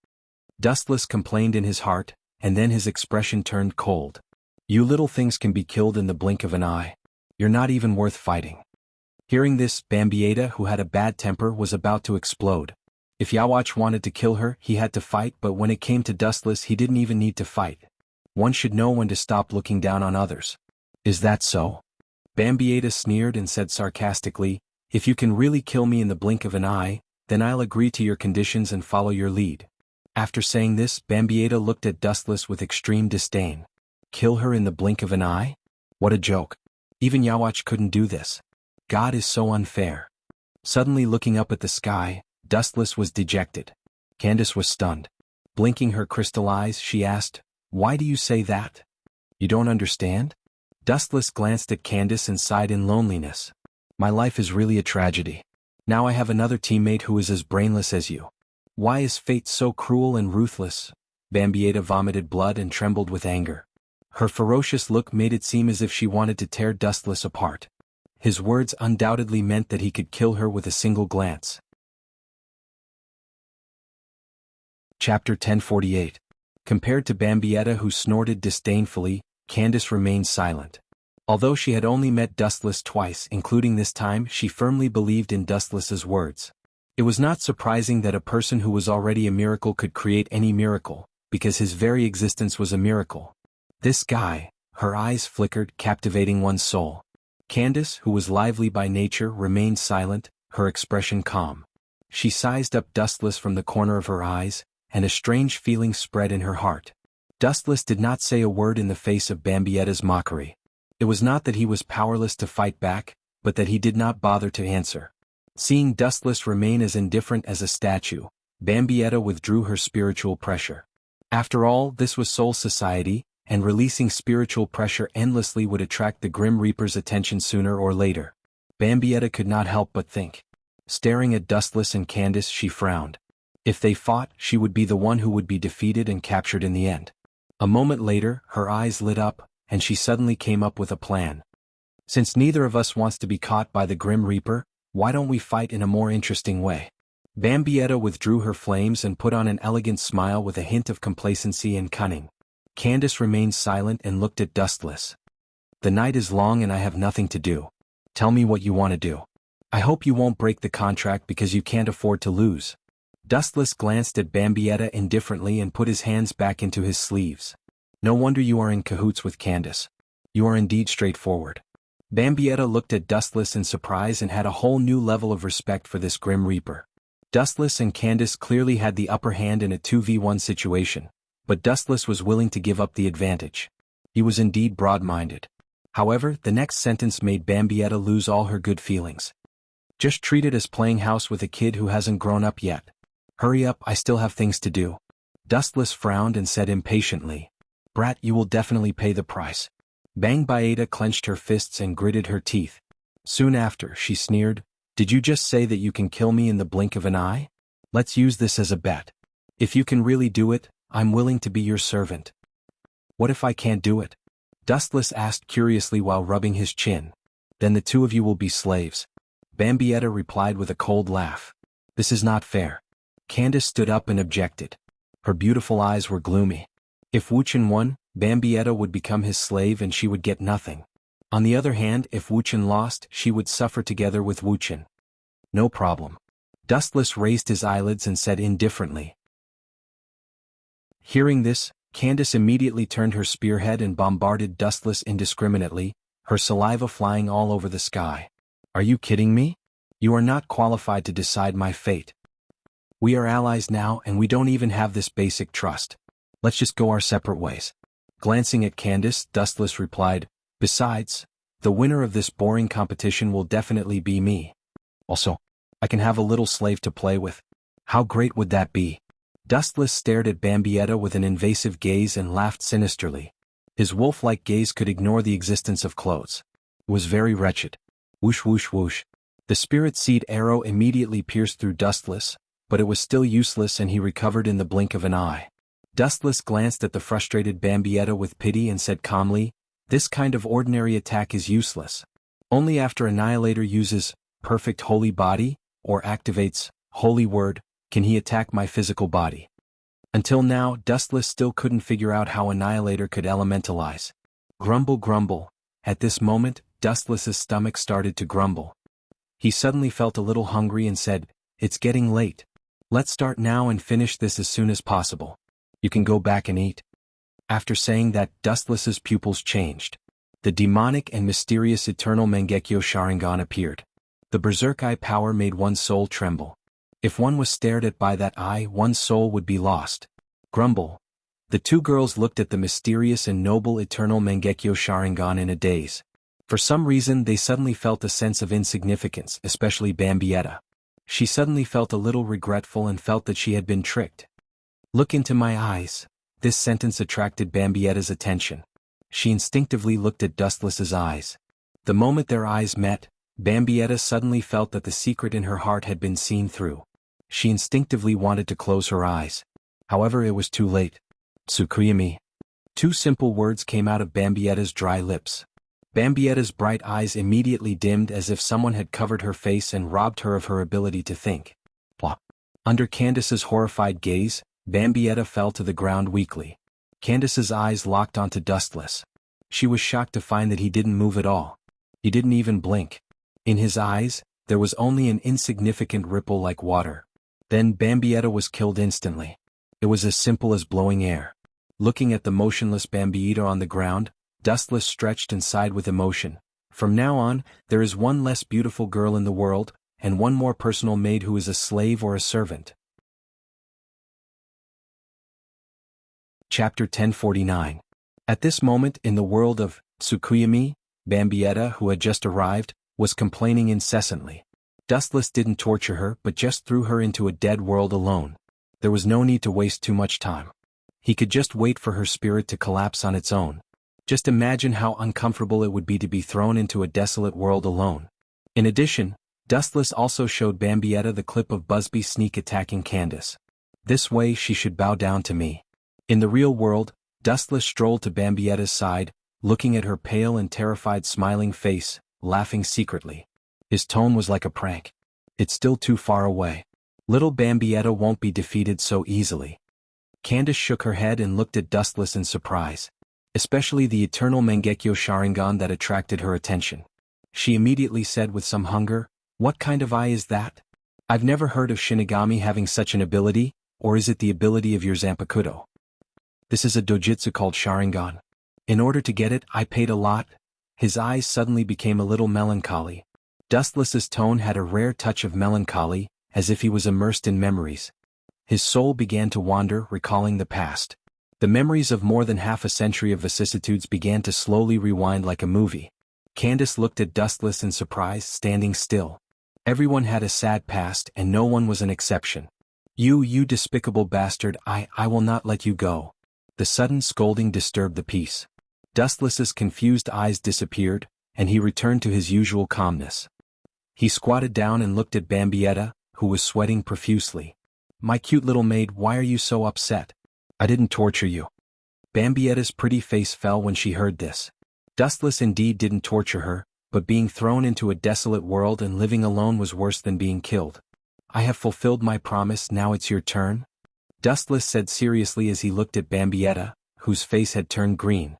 [SPEAKER 1] Dustless complained in his heart, and then his expression turned cold. "You little things can be killed in the blink of an eye. You're not even worth fighting." Hearing this, Bambietta, who had a bad temper, was about to explode. If Yawach wanted to kill her, he had to fight, but when it came to Dustless, he didn't even need to fight. One should know when to stop looking down on others. "Is that so?" Bambietta sneered and said sarcastically, "If you can really kill me in the blink of an eye, then I'll agree to your conditions and follow your lead." After saying this, Bambietta looked at Dustless with extreme disdain. Kill her in the blink of an eye? What a joke. Even Yawach couldn't do this. God is so unfair. Suddenly looking up at the sky, Dustless was dejected. Candace was stunned. Blinking her crystal eyes, she asked, "Why do you say that? You don't understand?" Dustless glanced at Candace and sighed in loneliness. "My life is really a tragedy. Now I have another teammate who is as brainless as you. Why is fate so cruel and ruthless?" Bambietta vomited blood and trembled with anger. Her ferocious look made it seem as if she wanted to tear Dustless apart. His words undoubtedly meant that he could kill her with a single glance. Chapter 1048. Compared to Bambietta, who snorted disdainfully, Candace remained silent. Although she had only met Dustless twice, including this time, she firmly believed in Dustless's words. It was not surprising that a person who was already a miracle could create any miracle, because his very existence was a miracle. This guy, her eyes flickered, captivating one's soul. Candace, who was lively by nature, remained silent, her expression calm. She sized up Dustless from the corner of her eyes, and a strange feeling spread in her heart. Dustless did not say a word in the face of Bambietta's mockery. It was not that he was powerless to fight back, but that he did not bother to answer. Seeing Dustless remain as indifferent as a statue, Bambietta withdrew her spiritual pressure. After all, this was Soul Society, and releasing spiritual pressure endlessly would attract the Grim Reaper's attention sooner or later. Bambietta could not help but think. Staring at Dustless and Candace, she frowned. If they fought, she would be the one who would be defeated and captured in the end. A moment later, her eyes lit up, and she suddenly came up with a plan. "Since neither of us wants to be caught by the Grim Reaper, why don't we fight in a more interesting way?" Bambietta withdrew her flames and put on an elegant smile with a hint of complacency and cunning. Candace remained silent and looked at Dustless. "The night is long and I have nothing to do. Tell me what you want to do. I hope you won't break the contract because you can't afford to lose." Dustless glanced at Bambietta indifferently and put his hands back into his sleeves. "No wonder you are in cahoots with Candace. You are indeed straightforward." Bambietta looked at Dustless in surprise and had a whole new level of respect for this Grim Reaper. Dustless and Candace clearly had the upper hand in a 2v1 situation, but Dustless was willing to give up the advantage. He was indeed broad-minded. However, the next sentence made Bambietta lose all her good feelings. "Just treat it as playing house with a kid who hasn't grown up yet. Hurry up, I still have things to do." Dustless frowned and said impatiently, "Brat, you will definitely pay the price." Bambietta clenched her fists and gritted her teeth. Soon after, she sneered, "Did you just say that you can kill me in the blink of an eye? Let's use this as a bet. If you can really do it, I'm willing to be your servant." "What if I can't do it?" Dustless asked curiously while rubbing his chin. "Then the two of you will be slaves." Bambietta replied with a cold laugh. "This is not fair." Candace stood up and objected. Her beautiful eyes were gloomy. If Wuxian won, Bambietta would become his slave and she would get nothing. On the other hand, if Wuxian lost, she would suffer together with Wuxian. "No problem." Dustless raised his eyelids and said indifferently. Hearing this, Candace immediately turned her spearhead and bombarded Dustless indiscriminately, her saliva flying all over the sky. "Are you kidding me? You are not qualified to decide my fate. We are allies now and we don't even have this basic trust. Let's just go our separate ways." Glancing at Candace, Dustless replied, "Besides, the winner of this boring competition will definitely be me. Also, I can have a little slave to play with. How great would that be?" Dustless stared at Bambietta with an invasive gaze and laughed sinisterly. His wolf-like gaze could ignore the existence of clothes. It was very wretched. Whoosh whoosh whoosh. The spirit seed arrow immediately pierced through Dustless, but it was still useless and he recovered in the blink of an eye. Dustless glanced at the frustrated Bambietta with pity and said calmly, "This kind of ordinary attack is useless. Only after Annihilator uses Perfect Holy Body, or activates Holy Word, can he attack my physical body." Until now, Dustless still couldn't figure out how Annihilator could elementalize. Grumble grumble. At this moment, Dustless's stomach started to grumble. He suddenly felt a little hungry and said, "It's getting late. Let's start now and finish this as soon as possible. You can go back and eat." After saying that, Dustless's pupils changed. The demonic and mysterious Eternal Mangekyo Sharingan appeared. The berserk eye power made one's soul tremble. If one was stared at by that eye, one's soul would be lost. Grumble. The two girls looked at the mysterious and noble Eternal Mangekyo Sharingan in a daze. For some reason they suddenly felt a sense of insignificance, especially Bambietta. She suddenly felt a little regretful and felt that she had been tricked. "Look into my eyes." This sentence attracted Bambietta's attention. She instinctively looked at Dustless's eyes. The moment their eyes met, Bambietta suddenly felt that the secret in her heart had been seen through. She instinctively wanted to close her eyes. However, it was too late. "Tsukuyami." Two simple words came out of Bambietta's dry lips. Bambietta's bright eyes immediately dimmed as if someone had covered her face and robbed her of her ability to think. Plop. Under Candace's horrified gaze, Bambietta fell to the ground weakly. Candace's eyes locked onto Dustless. She was shocked to find that he didn't move at all. He didn't even blink. In his eyes, there was only an insignificant ripple like water. Then Bambietta was killed instantly. It was as simple as blowing air. Looking at the motionless Bambietta on the ground, Dustless stretched and sighed with emotion. From now on, there is one less beautiful girl in the world, and one more personal maid who is a slave or a servant. Chapter 1049. At this moment in the world of Tsukuyami, Bambietta, who had just arrived, was complaining incessantly. Dustless didn't torture her but just threw her into a dead world alone. There was no need to waste too much time. He could just wait for her spirit to collapse on its own. Just imagine how uncomfortable it would be to be thrown into a desolate world alone. In addition, Dustless also showed Bambietta the clip of Busby sneak attacking Candace. "This way she should bow down to me." In the real world, Dustless strolled to Bambietta's side, looking at her pale and terrified smiling face, laughing secretly. His tone was like a prank. "It's still too far away. Little Bambietta won't be defeated so easily." Candace shook her head and looked at Dustless in surprise. Especially the eternal Mangekyo Sharingan that attracted her attention. She immediately said with some hunger, "What kind of eye is that? I've never heard of Shinigami having such an ability, or is it the ability of your Zanpakuto?" "This is a dojutsu called Sharingan. In order to get it, I paid a lot." His eyes suddenly became a little melancholy. Dustless's tone had a rare touch of melancholy, as if he was immersed in memories. His soul began to wander, recalling the past. The memories of more than half a century of vicissitudes began to slowly rewind like a movie. Candace looked at Dustless in surprise, standing still. Everyone had a sad past and no one was an exception. You despicable bastard, I will not let you go." The sudden scolding disturbed the peace. Dustless's confused eyes disappeared, and he returned to his usual calmness. He squatted down and looked at Bambietta, who was sweating profusely. "My cute little maid, why are you so upset? I didn't torture you." Bambietta's pretty face fell when she heard this. Dustless indeed didn't torture her, but being thrown into a desolate world and living alone was worse than being killed. "I have fulfilled my promise, now it's your turn," Dustless said seriously as he looked at Bambietta, whose face had turned green.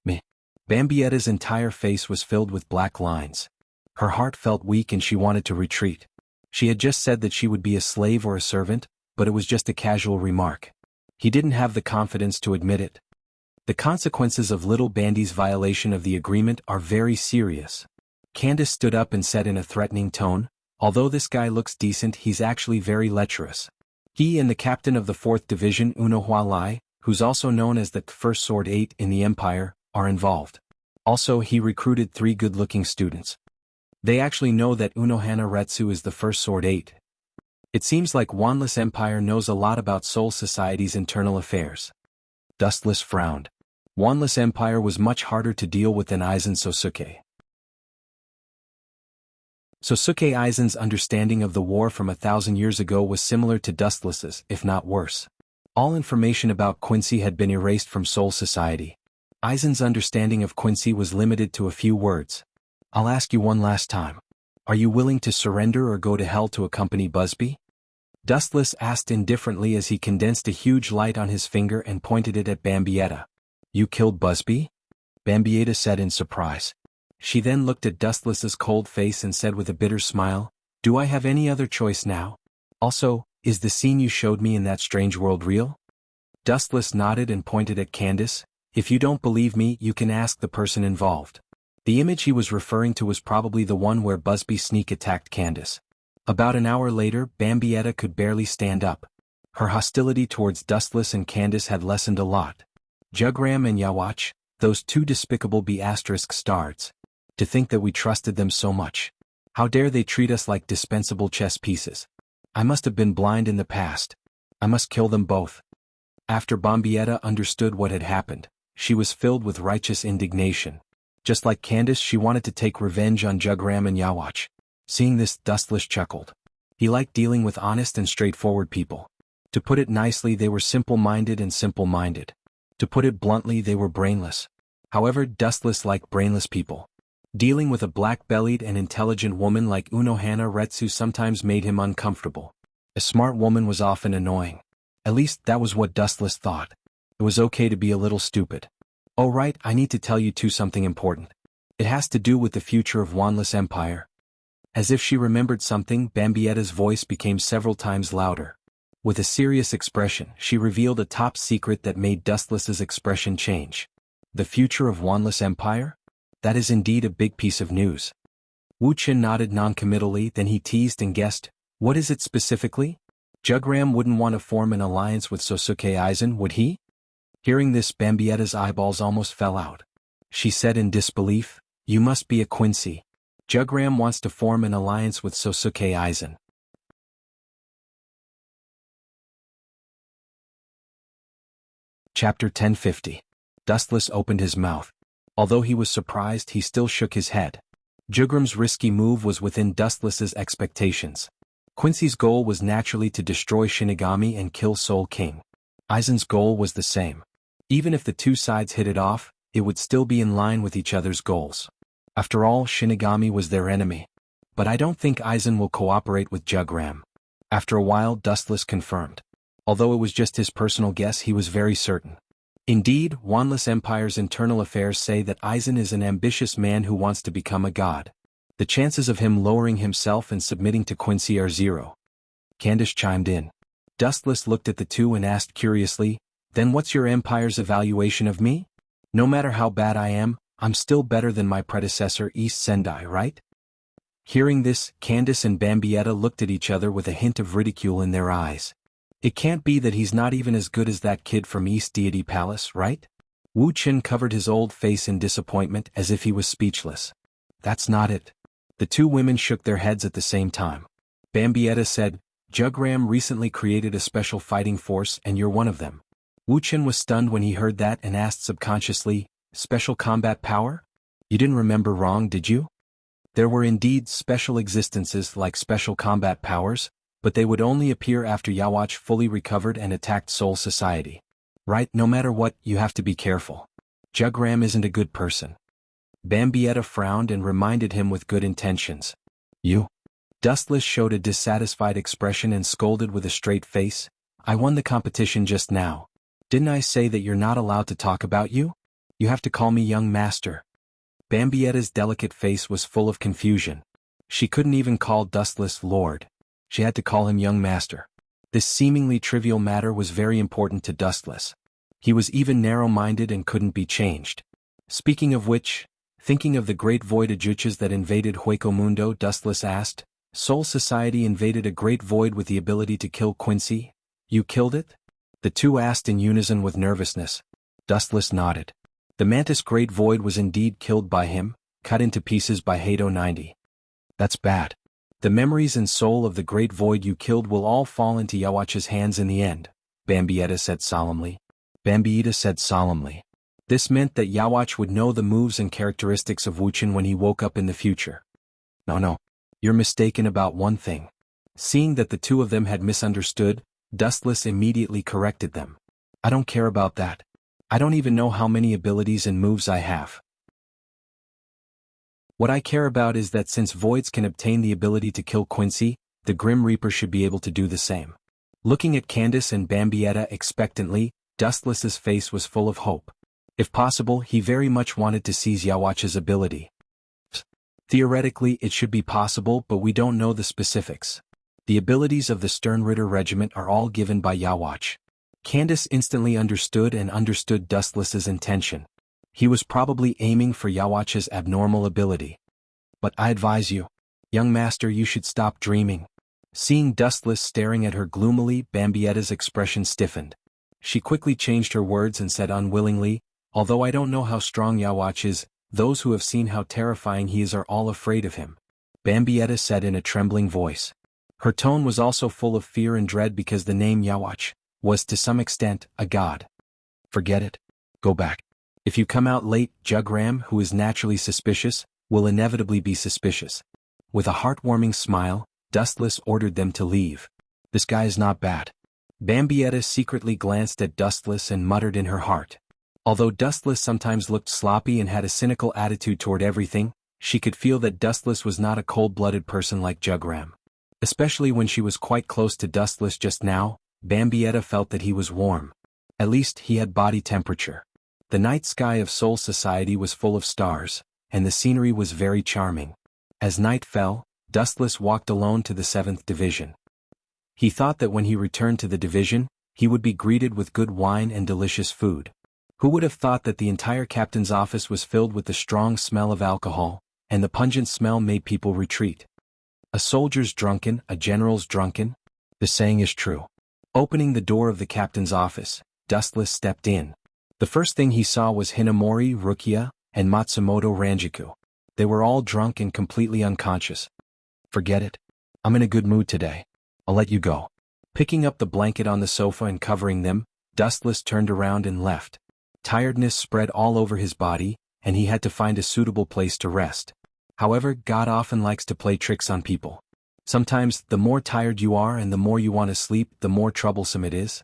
[SPEAKER 1] Meh. Bambietta's entire face was filled with black lines. Her heart felt weak and she wanted to retreat. She had just said that she would be a slave or a servant, but it was just a casual remark. He didn't have the confidence to admit it. The consequences of little Bandy's violation of the agreement are very serious. Candace stood up and said in a threatening tone, "Although this guy looks decent, he's actually very lecherous. He and the captain of the 4th Division, Xuanhuan, who's also known as the First Sword 8 in the Empire, are involved. Also, he recruited 3 good-looking students. They actually know that Unohana Retsu is the First Sword 8. It seems like Wanless Empire knows a lot about Soul Society's internal affairs." Dustless frowned. Wanless Empire was much harder to deal with than Aizen Sosuke. Sosuke Aizen's understanding of the war from 1,000 years ago was similar to Dustless's, if not worse. All information about Quincy had been erased from Soul Society. Aizen's understanding of Quincy was limited to a few words. "I'll ask you one last time. Are you willing to surrender or go to hell to accompany Busby?" Dustless asked indifferently as he condensed a huge light on his finger and pointed it at Bambietta. "You killed Busby?" Bambietta said in surprise. She then looked at Dustless's cold face and said with a bitter smile, "Do I have any other choice now? Also, is the scene you showed me in that strange world real?" Dustless nodded and pointed at Candace. "If you don't believe me, you can ask the person involved." The image he was referring to was probably the one where Busby sneak attacked Candace. About an hour later, Bambietta could barely stand up. Her hostility towards Dustless and Candace had lessened a lot. Jugram and Yawach, those 2 despicable B** stars. To think that we trusted them so much. How dare they treat us like dispensable chess pieces? I must have been blind in the past. I must kill them both. After Bombietta understood what had happened, she was filled with righteous indignation. Just like Candace, she wanted to take revenge on Jugram and Yawach. Seeing this, Dustless chuckled. He liked dealing with honest and straightforward people. To put it nicely, they were simple-minded and simple-minded. To put it bluntly, they were brainless. However, Dustless liked brainless people. Dealing with a black-bellied and intelligent woman like Unohana Retsu sometimes made him uncomfortable. A smart woman was often annoying. At least that was what Dustless thought. It was okay to be a little stupid. Oh right, I need to tell you something important. It has to do with the future of Wanless Empire. As if she remembered something, Bambietta's voice became several times louder. With a serious expression, she revealed a top secret that made Dustless's expression change. The future of Wanless Empire? That is indeed a big piece of news. Wuxia nodded noncommittally, then he teased and guessed, what is it specifically? Jugram wouldn't want to form an alliance with Sosuke Aizen, would he? Hearing this, Bambietta's eyeballs almost fell out. She said in disbelief, you must be a Quincy. Jugram wants to form an alliance with Sosuke Aizen. Chapter 1050. Dustless opened his mouth. Although he was surprised, he still shook his head. Jugram's risky move was within Dustless's expectations. Quincy's goal was naturally to destroy Shinigami and kill Soul King. Aizen's goal was the same. Even if the two sides hit it off, it would still be in line with each other's goals. After all, Shinigami was their enemy. But I don't think Aizen will cooperate with Jugram. After a while, Dustless confirmed. Although it was just his personal guess, he was very certain. Indeed, Wanless Empire's internal affairs say that Aizen is an ambitious man who wants to become a god. The chances of him lowering himself and submitting to Quincy are zero. Candace chimed in. Dustless looked at the two and asked curiously, then what's your empire's evaluation of me? No matter how bad I am, I'm still better than my predecessor East Sendai, right? Hearing this, Candace and Bambietta looked at each other with a hint of ridicule in their eyes. It can't be that he's not even as good as that kid from East Deity Palace, right? Wu Qin covered his old face in disappointment as if he was speechless. That's not it. The two women shook their heads at the same time. Bambietta said, Jugram recently created a special fighting force and you're one of them. Wu Qin was stunned when he heard that and asked subconsciously, special combat power? You didn't remember wrong, did you? There were indeed special existences like special combat powers, but they would only appear after Yawach fully recovered and attacked Soul Society. Right, no matter what, you have to be careful. Jugram isn't a good person. Bambietta frowned and reminded him with good intentions. You? Dustless showed a dissatisfied expression and scolded with a straight face. I won the competition just now. Didn't I say that you're not allowed to talk about you? You have to call me young master. Bambietta's delicate face was full of confusion. She couldn't even call Dustless Lord. She had to call him young master. This seemingly trivial matter was very important to Dustless. He was even narrow-minded and couldn't be changed. Speaking of which, thinking of the great void ajuchas that invaded Hueco-Mundo, Dustless asked, Soul Society invaded a great void with the ability to kill Quincy? You killed it? The two asked in unison with nervousness. Dustless nodded. The Mantis Great Void was indeed killed by him, cut into pieces by Hado 90. That's bad. The memories and soul of the Great Void you killed will all fall into Yawach's hands in the end, Bambietta said solemnly. This meant that Yawach would know the moves and characteristics of Wuchen when he woke up in the future. No. You're mistaken about one thing. Seeing that the two of them had misunderstood, Dustless immediately corrected them. I don't care about that. I don't even know how many abilities and moves I have. What I care about is that since voids can obtain the ability to kill Quincy, the Grim Reaper should be able to do the same. Looking at Candace and Bambietta expectantly, Dustless's face was full of hope. If possible, he very much wanted to seize Yawach's ability. Theoretically, it should be possible, but we don't know the specifics. The abilities of the Sternritter Regiment are all given by Yawach. Candace instantly understood Dustless's intention. He was probably aiming for Yawach's abnormal ability. But I advise you, young master, you should stop dreaming. Seeing Dustless staring at her gloomily, Bambietta's expression stiffened. She quickly changed her words and said unwillingly, although I don't know how strong Yawach is, Those who have seen how terrifying he is are all afraid of him, Bambietta said in a trembling voice. Her tone was also full of fear and dread because the name Yawach was to some extent a god. Forget it. Go back. If you come out late, Jugram, who is naturally suspicious, will inevitably be suspicious. With a heartwarming smile, Dustless ordered them to leave. This guy is not bad. Bambietta secretly glanced at Dustless and muttered in her heart. Although Dustless sometimes looked sloppy and had a cynical attitude toward everything, she could feel that Dustless was not a cold-blooded person like Jugram. Especially when she was quite close to Dustless just now, Bambietta felt that he was warm. At least he had body temperature. The night sky of Soul Society was full of stars, and the scenery was very charming. As night fell, Dustless walked alone to the 7th Division. He thought that when he returned to the division, he would be greeted with good wine and delicious food. Who would have thought that the entire captain's office was filled with the strong smell of alcohol, and the pungent smell made people retreat. A soldier's drunken, a general's drunken? The saying is true. Opening the door of the captain's office, Dustless stepped in. The first thing he saw was Hinamori, Rukia, and Matsumoto Ranjiku. They were all drunk and completely unconscious. Forget it. I'm in a good mood today. I'll let you go. Picking up the blanket on the sofa and covering them, Dustless turned around and left. Tiredness spread all over his body, and he had to find a suitable place to rest. However, God often likes to play tricks on people. Sometimes, the more tired you are and the more you want to sleep, the more troublesome it is.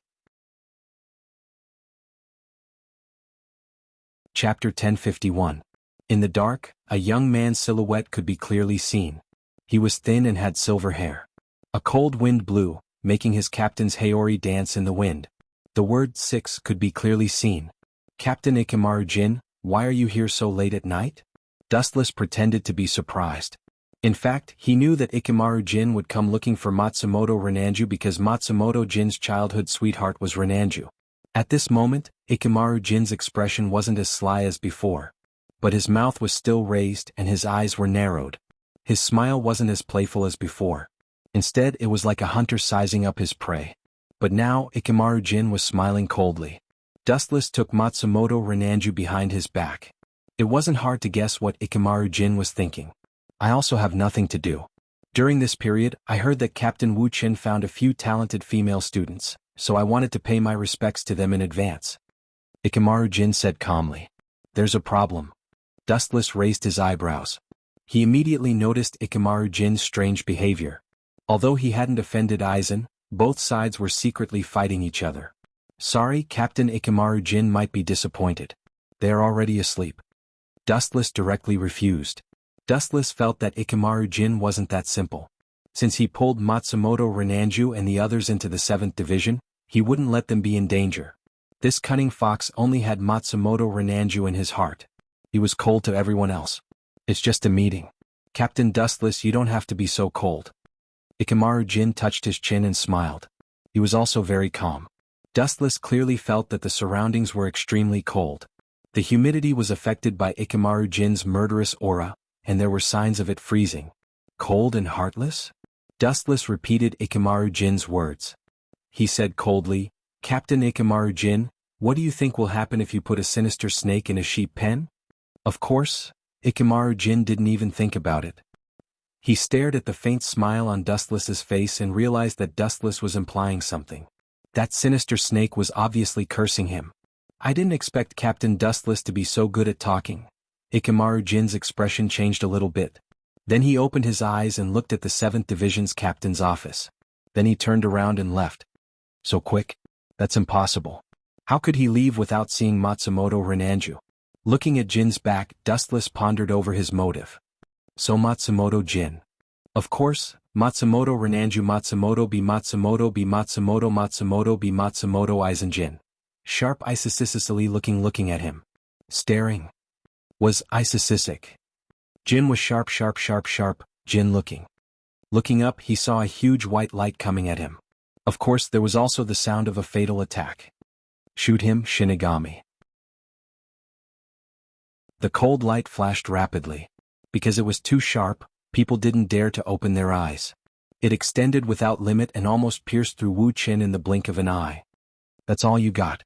[SPEAKER 1] Chapter 1051. In the dark, a young man's silhouette could be clearly seen. He was thin and had silver hair. A cold wind blew, making his captain's Haori dance in the wind. The word 6 could be clearly seen. Captain Ikamaru Jin, why are you here so late at night? Dustless pretended to be surprised. In fact, he knew that Ikamaru Jin would come looking for Matsumoto Renanju because Matsumoto Jin's childhood sweetheart was Renanju. At this moment, Ikamaru Jin's expression wasn't as sly as before. But his mouth was still raised and his eyes were narrowed. His smile wasn't as playful as before. Instead, it was like a hunter sizing up his prey. But now, Ikamaru Jin was smiling coldly. Dustless took Matsumoto Renanju behind his back. It wasn't hard to guess what Ikamaru Jin was thinking. I also have nothing to do. During this period, I heard that Captain Wu Qin found a few talented female students, so I wanted to pay my respects to them in advance. Ikamaru Jin said calmly. There's a problem. Dustless raised his eyebrows. He immediately noticed Ikamaru Jin's strange behavior. Although he hadn't offended Aizen, both sides were secretly fighting each other. Sorry, Captain Ikamaru Jin might be disappointed. They are already asleep. Dustless directly refused. Dustless felt that Ikamaru Jin wasn't that simple. Since he pulled Matsumoto Renanju and the others into the 7th Division, he wouldn't let them be in danger. This cunning fox only had Matsumoto Renanju in his heart. He was cold to everyone else. It's just a meeting. Captain Dustless, you don't have to be so cold. Ikamaru Jin touched his chin and smiled. He was also very calm. Dustless clearly felt that the surroundings were extremely cold. The humidity was affected by Ikamaru Jin's murderous aura, and there were signs of it freezing. Cold and heartless? Dustless repeated Ikamaru Jin's words. He said coldly, Captain Ikamaru Jin, what do you think will happen if you put a sinister snake in a sheep pen? Of course, Ikamaru Jin didn't even think about it. He stared at the faint smile on Dustless's face and realized that Dustless was implying something. That sinister snake was obviously cursing him. I didn't expect Captain Dustless to be so good at talking. Ikamaru Jin's expression changed a little bit. Then he opened his eyes and looked at the 7th Division's captain's office. Then he turned around and left. So quick? That's impossible. How could he leave without seeing Matsumoto Renanju? Looking at Jin's back, Dustless pondered over his motive. So Matsumoto Jin. Of course, Matsumoto Renanju Matsumoto be Matsumoto be Matsumoto Matsumoto be Matsumoto Aizen Jin. Sharp Isisisically looking at him. Staring. Was Isisisic. Jin was sharp, Jin looking. Looking up, he saw a huge white light coming at him. Of course, there was also the sound of a fatal attack. Shoot him, Shinigami. The cold light flashed rapidly. Because it was too sharp, people didn't dare to open their eyes. It extended without limit and almost pierced through Wu Qin in the blink of an eye. That's all you got.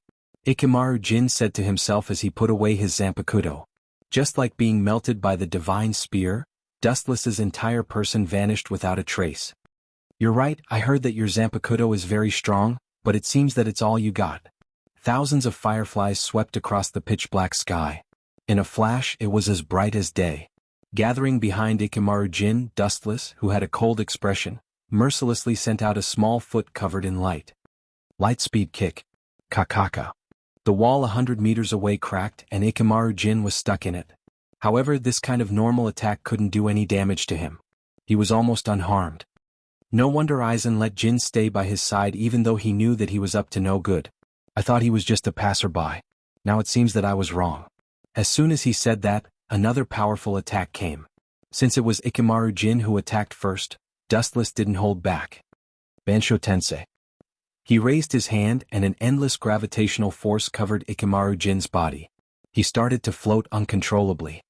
[SPEAKER 1] Ikamaru Jin said to himself as he put away his Zanpakuto. Just like being melted by the divine spear, Dustless's entire person vanished without a trace. You're right, I heard that your Zanpakuto is very strong, but it seems that it's all you got. Thousands of fireflies swept across the pitch-black sky. In a flash, it was as bright as day. Gathering behind Ikamaru Jin, Dustless, who had a cold expression, mercilessly sent out a small foot covered in light. Lightspeed kick. Kakaka. The wall 100 meters away cracked and Ikamaru Jin was stuck in it. However, this kind of normal attack couldn't do any damage to him. He was almost unharmed. No wonder Aizen let Jin stay by his side even though he knew that he was up to no good. I thought he was just a passerby. Now it seems that I was wrong. As soon as he said that, another powerful attack came. Since it was Ikamaru Jin who attacked first, Dustless didn't hold back. Bansho Tensei. He raised his hand and an endless gravitational force covered Ikamaru Jin's body. He started to float uncontrollably.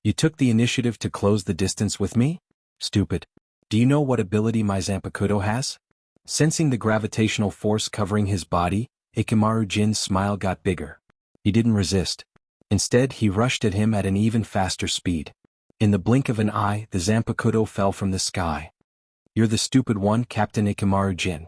[SPEAKER 1] You took the initiative to close the distance with me? Stupid. Do you know what ability my Zanpakuto has? Sensing the gravitational force covering his body, Ikamaru Jin's smile got bigger. He didn't resist. Instead, he rushed at him at an even faster speed. In the blink of an eye, the Zanpakuto fell from the sky. You're the stupid one, Captain Ikamaru Jin.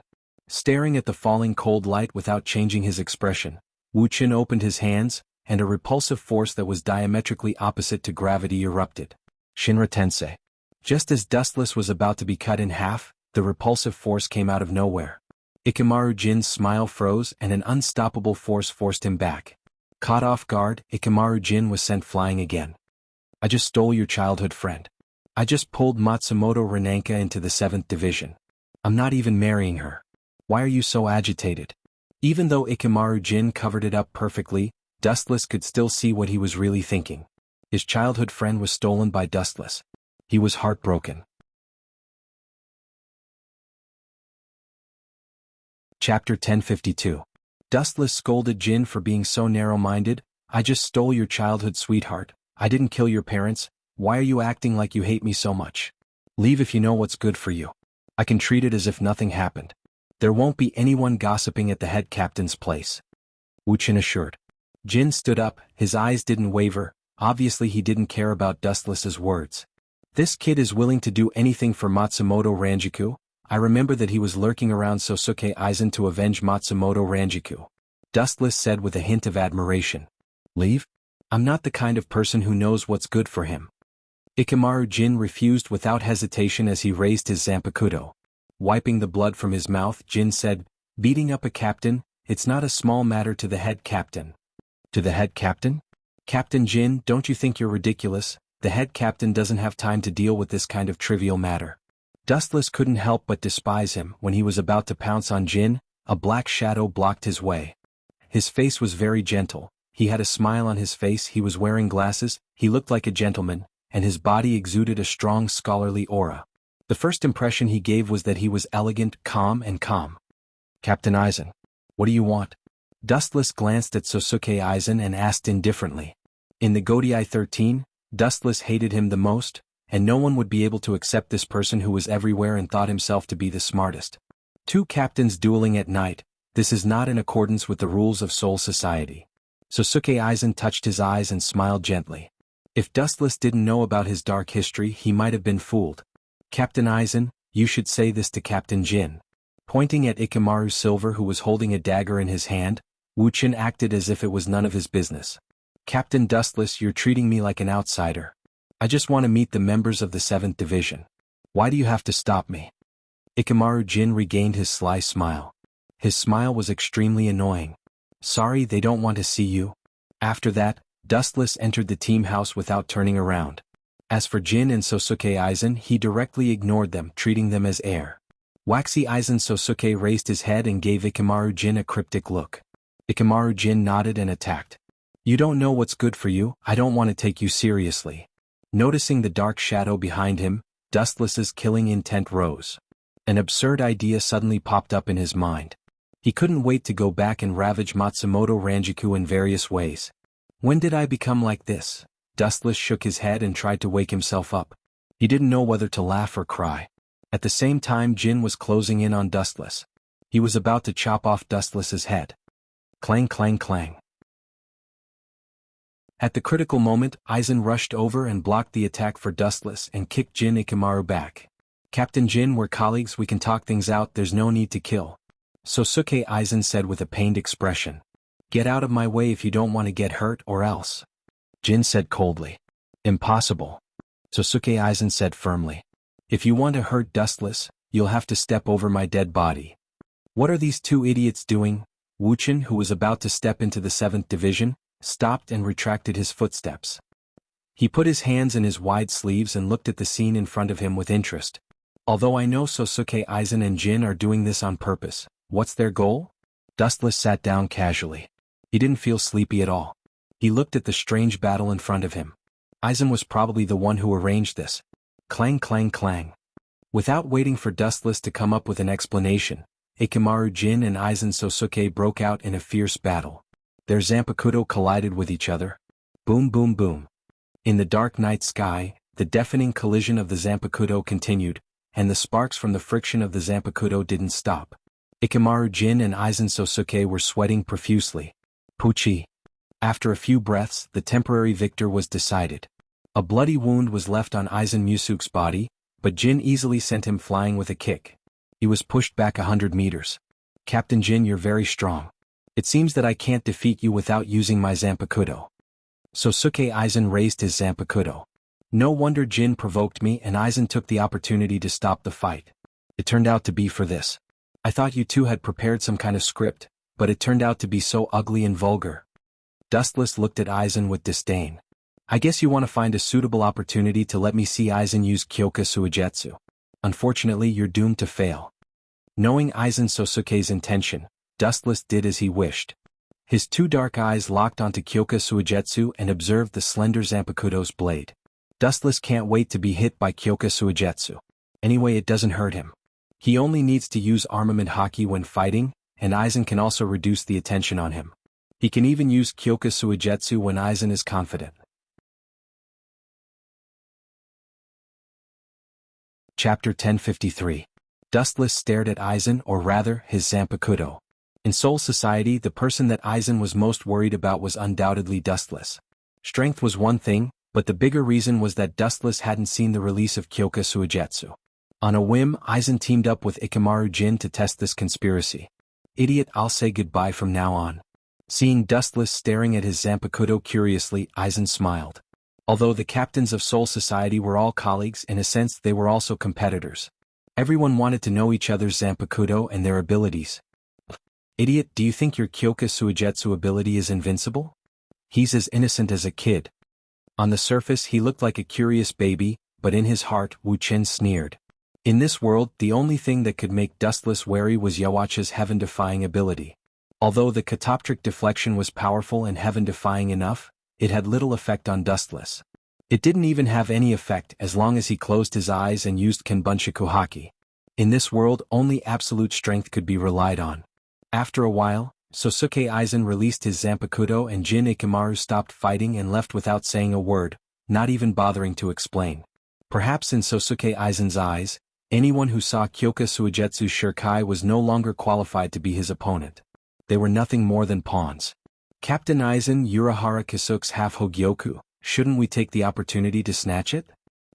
[SPEAKER 1] Staring at the falling cold light without changing his expression, Wuxian opened his hands, and a repulsive force that was diametrically opposite to gravity erupted. Shinra Tensei. Just as Dustless was about to be cut in half, the repulsive force came out of nowhere. Ikamaru Jin's smile froze and an unstoppable force forced him back. Caught off guard, Ikamaru Jin was sent flying again. I just stole your childhood friend. I just pulled Matsumoto Renanka into the 7th division. I'm not even marrying her. Why are you so agitated? Even though Ikamaru Jin covered it up perfectly, Dustless could still see what he was really thinking. His childhood friend was stolen by Dustless. He was heartbroken. Chapter 1052. Dustless scolded Jin for being so narrow-minded. I just stole your childhood sweetheart. I didn't kill your parents. Why are you acting like you hate me so much? Leave if you know what's good for you. I can treat it as if nothing happened. There won't be anyone gossiping at the head captain's place. Wuxian assured. Jin stood up, his eyes didn't waver. Obviously he didn't care about Dustless's words. This kid is willing to do anything for Matsumoto Ranjiku. I remember that he was lurking around Sosuke Aizen to avenge Matsumoto Ranjiku. Dustless said with a hint of admiration. Leave? I'm not the kind of person who knows what's good for him. Ikamaru Jin refused without hesitation as he raised his Zanpakuto. Wiping the blood from his mouth, Jin said, beating up a captain, it's not a small matter to the head captain. To the head captain? Captain Jin, don't you think you're ridiculous? The head captain doesn't have time to deal with this kind of trivial matter. Dustless couldn't help but despise him. When he was about to pounce on Jin, a black shadow blocked his way. His face was very gentle. He had a smile on his face, he was wearing glasses, he looked like a gentleman, and his body exuded a strong scholarly aura. The first impression he gave was that he was elegant, calm. Captain Aizen. What do you want? Dustless glanced at Sosuke Aizen and asked indifferently. In the Godai 13, Dustless hated him the most, and no one would be able to accept this person who was everywhere and thought himself to be the smartest. Two captains dueling at night, this is not in accordance with the rules of Soul Society. Sosuke Aizen touched his eyes and smiled gently. If Dustless didn't know about his dark history, he might have been fooled. Captain Aizen, you should say this to Captain Jin. Pointing at Ikamaru Silver who was holding a dagger in his hand, Wuxian acted as if it was none of his business. Captain Dustless, you're treating me like an outsider. I just want to meet the members of the 7th division. Why do you have to stop me? Ikamaru Jin regained his sly smile. His smile was extremely annoying. Sorry, they don't want to see you. After that, Dustless entered the team house without turning around. As for Jin and Sosuke Aizen, he directly ignored them, treating them as air. Waxy Aizen Sosuke raised his head and gave Ikamaru Jin a cryptic look. Ikamaru Jin nodded and attacked. You don't know what's good for you, I don't want to take you seriously. Noticing the dark shadow behind him, Dustless's killing intent rose. An absurd idea suddenly popped up in his mind. He couldn't wait to go back and ravage Matsumoto Ranjiku in various ways. When did I become like this? Dustless shook his head and tried to wake himself up. He didn't know whether to laugh or cry. At the same time, Jin was closing in on Dustless. He was about to chop off Dustless's head. Clang clang clang. At the critical moment, Aizen rushed over and blocked the attack for Dustless and kicked Jin Ikamaru back. Captain Jin, we're colleagues, we can talk things out, there's no need to kill. Sosuke, Aizen said with a pained expression. Get out of my way if you don't want to get hurt or else. Jin said coldly. Impossible. Sosuke, Aizen said firmly. If you want to hurt Dustless, you'll have to step over my dead body. What are these two idiots doing? Wuchen, who was about to step into the 7th division, stopped and retracted his footsteps. He put his hands in his wide sleeves and looked at the scene in front of him with interest. Although I know Sosuke, Aizen and Jin are doing this on purpose, what's their goal? Dustless sat down casually. He didn't feel sleepy at all. He looked at the strange battle in front of him. Aizen was probably the one who arranged this. Clang clang clang. Without waiting for Dustless to come up with an explanation, Ikamaru, Jin and Aizen Sosuke broke out in a fierce battle. Their Zanpakuto collided with each other. Boom boom boom. In the dark night sky, the deafening collision of the Zanpakuto continued, and the sparks from the friction of the Zanpakuto didn't stop. Ikamaru, Jin and Aizen Sosuke were sweating profusely. Puchi. After a few breaths, the temporary victor was decided. A bloody wound was left on Aizen Musuke's body, but Jin easily sent him flying with a kick. He was pushed back 100 meters. Captain Jin, you're very strong. It seems that I can't defeat you without using my Zanpakuto. Sosuke, Aizen raised his Zanpakuto. No wonder Jin provoked me and Aizen took the opportunity to stop the fight. It turned out to be for this. I thought you two had prepared some kind of script, but it turned out to be so ugly and vulgar. Dustless looked at Aizen with disdain. I guess you want to find a suitable opportunity to let me see Aizen use Kyoka Suigetsu. Unfortunately, you're doomed to fail. Knowing Aizen Sosuke's intention, Dustless did as he wished. His two dark eyes locked onto Kyoka Suigetsu and observed the slender Zanpakuto's blade. Dustless can't wait to be hit by Kyoka Suigetsu. Anyway, it doesn't hurt him. He only needs to use armament haki when fighting, and Aizen can also reduce the attention on him. He can even use Kyoka Suigetsu when Aizen is confident. Chapter 1053. Dustless stared at Aizen, or rather, his Zanpakuto. In Soul Society, the person that Aizen was most worried about was undoubtedly Dustless. Strength was one thing, but the bigger reason was that Dustless hadn't seen the release of Kyoka Suigetsu. On a whim, Aizen teamed up with Ikamaru Jin to test this conspiracy. Idiot, I'll say goodbye from now on. Seeing Dustless staring at his Zanpakuto curiously, Aizen smiled. Although the captains of Soul Society were all colleagues, in a sense they were also competitors. Everyone wanted to know each other's Zanpakuto and their abilities. Idiot, do you think your Kyoka Suigetsu ability is invincible? He's as innocent as a kid. On the surface he looked like a curious baby, but in his heart Wu Chen sneered. In this world, the only thing that could make Dustless wary was Yawacha's heaven-defying ability. Although the catoptric deflection was powerful and heaven-defying enough, it had little effect on Dustless. It didn't even have any effect as long as he closed his eyes and used Kenbunshiku Haki. In this world, only absolute strength could be relied on. After a while, Sosuke Aizen released his Zanpakuto and Jin Ikamaru stopped fighting and left without saying a word, not even bothering to explain. Perhaps in Sosuke Aizen's eyes, anyone who saw Kyoka Suigetsu's Shirkai was no longer qualified to be his opponent. They were nothing more than pawns. Captain Aizen, Urahara Kisuke's half-Hogyoku, shouldn't we take the opportunity to snatch it?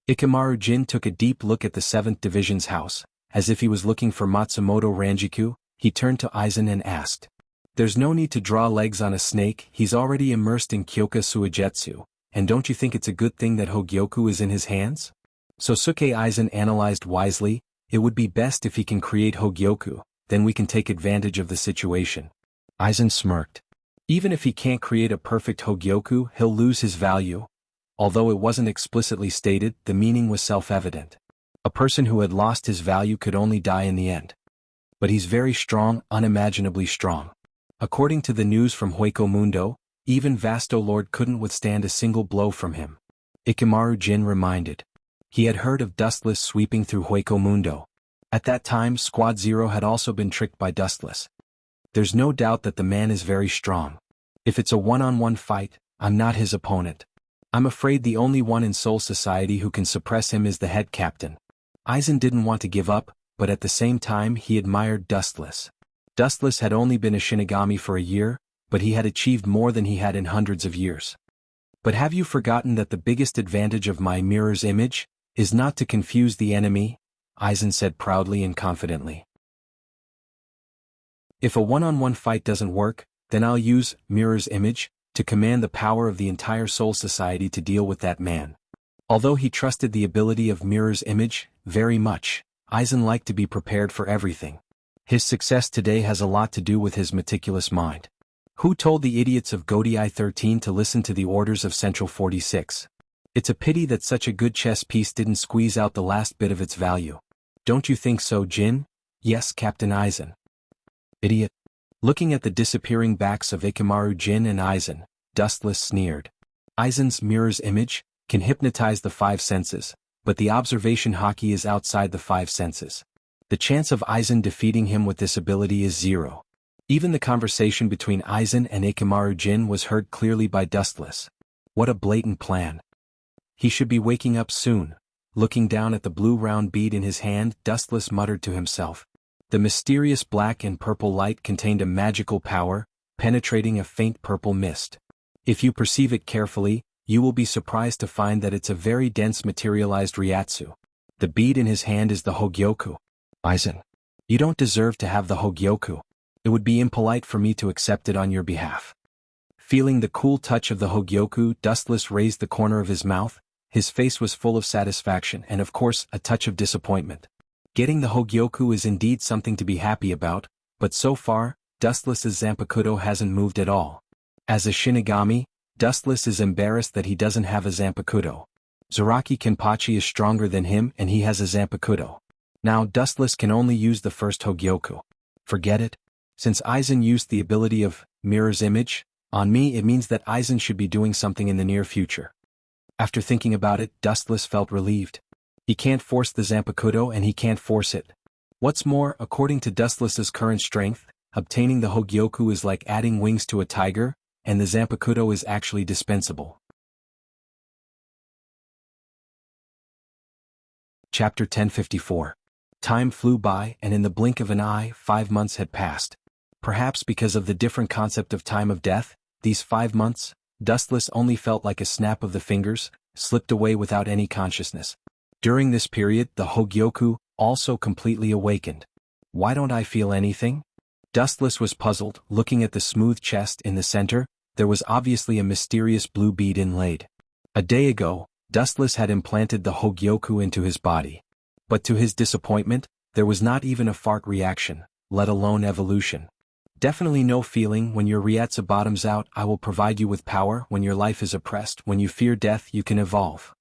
[SPEAKER 1] Ikamaru Jin took a deep look at the 7th Division's house, as if he was looking for Matsumoto Ranjiku. He turned to Aizen and asked. There's no need to draw legs on a snake, he's already immersed in Kyoka Suigetsu, and don't you think it's a good thing that Hogyoku is in his hands? Sosuke Aizen analyzed wisely, it would be best if he can create Hogyoku, then we can take advantage of the situation. Aizen smirked. Even if he can't create a perfect Hogyoku, he'll lose his value. Although it wasn't explicitly stated, the meaning was self-evident. A person who had lost his value could only die in the end. But he's very strong, unimaginably strong. According to the news from Hueco Mundo, even Vasto Lord couldn't withstand a single blow from him. Ikamaru Jin reminded. He had heard of Dustless sweeping through Hueco Mundo. At that time, Squad Zero had also been tricked by Dustless. There's no doubt that the man is very strong. If it's a one-on-one fight, I'm not his opponent. I'm afraid the only one in Soul Society who can suppress him is the head captain. Aizen didn't want to give up, but at the same time he admired Dustless. Dustless had only been a Shinigami for a year, but he had achieved more than he had in hundreds of years. But have you forgotten that the biggest advantage of my mirror's image is not to confuse the enemy? Aizen said proudly and confidently. If a one-on-one fight doesn't work, then I'll use mirror's image to command the power of the entire Soul Society to deal with that man. Although he trusted the ability of mirror's image very much, Aizen liked to be prepared for everything. His success today has a lot to do with his meticulous mind. Who told the idiots of Godii 13 to listen to the orders of Central 46? It's a pity that such a good chess piece didn't squeeze out the last bit of its value. Don't you think so, Jin? Yes, Captain Aizen. Idiot. Looking at the disappearing backs of Ikamaru, Jin and Aizen, Dustless sneered. Aizen's mirror's image can hypnotize the five senses, but the observation haki is outside the five senses. The chance of Aizen defeating him with this ability is 0. Even the conversation between Aizen and Ikamaru Jin was heard clearly by Dustless. What a blatant plan. He should be waking up soon. Looking down at the blue round bead in his hand, Dustless muttered to himself. The mysterious black and purple light contained a magical power, penetrating a faint purple mist. If you perceive it carefully, you will be surprised to find that it's a very dense materialized Ryatsu. The bead in his hand is the Hogyoku. Aizen, you don't deserve to have the Hogyoku. It would be impolite for me to accept it on your behalf. Feeling the cool touch of the Hogyoku, Dustless raised the corner of his mouth. His face was full of satisfaction and of course a touch of disappointment. Getting the Hogyoku is indeed something to be happy about, but so far, Dustless's Zanpakuto hasn't moved at all. As a Shinigami, Dustless is embarrassed that he doesn't have a Zanpakuto. Zaraki Kenpachi is stronger than him and he has a Zanpakuto. Now Dustless can only use the first Hogyoku. Forget it. Since Aizen used the ability of mirror's image on me, it means that Aizen should be doing something in the near future. After thinking about it, Dustless felt relieved. He can't force the Zanpakuto and he can't force it. What's more, according to Dustless's current strength, obtaining the Hogyoku is like adding wings to a tiger, and the Zanpakuto is actually dispensable. Chapter 1054. Time flew by and in the blink of an eye 5 months had passed. Perhaps because of the different concept of time of death, these 5 months, Dustless only felt like a snap of the fingers, slipped away without any consciousness. During this period, the Hogyoku also completely awakened. Why don't I feel anything? Dustless was puzzled. Looking at the smooth chest in the center, there was obviously a mysterious blue bead inlaid. A day ago, Dustless had implanted the Hogyoku into his body. But to his disappointment, there was not even a fart reaction, let alone evolution. Definitely no feeling. When your Ryatsu bottoms out, I will provide you with power. When your life is oppressed, when you fear death, you can evolve.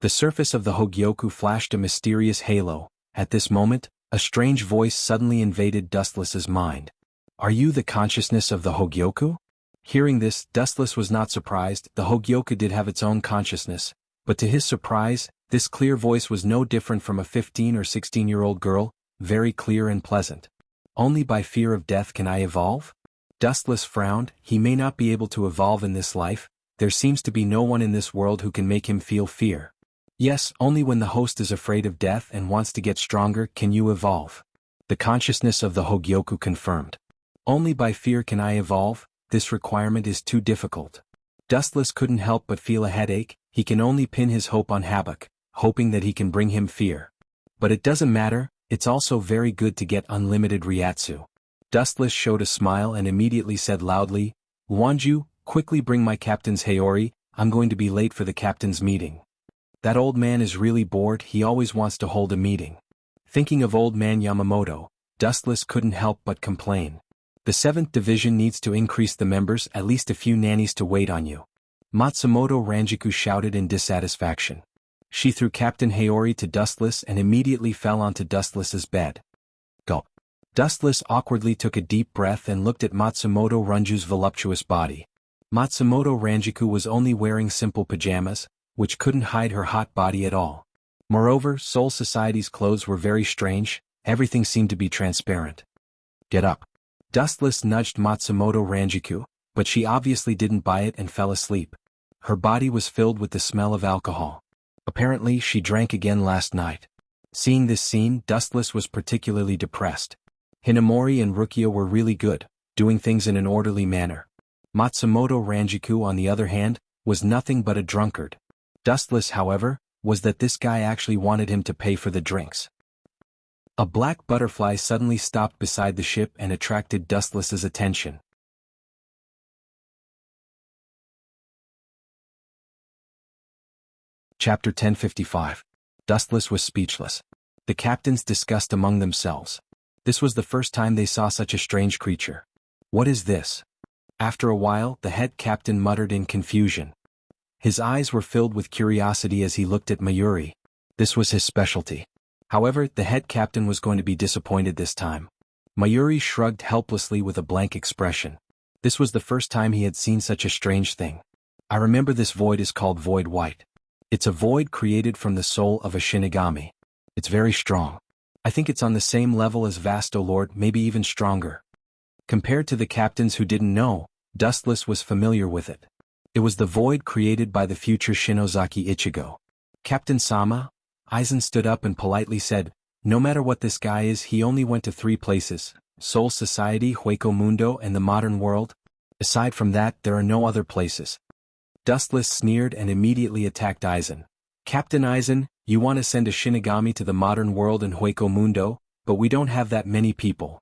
[SPEAKER 1] The surface of the Hogyoku flashed a mysterious halo. At this moment, a strange voice suddenly invaded Dustless's mind. Are you the consciousness of the Hogyoku? Hearing this, Dustless was not surprised. The Hogyoku did have its own consciousness, but to his surprise, this clear voice was no different from a 15 or 16-year-old girl, very clear and pleasant. Only by fear of death can I evolve? Dustless frowned. He may not be able to evolve in this life. There seems to be no one in this world who can make him feel fear. Yes, only when the host is afraid of death and wants to get stronger can you evolve. The consciousness of the Hogyoku confirmed. Only by fear can I evolve. This requirement is too difficult. Dustless couldn't help but feel a headache. He can only pin his hope on Habak, hoping that he can bring him fear. But it doesn't matter, it's also very good to get unlimited Ryatsu. Dustless showed a smile and immediately said loudly, Wanju, quickly bring my captain's Hayori, I'm going to be late for the captain's meeting. That old man is really bored, he always wants to hold a meeting. Thinking of old man Yamamoto, Dustless couldn't help but complain. The 7th Division needs to increase the members, at least a few nannies to wait on you. Matsumoto Ranjiku shouted in dissatisfaction. She threw Captain Hayori to Dustless and immediately fell onto Dustless's bed. Gulp. Dustless awkwardly took a deep breath and looked at Matsumoto Ranju's voluptuous body. Matsumoto Ranjiku was only wearing simple pajamas, which couldn't hide her hot body at all. Moreover, Soul Society's clothes were very strange, everything seemed to be transparent. Get up. Dustless nudged Matsumoto Ranjiku, but she obviously didn't buy it and fell asleep. Her body was filled with the smell of alcohol. Apparently, she drank again last night. Seeing this scene, Dustless was particularly depressed. Hinamori and Rukia were really good, doing things in an orderly manner. Matsumoto Ranjiku, on the other hand, was nothing but a drunkard. Dustless, however, was that this guy actually wanted him to pay for the drinks. A black butterfly suddenly stopped beside the ship and attracted Dustless's attention. Chapter 1055. Dustless was speechless. The captains discussed among themselves. This was the first time they saw such a strange creature. What is this? After a while, the head captain muttered in confusion. His eyes were filled with curiosity as he looked at Mayuri. This was his specialty. However, the head captain was going to be disappointed this time. Mayuri shrugged helplessly with a blank expression. This was the first time he had seen such a strange thing. I remember this void is called Void White. It's a void created from the soul of a Shinigami. It's very strong. I think it's on the same level as Vasto Lord, maybe even stronger. Compared to the captains who didn't know, Dustless was familiar with it. It was the void created by the future Shinozaki Ichigo. Captain Sama? Aizen stood up and politely said, no matter what this guy is, he only went to 3 places, Soul Society, Hueco Mundo, and the modern world. Aside from that, there are no other places. Dustless sneered and immediately attacked Aizen. Captain Aizen, you want to send a Shinigami to the modern world and Hueco Mundo, but we don't have that many people.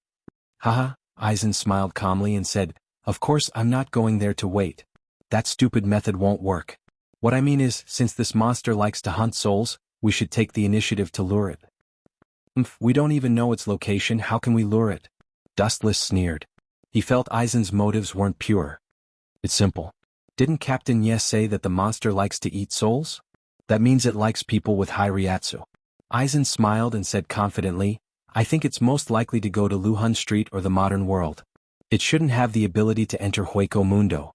[SPEAKER 1] Haha, Aizen smiled calmly and said, of course I'm not going there to wait. That stupid method won't work. What I mean is, since this monster likes to hunt souls, we should take the initiative to lure it. We don't even know its location, how can we lure it? Dustless sneered. He felt Aizen's motives weren't pure. It's simple. Didn't Captain Yes say that the monster likes to eat souls? That means it likes people with high Ryatsu. Aizen smiled and said confidently, I think it's most likely to go to Luhun Street or the modern world. It shouldn't have the ability to enter Hueco Mundo.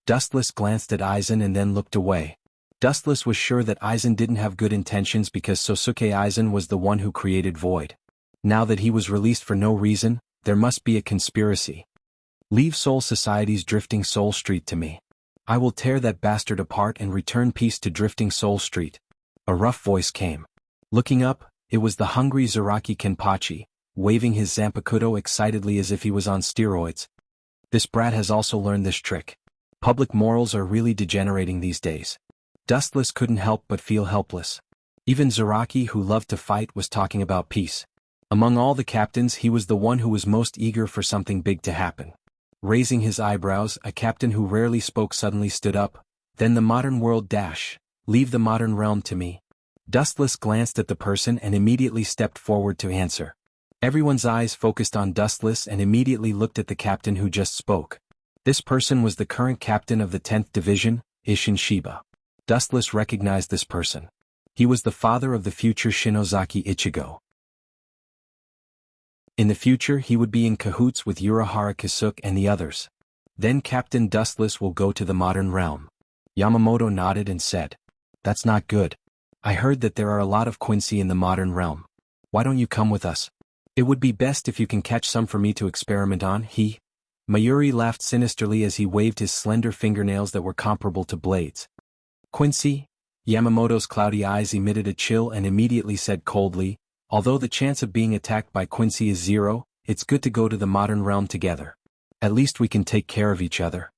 [SPEAKER 1] Dustless glanced at Aizen and then looked away. Dustless was sure that Aizen didn't have good intentions because Sosuke Aizen was the one who created Void. Now that he was released for no reason, there must be a conspiracy. Leave Soul Society's Drifting Soul Street to me. I will tear that bastard apart and return peace to Drifting Soul Street. A rough voice came. Looking up, it was the hungry Zaraki Kenpachi, waving his Zanpakuto excitedly as if he was on steroids. This brat has also learned this trick. Public morals are really degenerating these days. Dustless couldn't help but feel helpless. Even Zaraki, who loved to fight, was talking about peace. Among all the captains, he was the one who was most eager for something big to happen. Raising his eyebrows, a captain who rarely spoke suddenly stood up. Then the modern world dash. Leave the modern realm to me. Dustless glanced at the person and immediately stepped forward to answer. Everyone's eyes focused on Dustless and immediately looked at the captain who just spoke. This person was the current captain of the 10th Division, Isshin Shiba. Dustless recognized this person. He was the father of the future Shinozaki Ichigo. In the future he would be in cahoots with Urahara Kisuke and the others. Then Captain Dustless will go to the modern realm. Yamamoto nodded and said, that's not good. I heard that there are a lot of Quincy in the modern realm. Why don't you come with us? It would be best if you can catch some for me to experiment on, Mayuri laughed sinisterly as he waved his slender fingernails that were comparable to blades. Quincy? Yamamoto's cloudy eyes emitted a chill and immediately said coldly, although the chance of being attacked by Quincy is 0, it's good to go to the modern realm together. At least we can take care of each other.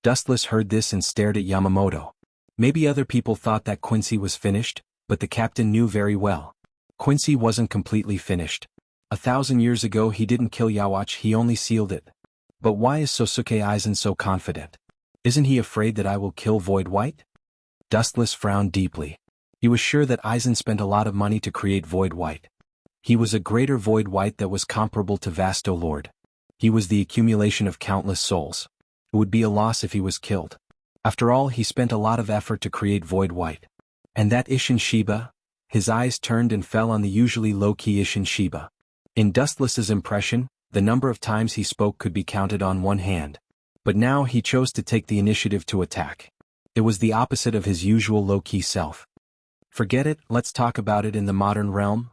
[SPEAKER 1] Dustless heard this and stared at Yamamoto. Maybe other people thought that Quincy was finished, but the captain knew very well. Quincy wasn't completely finished. 1,000 years ago he didn't kill Yawatch, he only sealed it. But why is Sosuke Aizen so confident? Isn't he afraid that I will kill Void White? Dustless frowned deeply. He was sure that Aizen spent a lot of money to create Void White. He was a greater Void White that was comparable to Vasto Lord. He was the accumulation of countless souls. It would be a loss if he was killed. After all, he spent a lot of effort to create Void White. And that Isshin Shiba? His eyes turned and fell on the usually low-key Isshin Shiba. In Dustless's impression, the number of times he spoke could be counted on one hand. But now he chose to take the initiative to attack. It was the opposite of his usual low-key self. Forget it, let's talk about it in the modern realm.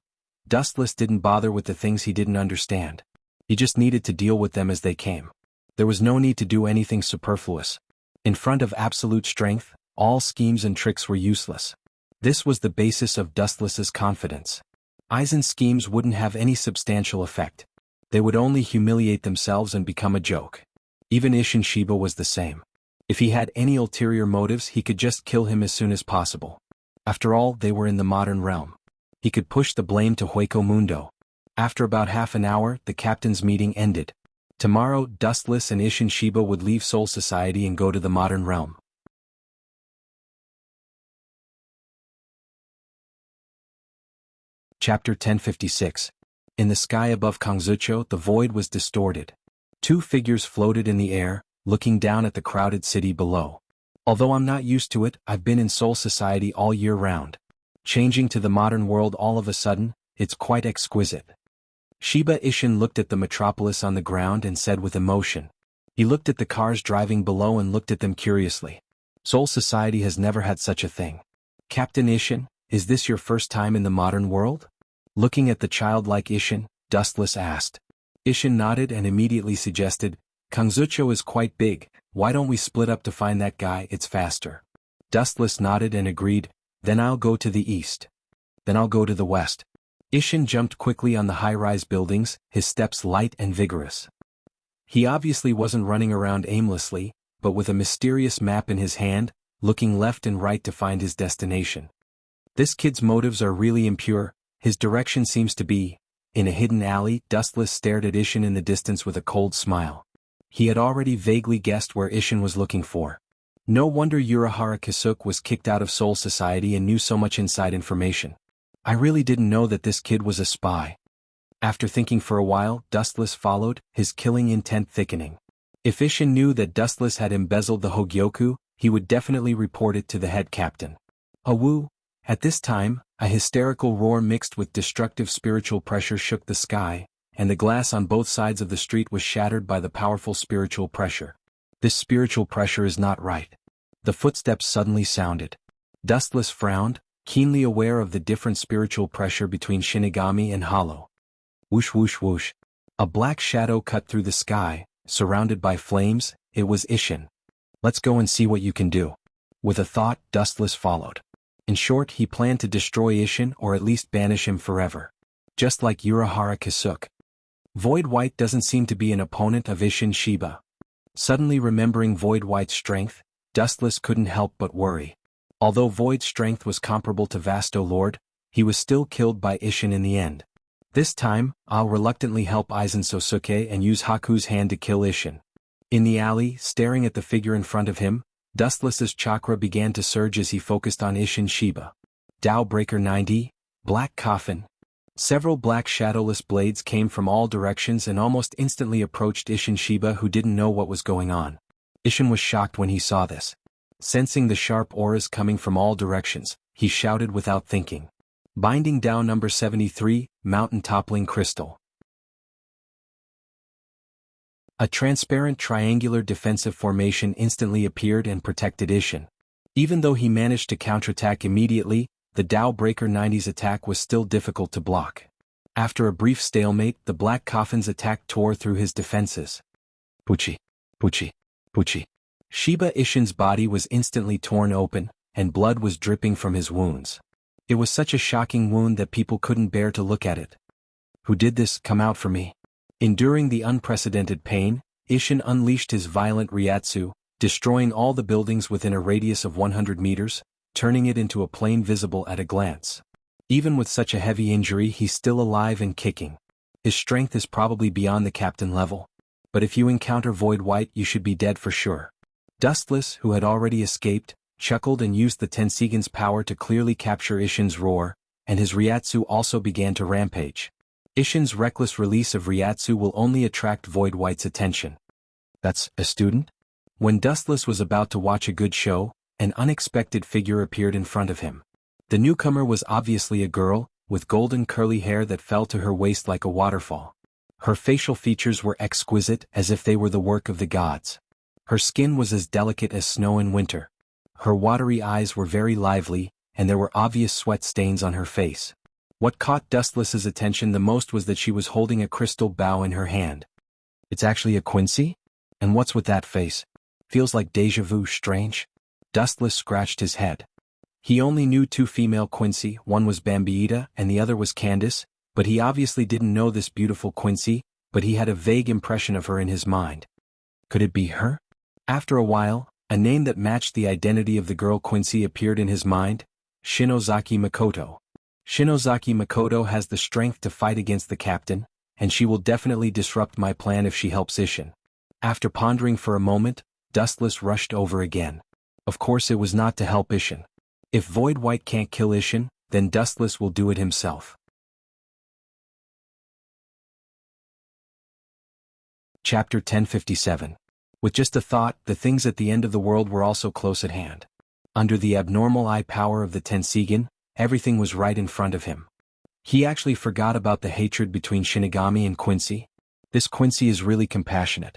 [SPEAKER 1] Dustless didn't bother with the things he didn't understand. He just needed to deal with them as they came. There was no need to do anything superfluous. In front of absolute strength, all schemes and tricks were useless. This was the basis of Dustless's confidence. Aizen's schemes wouldn't have any substantial effect. They would only humiliate themselves and become a joke. Even Isshin Shiba was the same. If he had any ulterior motives, he could just kill him as soon as possible. After all, they were in the modern realm. He could push the blame to Hueco Mundo. After about half an hour, the captain's meeting ended. Tomorrow, Dustless and Isshin Shiba would leave Soul Society and go to the modern realm. Chapter 1056. In the sky above Kangzucho, the void was distorted. Two figures floated in the air, looking down at the crowded city below. Although I'm not used to it, I've been in Soul Society all year round. Changing to the modern world all of a sudden, it's quite exquisite. Shiba Isshin looked at the metropolis on the ground and said with emotion. He looked at the cars driving below and looked at them curiously. Soul Society has never had such a thing. Captain Isshin, is this your first time in the modern world? Looking at the childlike Isshin, Dustless asked. Isshin nodded and immediately suggested, Kangzucho is quite big, why don't we split up to find that guy, it's faster. Dustless nodded and agreed, then I'll go to the east. Then I'll go to the west. Isshin jumped quickly on the high-rise buildings, his steps light and vigorous. He obviously wasn't running around aimlessly, but with a mysterious map in his hand, looking left and right to find his destination. This kid's motives are really impure, his direction seems to be. In a hidden alley, Dustless stared at Isshin in the distance with a cold smile. He had already vaguely guessed where Isshin was looking for. No wonder Urahara Kisuk was kicked out of Soul Society and knew so much inside information. I really didn't know that this kid was a spy. After thinking for a while, Dustless followed, his killing intent thickening. If Isshin knew that Dustless had embezzled the Hogyoku, he would definitely report it to the head captain. Awoo! At this time, a hysterical roar mixed with destructive spiritual pressure shook the sky, and the glass on both sides of the street was shattered by the powerful spiritual pressure. This spiritual pressure is not right. The footsteps suddenly sounded. Dustless frowned, keenly aware of the different spiritual pressure between Shinigami and Hollow. Whoosh whoosh whoosh. A black shadow cut through the sky, surrounded by flames. It was Isshin. Let's go and see what you can do. With a thought, Dustless followed. In short, he planned to destroy Isshin or at least banish him forever. Just like Urahara Kisuk. Void White doesn't seem to be an opponent of Isshin Shiba. Suddenly remembering Void White's strength, Dustless couldn't help but worry. Although Void's strength was comparable to Vasto Lord, he was still killed by Isshin in the end. This time, I'll reluctantly help Aizen Sosuke and use Haku's hand to kill Isshin. In the alley, staring at the figure in front of him, Dustless's chakra began to surge as he focused on Isshin Shiba. Tao Breaker 90, Black Coffin. Several black shadowless blades came from all directions and almost instantly approached Isshin Shiba, who didn't know what was going on. Isshin was shocked when he saw this. Sensing the sharp auras coming from all directions, he shouted without thinking. Binding Tao number 73, Mountain Toppling Crystal. A transparent triangular defensive formation instantly appeared and protected Isshin. Even though he managed to counterattack immediately, the Tao Breaker 90's attack was still difficult to block. After a brief stalemate, the Black Coffin's attack tore through his defenses. Puchi, Puchi, Puchi. Shiba Isshin's body was instantly torn open, and blood was dripping from his wounds. It was such a shocking wound that people couldn't bear to look at it. Who did this? Come out for me. Enduring the unprecedented pain, Isshin unleashed his violent Ryatsu, destroying all the buildings within a radius of 100 meters, turning it into a plain visible at a glance. Even with such a heavy injury, he's still alive and kicking. His strength is probably beyond the captain level. But if you encounter Void White, you should be dead for sure. Dustless, who had already escaped, chuckled and used the Tensigan's power to clearly capture Isshin's roar, and his Ryatsu also began to rampage. Isshin's reckless release of Ryatsu will only attract Void White's attention. That's a student? When Dustless was about to watch a good show, an unexpected figure appeared in front of him. The newcomer was obviously a girl, with golden curly hair that fell to her waist like a waterfall. Her facial features were exquisite, as if they were the work of the gods. Her skin was as delicate as snow in winter. Her watery eyes were very lively, and there were obvious sweat stains on her face. What caught Dustless's attention the most was that she was holding a crystal bow in her hand. It's actually a Quincy? And what's with that face? Feels like déjà vu, strange. Dustless scratched his head. He only knew two female Quincy, one was Bambiita and the other was Candace, but he obviously didn't know this beautiful Quincy, but he had a vague impression of her in his mind. Could it be her? After a while, A name that matched the identity of the girl Quincy appeared in his mind: Shinozaki Makoto. Shinozaki Makoto has the strength to fight against the captain, and she will definitely disrupt my plan if she helps Ishin. After pondering for a moment, Dustless rushed over again. Of course it was not to help Ishin. If Void White can't kill Ishin, then Dustless will do it himself. Chapter 1057. With just a thought, the things at the end of the world were also close at hand. Under the abnormal eye power of the Tensigan, everything was right in front of him. He actually forgot about the hatred between Shinigami and Quincy. This Quincy is really compassionate.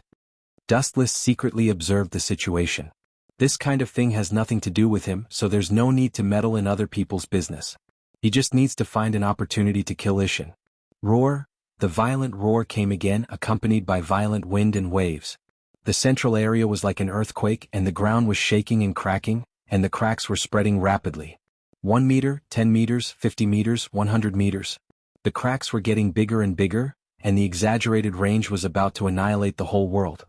[SPEAKER 1] Dustless secretly observed the situation. This kind of thing has nothing to do with him, so there's no need to meddle in other people's business. He just needs to find an opportunity to kill Ishin. Roar! The violent roar came again, accompanied by violent wind and waves. The central area was like an earthquake, and the ground was shaking and cracking, and the cracks were spreading rapidly. 1 meter, 10 meters, 50 meters, 100 meters. The cracks were getting bigger and bigger, and the exaggerated range was about to annihilate the whole world.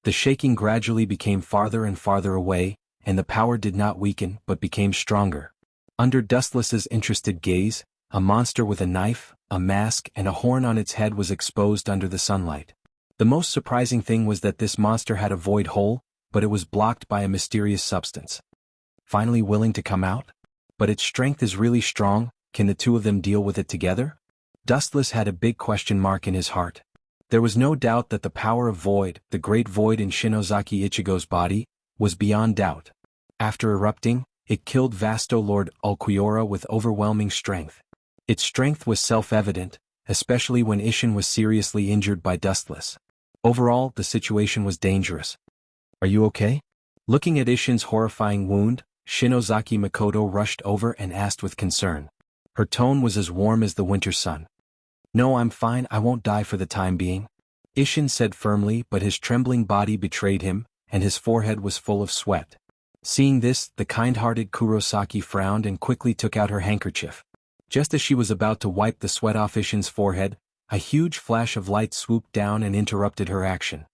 [SPEAKER 1] The shaking gradually became farther and farther away, and the power did not weaken but became stronger. Under Dustless's interested gaze, a monster with a knife, a mask, and a horn on its head was exposed under the sunlight. The most surprising thing was that this monster had a void hole, but it was blocked by a mysterious substance. Finally willing to come out? But its strength is really strong. Can the two of them deal with it together? Dustless had a big question mark in his heart. There was no doubt that the power of Void, the great void in Shinozaki Ichigo's body, was beyond doubt. After erupting, it killed Vasto Lord Ulquiorra with overwhelming strength. Its strength was self-evident, especially when Ishin was seriously injured by Dustless. Overall, the situation was dangerous. "Are you okay?" Looking at Ishin's horrifying wound, Shinozaki Makoto rushed over and asked with concern. Her tone was as warm as the winter sun. "No, I'm fine, I won't die for the time being," Ishin said firmly, but his trembling body betrayed him, and his forehead was full of sweat. Seeing this, the kind-hearted Kurosaki frowned and quickly took out her handkerchief. Just as she was about to wipe the sweat off Ishin's forehead, a huge flash of light swooped down and interrupted her action.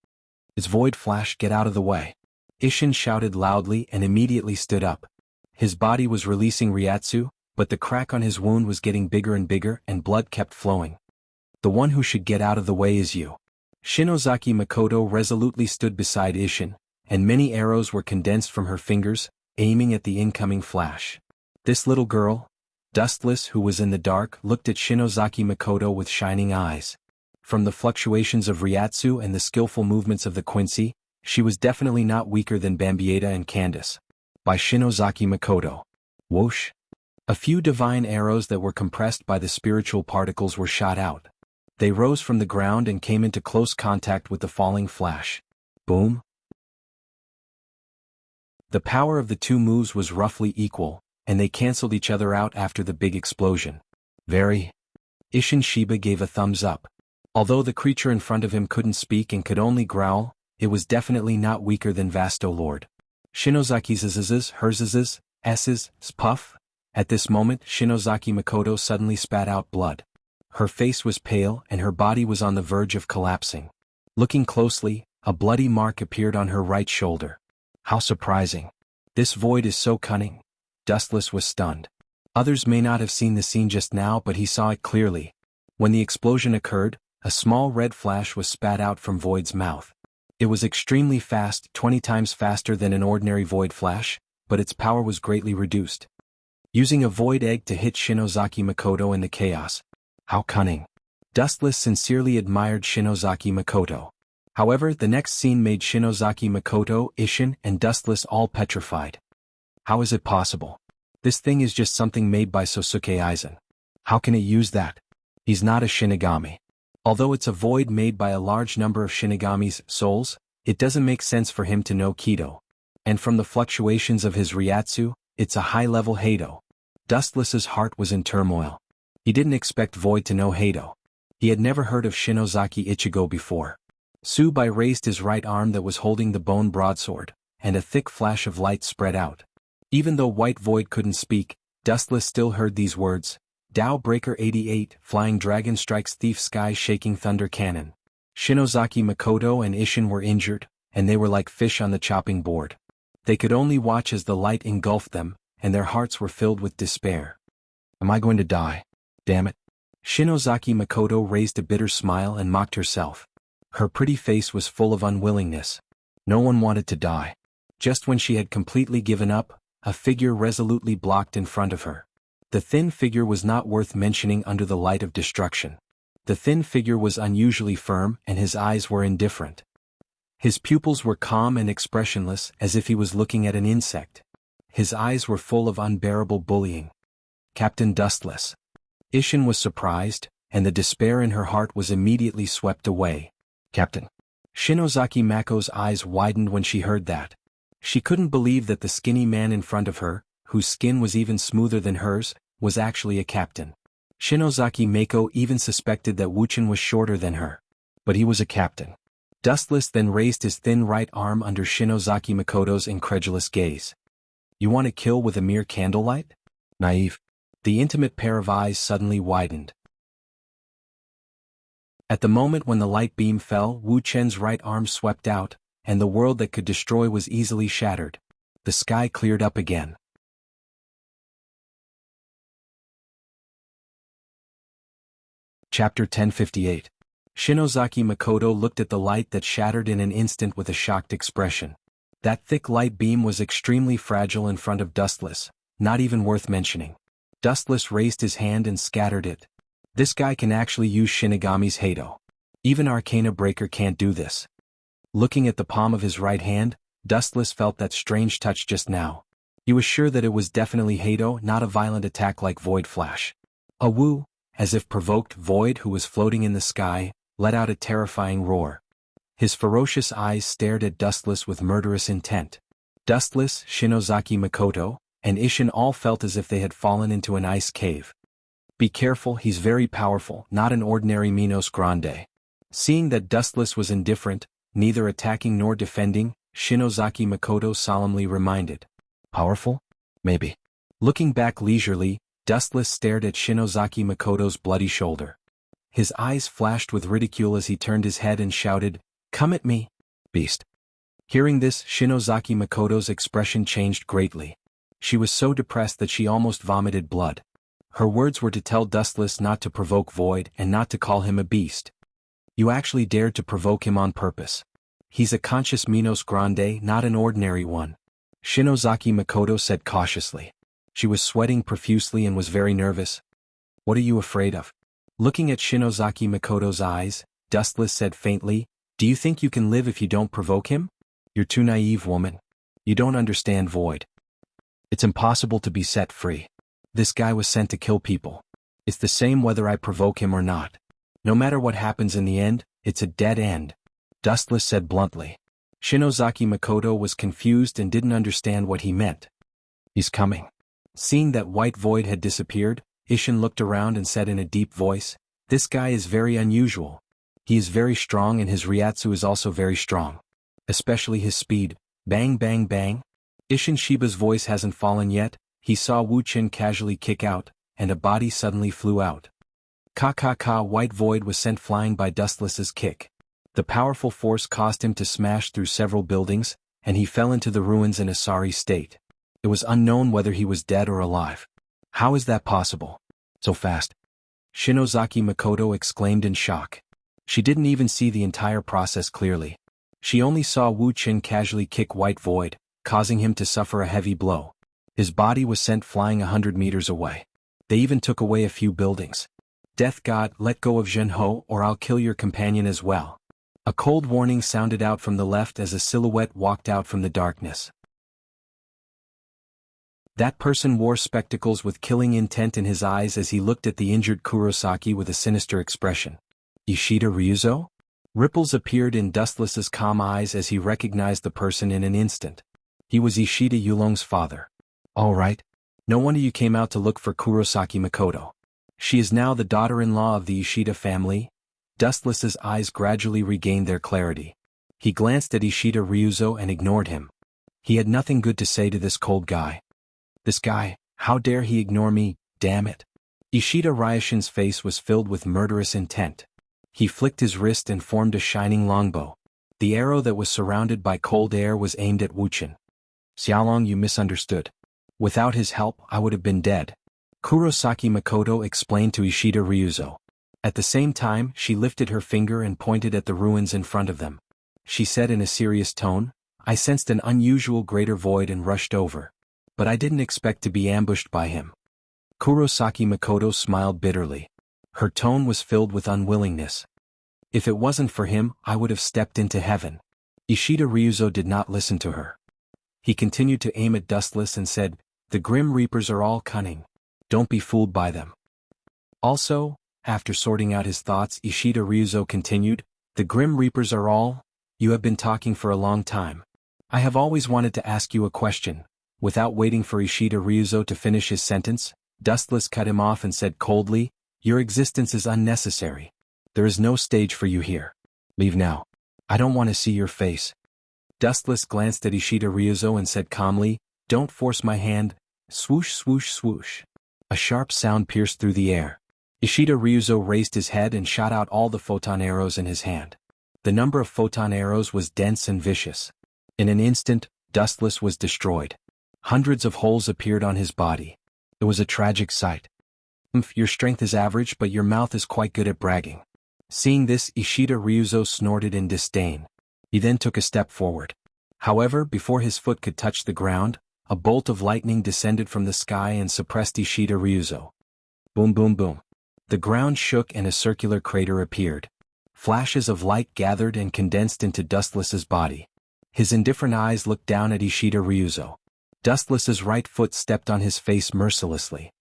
[SPEAKER 1] "It's Void Flash, get out of the way!" Ishin shouted loudly and immediately stood up. His body was releasing Ryatsu, but the crack on his wound was getting bigger and bigger and blood kept flowing. "The one who should get out of the way is you." Shinozaki Makoto resolutely stood beside Ishin, and many arrows were condensed from her fingers, aiming at the incoming flash. This little girl, Dustless, who was in the dark, looked at Shinozaki Makoto with shining eyes. From the fluctuations of Ryatsu and the skillful movements of the Quincy, she was definitely not weaker than Bambieta and Candace. By Shinozaki Makoto. Whoosh! A few divine arrows that were compressed by the spiritual particles were shot out. They rose from the ground and came into close contact with the falling flash. Boom! The power of the two moves was roughly equal, and they cancelled each other out after the big explosion. Very. Ishin Shiba gave a thumbs up. Although the creature in front of him couldn't speak and could only growl, it was definitely not weaker than Vasto Lord. Shinozaki's zzz's, hers s's, puff. At this moment, Shinozaki Makoto suddenly spat out blood. Her face was pale and her body was on the verge of collapsing. Looking closely, a bloody mark appeared on her right shoulder. How surprising. This void is so cunning. Dustless was stunned. Others may not have seen the scene just now, but he saw it clearly. When the explosion occurred, a small red flash was spat out from Void's mouth. It was extremely fast, 20 times faster than an ordinary Void flash, but its power was greatly reduced. Using a Void egg to hit Shinozaki Makoto in the chaos. How cunning. Dustless sincerely admired Shinozaki Makoto. However, the next scene made Shinozaki Makoto, Ishin, and Dustless all petrified. How is it possible? This thing is just something made by Sosuke Aizen. How can it use that? He's not a Shinigami. Although it's a void made by a large number of Shinigami's souls, it doesn't make sense for him to know Kido. And from the fluctuations of his Ryatsu, it's a high-level Heido. Dustless's heart was in turmoil. He didn't expect Void to know Heido. He had never heard of Shinozaki Ichigo before. Tsubai raised his right arm that was holding the bone broadsword, and a thick flash of light spread out. Even though White Void couldn't speak, Dustless still heard these words. Dao Breaker 88, Flying Dragon Strikes Thief Sky Shaking Thunder Cannon. Shinozaki Makoto and Ishin were injured, and they were like fish on the chopping board. They could only watch as the light engulfed them, and their hearts were filled with despair. Am I going to die? Damn it. Shinozaki Makoto raised a bitter smile and mocked herself. Her pretty face was full of unwillingness. No one wanted to die. Just when she had completely given up, a figure resolutely blocked in front of her. The thin figure was not worth mentioning under the light of destruction. The thin figure was unusually firm and his eyes were indifferent. His pupils were calm and expressionless as if he was looking at an insect. His eyes were full of unbearable bullying. Captain Dustless. Ishin was surprised, and the despair in her heart was immediately swept away. Captain. Shinozaki Mako's eyes widened when she heard that. She couldn't believe that the skinny man in front of her, whose skin was even smoother than hers, was actually a captain. Shinozaki Mako even suspected that Wuchen was shorter than her. But he was a captain. Dustless then raised his thin right arm under Shinozaki Makoto's incredulous gaze. You want to kill with a mere candlelight? Naive. The intimate pair of eyes suddenly widened. At the moment when the light beam fell, Wu Chen's right arm swept out, and the world that could destroy was easily shattered. The sky cleared up again. Chapter 1058. Shinozaki Makoto looked at the light that shattered in an instant with a shocked expression. That thick light beam was extremely fragile in front of Dustless, not even worth mentioning. Dustless raised his hand and scattered it. This guy can actually use Shinigami's Hado. Even Arcana Breaker can't do this. Looking at the palm of his right hand, Dustless felt that strange touch just now. He was sure that it was definitely Hado, not a violent attack like Void Flash. A woo, as if provoked Void, who was floating in the sky, let out a terrifying roar. His ferocious eyes stared at Dustless with murderous intent. Dustless, Shinozaki Makoto, and Ishin all felt as if they had fallen into an ice cave. Be careful, he's very powerful, not an ordinary Minos Grande. Seeing that Dustless was indifferent, neither attacking nor defending, Shinozaki Makoto solemnly reminded. Powerful? Maybe. Looking back leisurely, Dustless stared at Shinozaki Makoto's bloody shoulder. His eyes flashed with ridicule as he turned his head and shouted, "Come at me, beast." Hearing this, Shinozaki Makoto's expression changed greatly. She was so depressed that she almost vomited blood. Her words were to tell Dustless not to provoke Void and not to call him a beast. You actually dared to provoke him on purpose. He's a conscious Minos Grande, not an ordinary one. Shinozaki Makoto said cautiously. She was sweating profusely and was very nervous. What are you afraid of? Looking at Shinozaki Makoto's eyes, Dustless said faintly, Do you think you can live if you don't provoke him? You're too naive, woman. You don't understand Void. It's impossible to be set free. This guy was sent to kill people. It's the same whether I provoke him or not. No matter what happens in the end, it's a dead end. Dustless said bluntly. Shinozaki Makoto was confused and didn't understand what he meant. He's coming. Seeing that White Void had disappeared, Ishin looked around and said in a deep voice, This guy is very unusual. He is very strong and his Ryatsu is also very strong. Especially his speed. Bang bang bang. Ishin Shiba's voice hasn't fallen yet. He saw Wu Chen casually kick out, and a body suddenly flew out. Ka. White Void was sent flying by Dustless's kick. The powerful force caused him to smash through several buildings, and he fell into the ruins in a sorry state. It was unknown whether he was dead or alive. How is that possible? So fast. Shinozaki Makoto exclaimed in shock. She didn't even see the entire process clearly. She only saw Wu Chen casually kick White Void, causing him to suffer a heavy blow. His body was sent flying 100 meters away. They even took away a few buildings. Death God, let go of Zhenho or I'll kill your companion as well. A cold warning sounded out from the left as a silhouette walked out from the darkness. That person wore spectacles with killing intent in his eyes as he looked at the injured Kurosaki with a sinister expression. Ishida Ryuzo? Ripples appeared in Dustless's calm eyes as he recognized the person in an instant. He was Ishida Yulong's father. All right. No wonder you came out to look for Kurosaki Makoto. She is now the daughter-in-law of the Ishida family. Dustless's eyes gradually regained their clarity. He glanced at Ishida Ryuzo and ignored him. He had nothing good to say to this cold guy. This guy, how dare he ignore me, damn it. Ishida Ryushin's face was filled with murderous intent. He flicked his wrist and formed a shining longbow. The arrow that was surrounded by cold air was aimed at Wuchen. Xiaolong, you misunderstood. Without his help, I would have been dead. Kurosaki Makoto explained to Ishida Ryuzo. At the same time, she lifted her finger and pointed at the ruins in front of them. She said in a serious tone, I sensed an unusual greater void and rushed over. But I didn't expect to be ambushed by him. Kurosaki Makoto smiled bitterly. Her tone was filled with unwillingness. If it wasn't for him, I would have stepped into heaven. Ishida Ryuzo did not listen to her. He continued to aim at Dustless and said, The Grim Reapers are all cunning. Don't be fooled by them. Also, after sorting out his thoughts, Ishida Ryuzo continued, The Grim Reapers are all. You have been talking for a long time. I have always wanted to ask you a question. Without waiting for Ishida Ryuzo to finish his sentence, Dustless cut him off and said coldly, Your existence is unnecessary. There is no stage for you here. Leave now. I don't want to see your face. Dustless glanced at Ishida Ryuzo and said calmly, Don't force my hand. Swoosh swoosh swoosh. A sharp sound pierced through the air. Ishida Ryuzo raised his head and shot out all the photon arrows in his hand. The number of photon arrows was dense and vicious. In an instant, Dustless was destroyed. Hundreds of holes appeared on his body. It was a tragic sight. Your strength is average, but your mouth is quite good at bragging. Seeing this, Ishida Ryuzo snorted in disdain. He then took a step forward. However, before his foot could touch the ground, a bolt of lightning descended from the sky and suppressed Ishida Ryuzo. Boom boom boom. The ground shook and a circular crater appeared. Flashes of light gathered and condensed into Dustless's body. His indifferent eyes looked down at Ishida Ryuzo. Dustless's right foot stepped on his face mercilessly.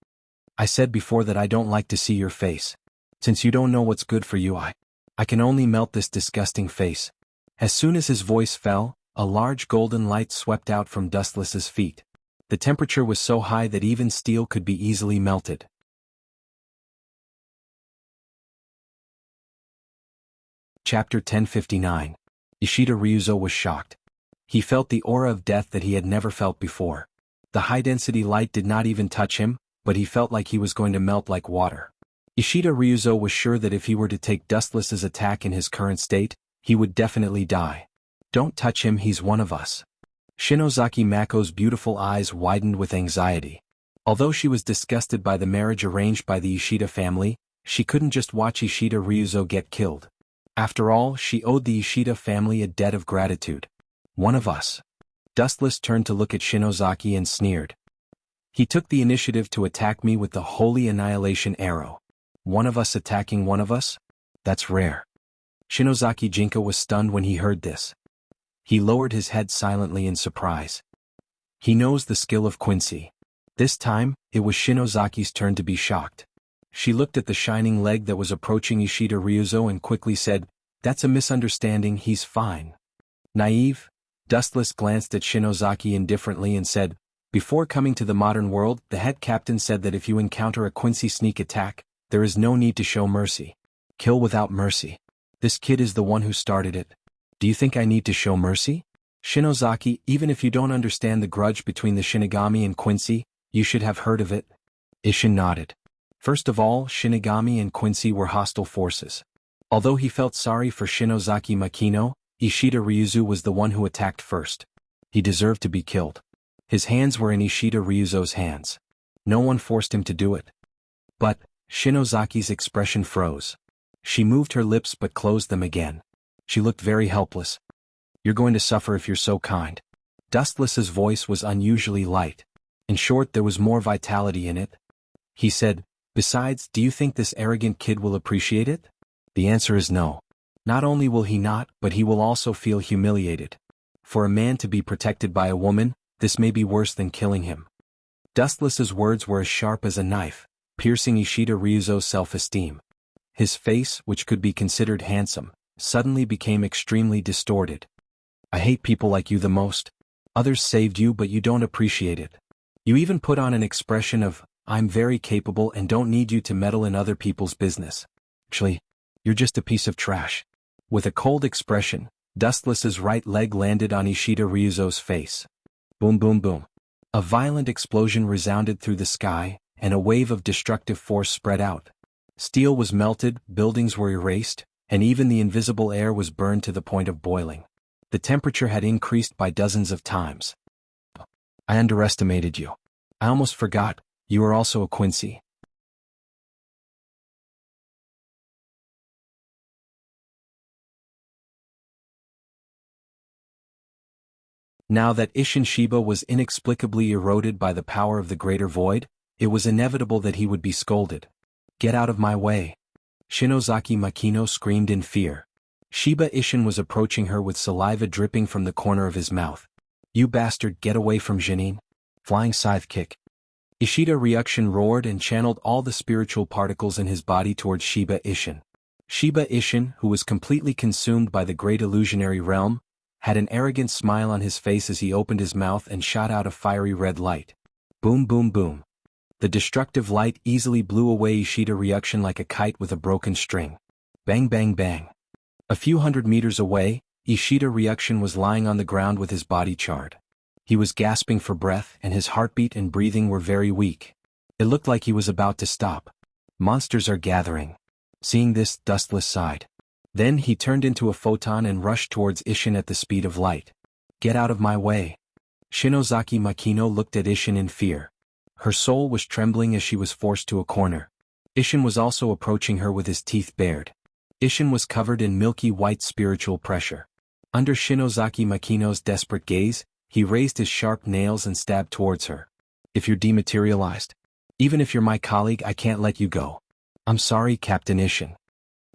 [SPEAKER 1] I said before that I don't like to see your face. Since you don't know what's good for you, I can only melt this disgusting face. As soon as his voice fell, a large golden light swept out from Dustless's feet. The temperature was so high that even steel could be easily melted. Chapter 1059. Ishida Ryuzo was shocked. He felt the aura of death that he had never felt before. The high-density light did not even touch him, but he felt like he was going to melt like water. Ishida Ryuzo was sure that if he were to take Dustless's attack in his current state, he would definitely die. Don't touch him, he's one of us. Shinozaki Mako's beautiful eyes widened with anxiety. Although she was disgusted by the marriage arranged by the Ishida family, she couldn't just watch Ishida Ryuzo get killed. After all, she owed the Ishida family a debt of gratitude. One of us. Dustless turned to look at Shinozaki and sneered. He took the initiative to attack me with the Holy Annihilation Arrow. One of us attacking one of us? That's rare. Shinozaki Jinka was stunned when he heard this. He lowered his head silently in surprise. He knows the skill of Quincy. This time, it was Shinozaki's turn to be shocked. She looked at the shining leg that was approaching Ishida Ryuzo and quickly said, That's a misunderstanding, he's fine. Naive? Dustless glanced at Shinozaki indifferently and said, Before coming to the modern world, the head captain said that if you encounter a Quincy sneak attack, there is no need to show mercy. Kill without mercy. This kid is the one who started it. Do you think I need to show mercy? Shinozaki, even if you don't understand the grudge between the Shinigami and Quincy, you should have heard of it. Ishin nodded. First of all, Shinigami and Quincy were hostile forces. Although he felt sorry for Shinozaki Makino, Ishida Ryuzo was the one who attacked first. He deserved to be killed. His hands were in Ishida Ryuzo's hands. No one forced him to do it. But, Shinozaki's expression froze. She moved her lips but closed them again. She looked very helpless. You're going to suffer if you're so kind. Dustless's voice was unusually light. In short, there was more vitality in it. He said, Besides, do you think this arrogant kid will appreciate it? The answer is no. Not only will he not, but he will also feel humiliated. For a man to be protected by a woman, this may be worse than killing him. Dustless's words were as sharp as a knife, piercing Ishida Ryuzo's self-esteem. His face, which could be considered handsome, suddenly became extremely distorted. I hate people like you the most. Others saved you, but you don't appreciate it. You even put on an expression of, I'm very capable and don't need you to meddle in other people's business. Actually, you're just a piece of trash. With a cold expression, Dustless's right leg landed on Ishida Ryuzo's face. Boom boom boom. A violent explosion resounded through the sky, and a wave of destructive force spread out. Steel was melted, buildings were erased, and even the invisible air was burned to the point of boiling. The temperature had increased by dozens of times. I underestimated you. I almost forgot, you are also a Quincy. Now that Isshin Shiba was inexplicably eroded by the power of the greater void, it was inevitable that he would be scolded. Get out of my way. Shinozaki Makino screamed in fear. Shiba Isshin was approaching her with saliva dripping from the corner of his mouth. You bastard, get away from Jinin. Flying scythe kick. Ishida Ryukshin roared and channeled all the spiritual particles in his body towards Shiba Isshin. Shiba Isshin, who was completely consumed by the great illusionary realm, had an arrogant smile on his face as he opened his mouth and shot out a fiery red light. Boom boom boom. The destructive light easily blew away Ishida Ryukshin like a kite with a broken string. Bang bang bang. A few hundred meters away, Ishida Ryukshin was lying on the ground with his body charred. He was gasping for breath and his heartbeat and breathing were very weak. It looked like he was about to stop. Monsters are gathering. Seeing this, Dustless sighed. Then he turned into a photon and rushed towards Isshin at the speed of light. Get out of my way. Shinozaki Makino looked at Isshin in fear. Her soul was trembling as she was forced to a corner. Isshin was also approaching her with his teeth bared. Isshin was covered in milky white spiritual pressure. Under Shinozaki Makino's desperate gaze, he raised his sharp nails and stabbed towards her. If you're dematerialized, even if you're my colleague, I can't let you go. I'm sorry, Captain Isshin.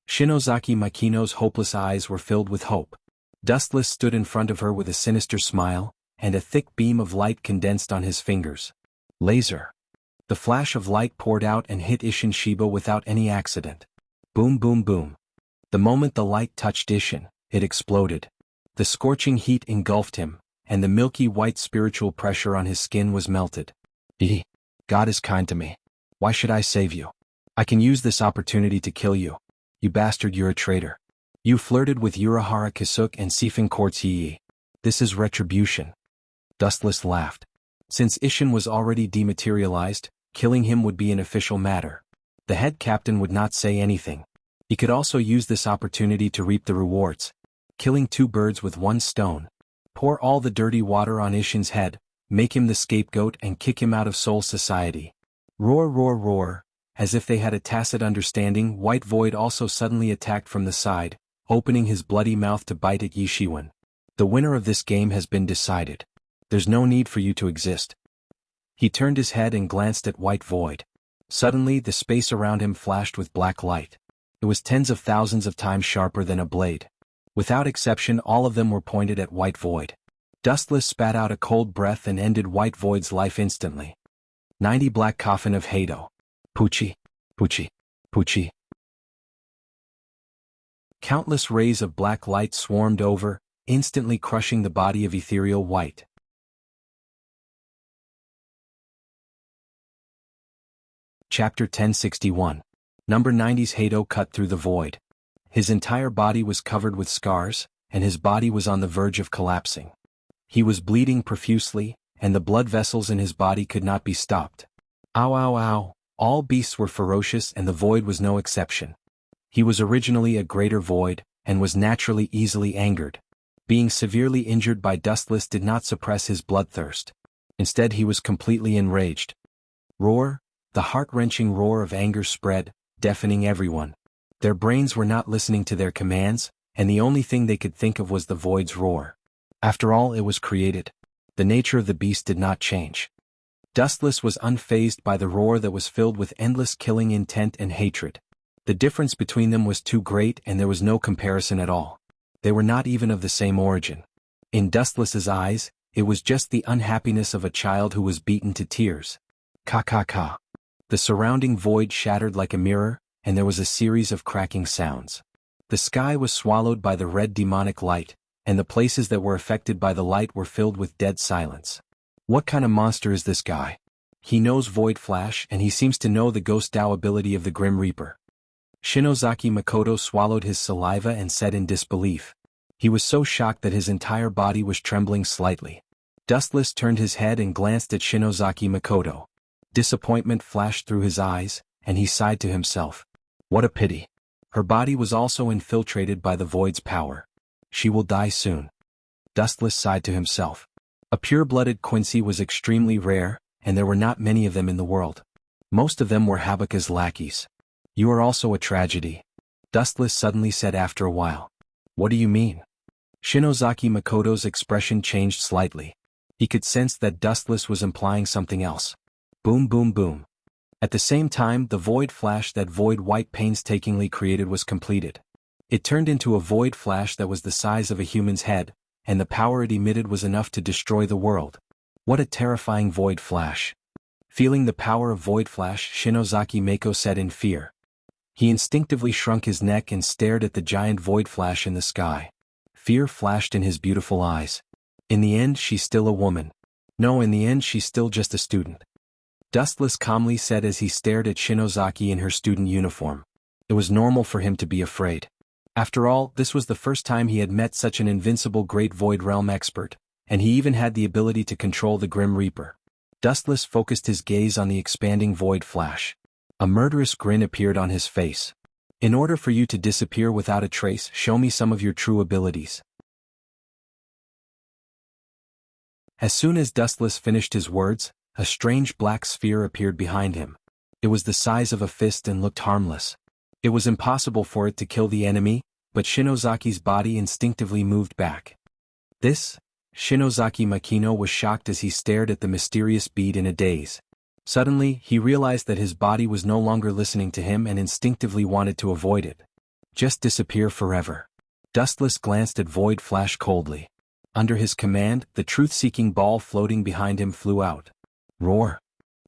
[SPEAKER 1] Shinozaki Makino's hopeless eyes were filled with hope. Dustless stood in front of her with a sinister smile, and a thick beam of light condensed on his fingers. Laser. The flash of light poured out and hit Isshin Shiba without any accident. Boom boom boom. The moment the light touched Isshin, it exploded. The scorching heat engulfed him, and the milky white spiritual pressure on his skin was melted. God is kind to me. Why should I save you? I can use this opportunity to kill you. You bastard, you're a traitor. You flirted with Urahara Kisuk and Sifin Quartz Yi. This is retribution. Dustless laughed. Since Isshin was already dematerialized, killing him would be an official matter. The head captain would not say anything. He could also use this opportunity to reap the rewards. Killing two birds with one stone. Pour all the dirty water on Isshin's head, make him the scapegoat and kick him out of Soul Society. Roar roar roar. As if they had a tacit understanding, White Void also suddenly attacked from the side, opening his bloody mouth to bite at Yishiwan. The winner of this game has been decided. There's no need for you to exist. He turned his head and glanced at White Void. Suddenly the space around him flashed with black light. It was tens of thousands of times sharper than a blade. Without exception, all of them were pointed at White Void. Dustless spat out a cold breath and ended White Void's life instantly. 90 Black Coffin of Hado. Poochie, Poochie, Poochie. Countless rays of black light swarmed over, instantly crushing the body of Ethereal White. Chapter 1061. Number 90's Hado cut through the void. His entire body was covered with scars, and his body was on the verge of collapsing. He was bleeding profusely, and the blood vessels in his body could not be stopped. Ow ow ow. All beasts were ferocious and the void was no exception. He was originally a greater void, and was naturally easily angered. Being severely injured by Dustless did not suppress his bloodthirst. Instead he was completely enraged. Roar, the heart-wrenching roar of anger spread, deafening everyone. Their brains were not listening to their commands, and the only thing they could think of was the void's roar. After all, it was created. The nature of the beast did not change. Dustless was unfazed by the roar that was filled with endless killing intent and hatred. The difference between them was too great and there was no comparison at all. They were not even of the same origin. In Dustless's eyes, it was just the unhappiness of a child who was beaten to tears. Ka ka ka. The surrounding void shattered like a mirror, and there was a series of cracking sounds. The sky was swallowed by the red demonic light, and the places that were affected by the light were filled with dead silence. What kind of monster is this guy? He knows Void Flash and he seems to know the Ghost Dao ability of the Grim Reaper. Shinozaki Makoto swallowed his saliva and said in disbelief. He was so shocked that his entire body was trembling slightly. Dustless turned his head and glanced at Shinozaki Makoto. Disappointment flashed through his eyes, and he sighed to himself. What a pity. Her body was also infiltrated by the Void's power. She will die soon. Dustless sighed to himself. A pure-blooded Quincy was extremely rare, and there were not many of them in the world. Most of them were Habaku's lackeys. You are also a tragedy, Dustless suddenly said after a while. What do you mean? Shinozaki Makoto's expression changed slightly. He could sense that Dustless was implying something else. Boom boom boom. At the same time, the void flash that Void White painstakingly created was completed. It turned into a void flash that was the size of a human's head, and the power it emitted was enough to destroy the world. What a terrifying void flash. Feeling the power of void flash, Shinozaki Mako said in fear. He instinctively shrunk his neck and stared at the giant void flash in the sky. Fear flashed in his beautiful eyes. In the end, she's still a woman. No, in the end, she's still just a student. Dustless calmly said as he stared at Shinozaki in her student uniform. It was normal for him to be afraid. After all, this was the first time he had met such an invincible great void realm expert, and he even had the ability to control the Grim Reaper. Dustless focused his gaze on the expanding void flash. A murderous grin appeared on his face. In order for you to disappear without a trace, show me some of your true abilities. As soon as Dustless finished his words, a strange black sphere appeared behind him. It was the size of a fist and looked harmless. It was impossible for it to kill the enemy, but Shinozaki's body instinctively moved back. This? Shinozaki Makino was shocked as he stared at the mysterious bead in a daze. Suddenly, he realized that his body was no longer listening to him and instinctively wanted to avoid it. Just disappear forever. Dustless glanced at Void Flash coldly. Under his command, the truth-seeking ball floating behind him flew out. Roar.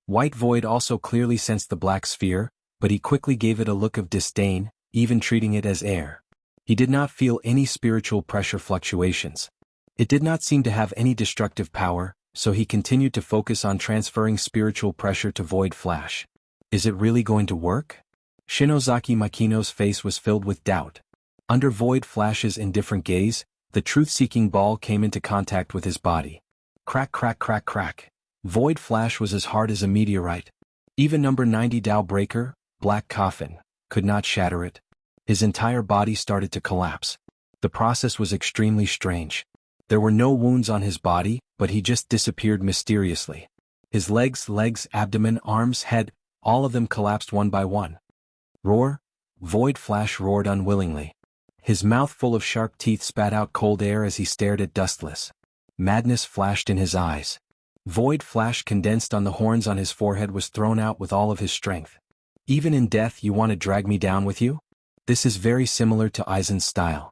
[SPEAKER 1] White Void also clearly sensed the black sphere, but he quickly gave it a look of disdain, even treating it as air. He did not feel any spiritual pressure fluctuations. It did not seem to have any destructive power, so he continued to focus on transferring spiritual pressure to Void Flash. Is it really going to work? Shinozaki Makino's face was filled with doubt. Under Void Flash's indifferent gaze, the truth-seeking ball came into contact with his body. Crack crack crack crack. Void Flash was as hard as a meteorite. Even number 90 Tao Breaker, Black Coffin, could not shatter it. His entire body started to collapse. The process was extremely strange. There were no wounds on his body, but he just disappeared mysteriously. His legs, abdomen, arms, head, all of them collapsed one by one. Roar? Void Flash roared unwillingly. His mouth full of sharp teeth spat out cold air as he stared at Dustless. Madness flashed in his eyes. Void Flash condensed on the horns on his forehead was thrown out with all of his strength. Even in death you want to drag me down with you? This is very similar to Aizen's style.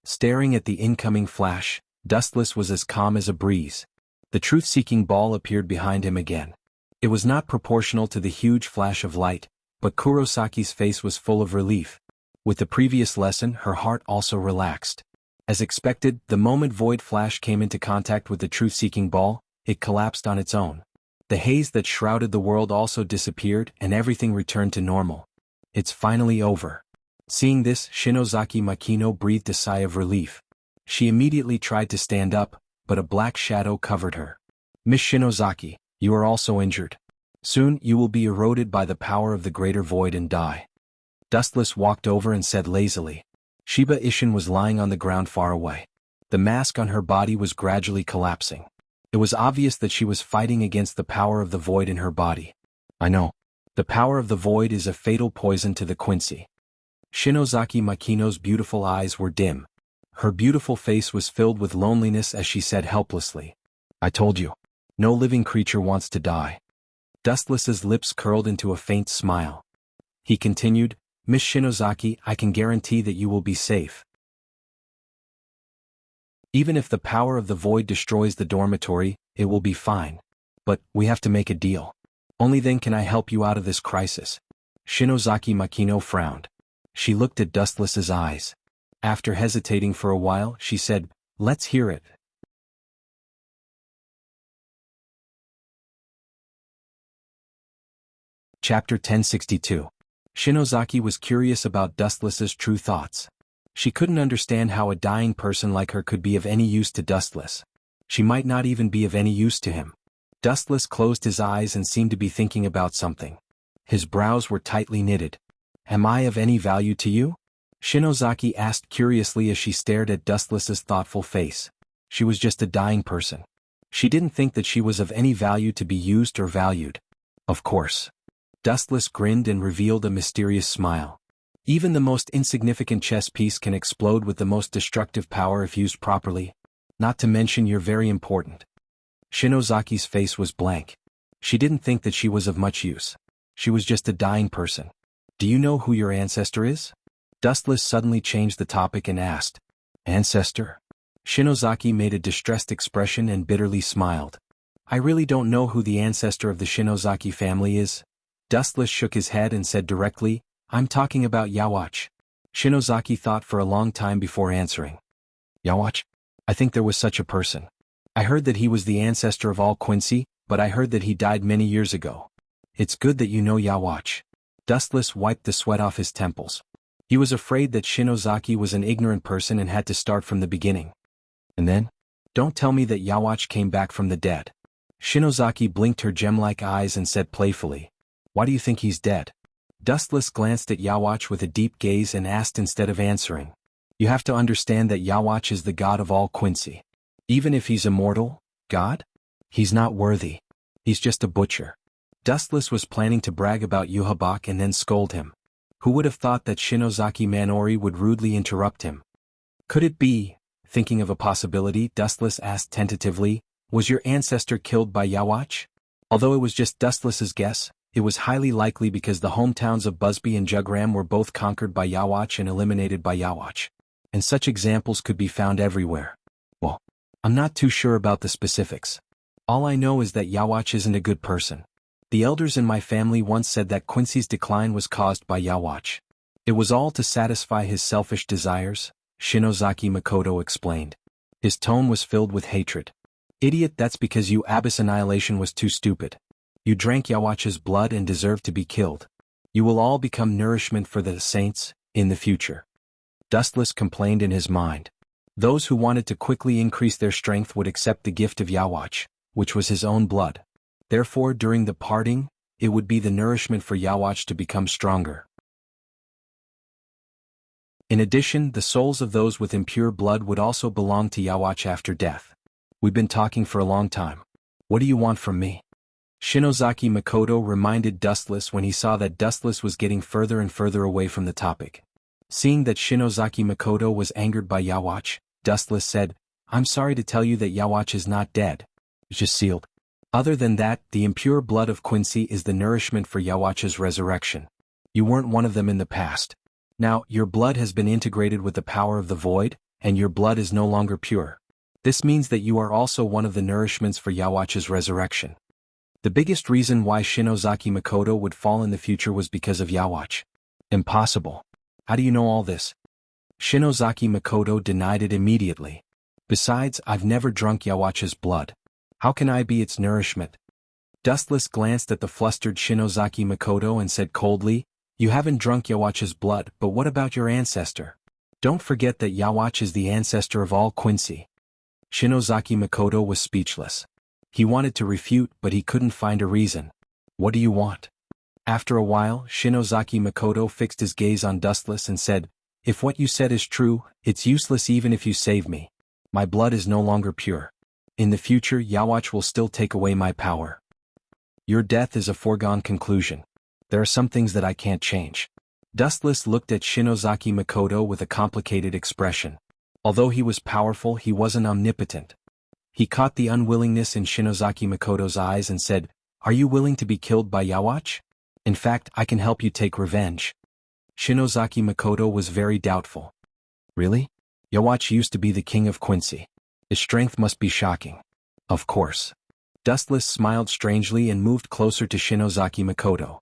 [SPEAKER 1] Staring at the incoming flash, Dustless was as calm as a breeze. The truth-seeking ball appeared behind him again. It was not proportional to the huge flash of light, but Kurosaki's face was full of relief. With the previous lesson, her heart also relaxed. As expected, the moment Void Flash came into contact with the truth-seeking ball, it collapsed on its own. The haze that shrouded the world also disappeared and everything returned to normal. It's finally over. Seeing this, Shinozaki Makino breathed a sigh of relief. She immediately tried to stand up, but a black shadow covered her. Miss Shinozaki, you are also injured. Soon you will be eroded by the power of the greater void and die. Dustless walked over and said lazily. Shiba Ishin was lying on the ground far away. The mask on her body was gradually collapsing. It was obvious that she was fighting against the power of the void in her body. I know. The power of the void is a fatal poison to the Quincy. Shinozaki Makino's beautiful eyes were dim. Her beautiful face was filled with loneliness as she said helplessly. I told you. No living creature wants to die. Dustless's lips curled into a faint smile. He continued, Miss Shinozaki, I can guarantee that you will be safe. Even if the power of the void destroys the dormitory, it will be fine. But, we have to make a deal. Only then can I help you out of this crisis. Shinozaki Makino frowned. She looked at Dustless's eyes. After hesitating for a while, she said, Let's hear it. Chapter 1062. Shinozaki was curious about Dustless's true thoughts. She couldn't understand how a dying person like her could be of any use to Dustless. She might not even be of any use to him. Dustless closed his eyes and seemed to be thinking about something. His brows were tightly knitted. Am I of any value to you? Shinozaki asked curiously as she stared at Dustless's thoughtful face. She was just a dying person. She didn't think that she was of any value to be used or valued. Of course. Dustless grinned and revealed a mysterious smile. Even the most insignificant chess piece can explode with the most destructive power if used properly. Not to mention you're very important. Shinozaki's face was blank. She didn't think that she was of much use. She was just a dying person. Do you know who your ancestor is? Dustless suddenly changed the topic and asked. Ancestor? Shinozaki made a distressed expression and bitterly smiled. I really don't know who the ancestor of the Shinozaki family is. Dustless shook his head and said directly, I'm talking about Yawatch. Shinozaki thought for a long time before answering. Yawatch? I think there was such a person. I heard that he was the ancestor of all Quincy, but I heard that he died many years ago. It's good that you know Yawatch. Dustless wiped the sweat off his temples. He was afraid that Shinozaki was an ignorant person and had to start from the beginning. And then? Don't tell me that Yawatch came back from the dead. Shinozaki blinked her gem-like eyes and said playfully. Why do you think he's dead? Dustless glanced at Yawatch with a deep gaze and asked instead of answering. You have to understand that Yawatch is the god of all Quincy. Even if he's immortal, god? He's not worthy. He's just a butcher. Dustless was planning to brag about Yuhabak and then scold him. Who would have thought that Shinozaki Manori would rudely interrupt him? Could it be, thinking of a possibility, Dustless asked tentatively, was your ancestor killed by Yawatch? Although it was just Dustless's guess, it was highly likely because the hometowns of Busby and Jugram were both conquered by Yawatch and eliminated by Yawatch. And such examples could be found everywhere. Well, I'm not too sure about the specifics. All I know is that Yawatch isn't a good person. The elders in my family once said that Quincy's decline was caused by Yawatch. It was all to satisfy his selfish desires, Shinozaki Makoto explained. His tone was filled with hatred. Idiot, that's because you Abyss Annihilation was too stupid. You drank Yawatch's blood and deserved to be killed. You will all become nourishment for the saints, in the future. Dustless complained in his mind. Those who wanted to quickly increase their strength would accept the gift of Yawatch, which was his own blood. Therefore, during the parting, it would be the nourishment for Yawatch to become stronger. In addition, the souls of those with impure blood would also belong to Yawatch after death. We've been talking for a long time. What do you want from me? Shinozaki Makoto reminded Dustless when he saw that Dustless was getting further and further away from the topic. Seeing that Shinozaki Makoto was angered by Yawatch, Dustless said, I'm sorry to tell you that Yawatch is not dead. It's just sealed. Other than that, the impure blood of Quincy is the nourishment for Yawatch's resurrection. You weren't one of them in the past. Now, your blood has been integrated with the power of the void, and your blood is no longer pure. This means that you are also one of the nourishments for Yawatch's resurrection. The biggest reason why Shinozaki Makoto would fall in the future was because of Yawatch. Impossible. How do you know all this? Shinozaki Makoto denied it immediately. Besides, I've never drunk Yawatch's blood. How can I be its nourishment? Dustless glanced at the flustered Shinozaki Makoto and said coldly, You haven't drunk Yawatch's blood, but what about your ancestor? Don't forget that Yawatch is the ancestor of all Quincy. Shinozaki Makoto was speechless. He wanted to refute, but he couldn't find a reason. What do you want? After a while, Shinozaki Makoto fixed his gaze on Dustless and said, If what you said is true, it's useless even if you save me. My blood is no longer pure. In the future, Yawatch will still take away my power. Your death is a foregone conclusion. There are some things that I can't change. Dustless looked at Shinozaki Makoto with a complicated expression. Although he was powerful, he wasn't omnipotent. He caught the unwillingness in Shinozaki Makoto's eyes and said, Are you willing to be killed by Yawatch? In fact, I can help you take revenge. Shinozaki Makoto was very doubtful. Really? Yawatch used to be the king of Quincy. His strength must be shocking. Of course. Dustless smiled strangely and moved closer to Shinozaki Makoto.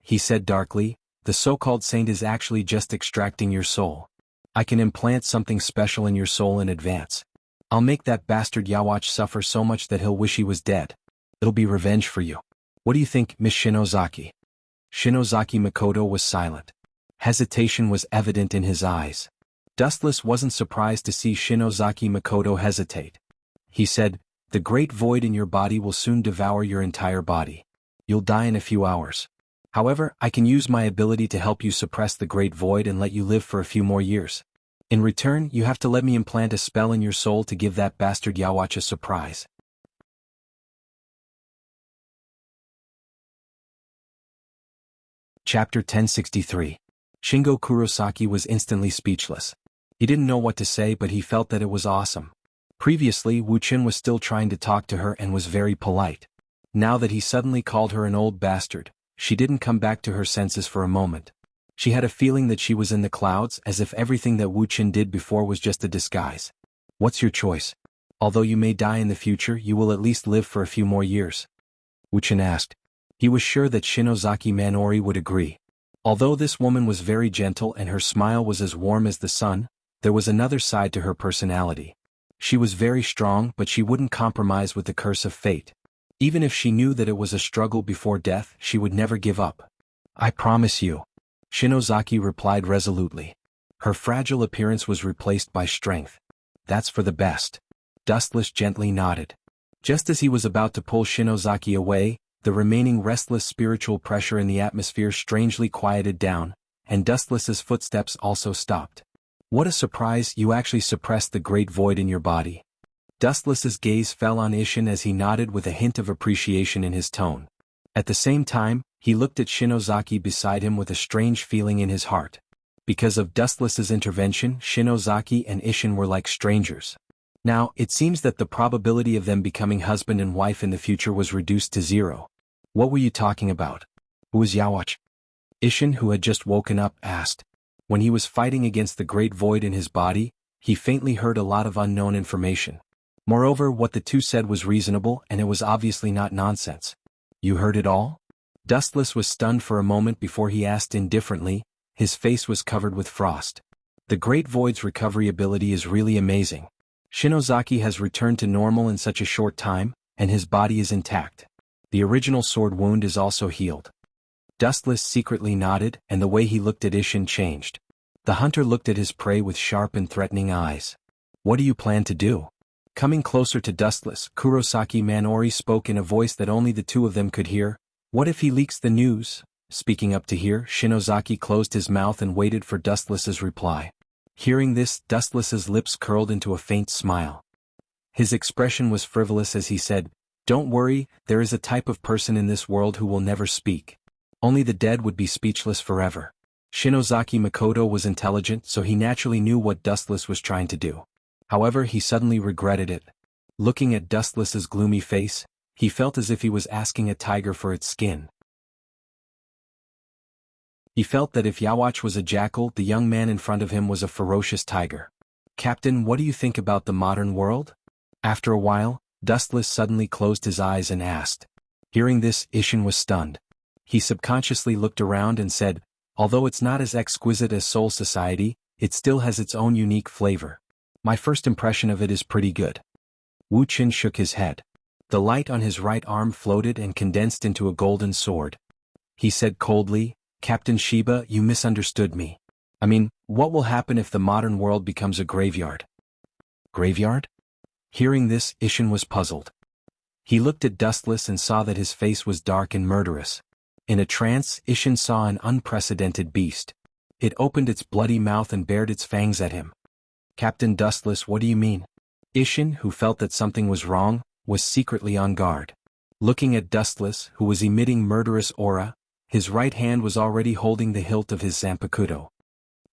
[SPEAKER 1] He said darkly, The so-called saint is actually just extracting your soul. I can implant something special in your soul in advance. I'll make that bastard Yawatch suffer so much that he'll wish he was dead. It'll be revenge for you. What do you think, Miss Shinozaki? Shinozaki Makoto was silent. Hesitation was evident in his eyes. Dustless wasn't surprised to see Shinozaki Makoto hesitate. He said, The great void in your body will soon devour your entire body. You'll die in a few hours. However, I can use my ability to help you suppress the great void and let you live for a few more years. In return, you have to let me implant a spell in your soul to give that bastard Yawatch a surprise. Chapter 1063. Shingo Kurosaki was instantly speechless. He didn't know what to say, but he felt that it was awesome. Previously, Wu Qin was still trying to talk to her and was very polite. Now that he suddenly called her an old bastard, she didn't come back to her senses for a moment. She had a feeling that she was in the clouds, as if everything that Wu Qin did before was just a disguise. What's your choice? Although you may die in the future, you will at least live for a few more years. Wu Qin asked. He was sure that Shinozaki Manori would agree. Although this woman was very gentle and her smile was as warm as the sun, there was another side to her personality. She was very strong, but she wouldn't compromise with the curse of fate. Even if she knew that it was a struggle before death, she would never give up. I promise you. Shinozaki replied resolutely. Her fragile appearance was replaced by strength. That's for the best. Dustless gently nodded. Just as he was about to pull Shinozaki away, the remaining restless spiritual pressure in the atmosphere strangely quieted down, and Dustless's footsteps also stopped. What a surprise, you actually suppressed the great void in your body. Dustless's gaze fell on Isshin as he nodded with a hint of appreciation in his tone. At the same time, he looked at Shinozaki beside him with a strange feeling in his heart. Because of Dustless's intervention, Shinozaki and Isshin were like strangers. Now, it seems that the probability of them becoming husband and wife in the future was reduced to 0. What were you talking about? Who is Yawach? Isshin, who had just woken up, asked. When he was fighting against the great void in his body, he faintly heard a lot of unknown information. Moreover, what the two said was reasonable and it was obviously not nonsense. You heard it all? Dustless was stunned for a moment before he asked indifferently. His face was covered with frost. The great void's recovery ability is really amazing. Shinozaki has returned to normal in such a short time, and his body is intact. The original sword wound is also healed. Dustless secretly nodded, and the way he looked at Isshin changed. The hunter looked at his prey with sharp and threatening eyes. What do you plan to do? Coming closer to Dustless, Kurosaki Manori spoke in a voice that only the two of them could hear. What if he leaks the news? Speaking up to hear, Shinozaki closed his mouth and waited for Dustless's reply. Hearing this, Dustless's lips curled into a faint smile. His expression was frivolous as he said, Don't worry, there is a type of person in this world who will never speak. Only the dead would be speechless forever. Shinozaki Makoto was intelligent, so he naturally knew what Dustless was trying to do. However, he suddenly regretted it. Looking at Dustless's gloomy face, he felt as if he was asking a tiger for its skin. He felt that if Yawach was a jackal, the young man in front of him was a ferocious tiger. Captain, what do you think about the modern world? After a while, Dustless suddenly closed his eyes and asked. Hearing this, Isshin was stunned. He subconsciously looked around and said, although it's not as exquisite as Soul Society, it still has its own unique flavor. My first impression of it is pretty good. Wu Qin shook his head. The light on his right arm floated and condensed into a golden sword. He said coldly, Captain Shiba, you misunderstood me. I mean, what will happen if the modern world becomes a graveyard? Graveyard? Hearing this, Isshin was puzzled. He looked at Dustless and saw that his face was dark and murderous. In a trance, Isshin saw an unprecedented beast. It opened its bloody mouth and bared its fangs at him. Captain Dustless, what do you mean? Isshin, who felt that something was wrong, was secretly on guard. Looking at Dustless, who was emitting murderous aura, his right hand was already holding the hilt of his zanpakuto.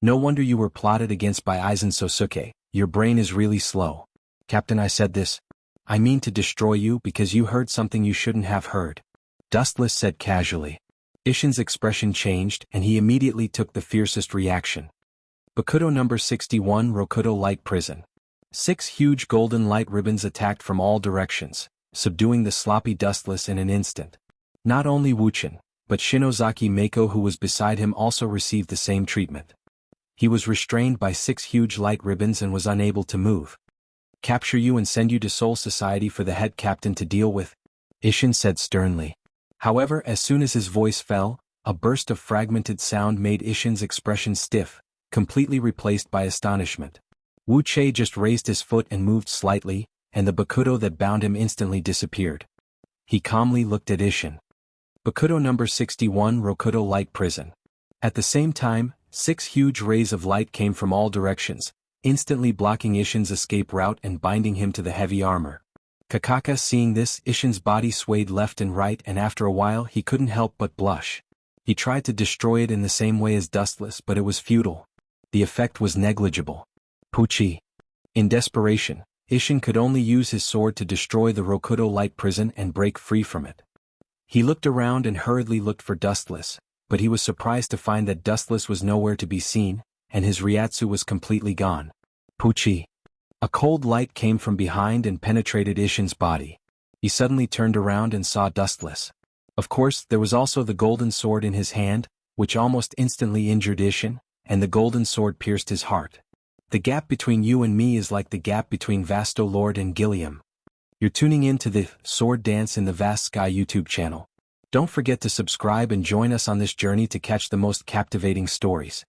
[SPEAKER 1] No wonder you were plotted against by Aizen Sosuke, your brain is really slow. Captain, I said this. I mean to destroy you because you heard something you shouldn't have heard. Dustless said casually. Isshin's expression changed and he immediately took the fiercest reaction. Bakuto number 61 Rokuto Light Prison. 6 huge golden light ribbons attacked from all directions, subduing the sloppy Dustless in an instant. Not only Wu Qin, but Shinozaki Mako who was beside him also received the same treatment. He was restrained by 6 huge light ribbons and was unable to move. Capture you and send you to Soul Society for the head captain to deal with, Isshin said sternly. However, as soon as his voice fell, a burst of fragmented sound made Isshin's expression stiff, completely replaced by astonishment. Wu Che just raised his foot and moved slightly, and the bakuto that bound him instantly disappeared. He calmly looked at Isshin. Bakuto number 61 Rokuto Light Prison. At the same time, 6 huge rays of light came from all directions, instantly blocking Isshin's escape route and binding him to the heavy armor. Kakaka seeing this, Isshin's body swayed left and right and after a while he couldn't help but blush. He tried to destroy it in the same way as Dustless, but it was futile. The effect was negligible. Pucci. In desperation, Ishin could only use his sword to destroy the Rokudo light prison and break free from it. He looked around and hurriedly looked for Dustless, but he was surprised to find that Dustless was nowhere to be seen, and his Ryatsu was completely gone. Pucci. A cold light came from behind and penetrated Ishin's body. He suddenly turned around and saw Dustless. Of course, there was also the golden sword in his hand, which almost instantly injured Ishin, and the golden sword pierced his heart. The gap between you and me is like the gap between Vasto Lord and Gilliam. You're tuning in to the Sword Dance in the Vast Sky YouTube channel. Don't forget to subscribe and join us on this journey to catch the most captivating stories.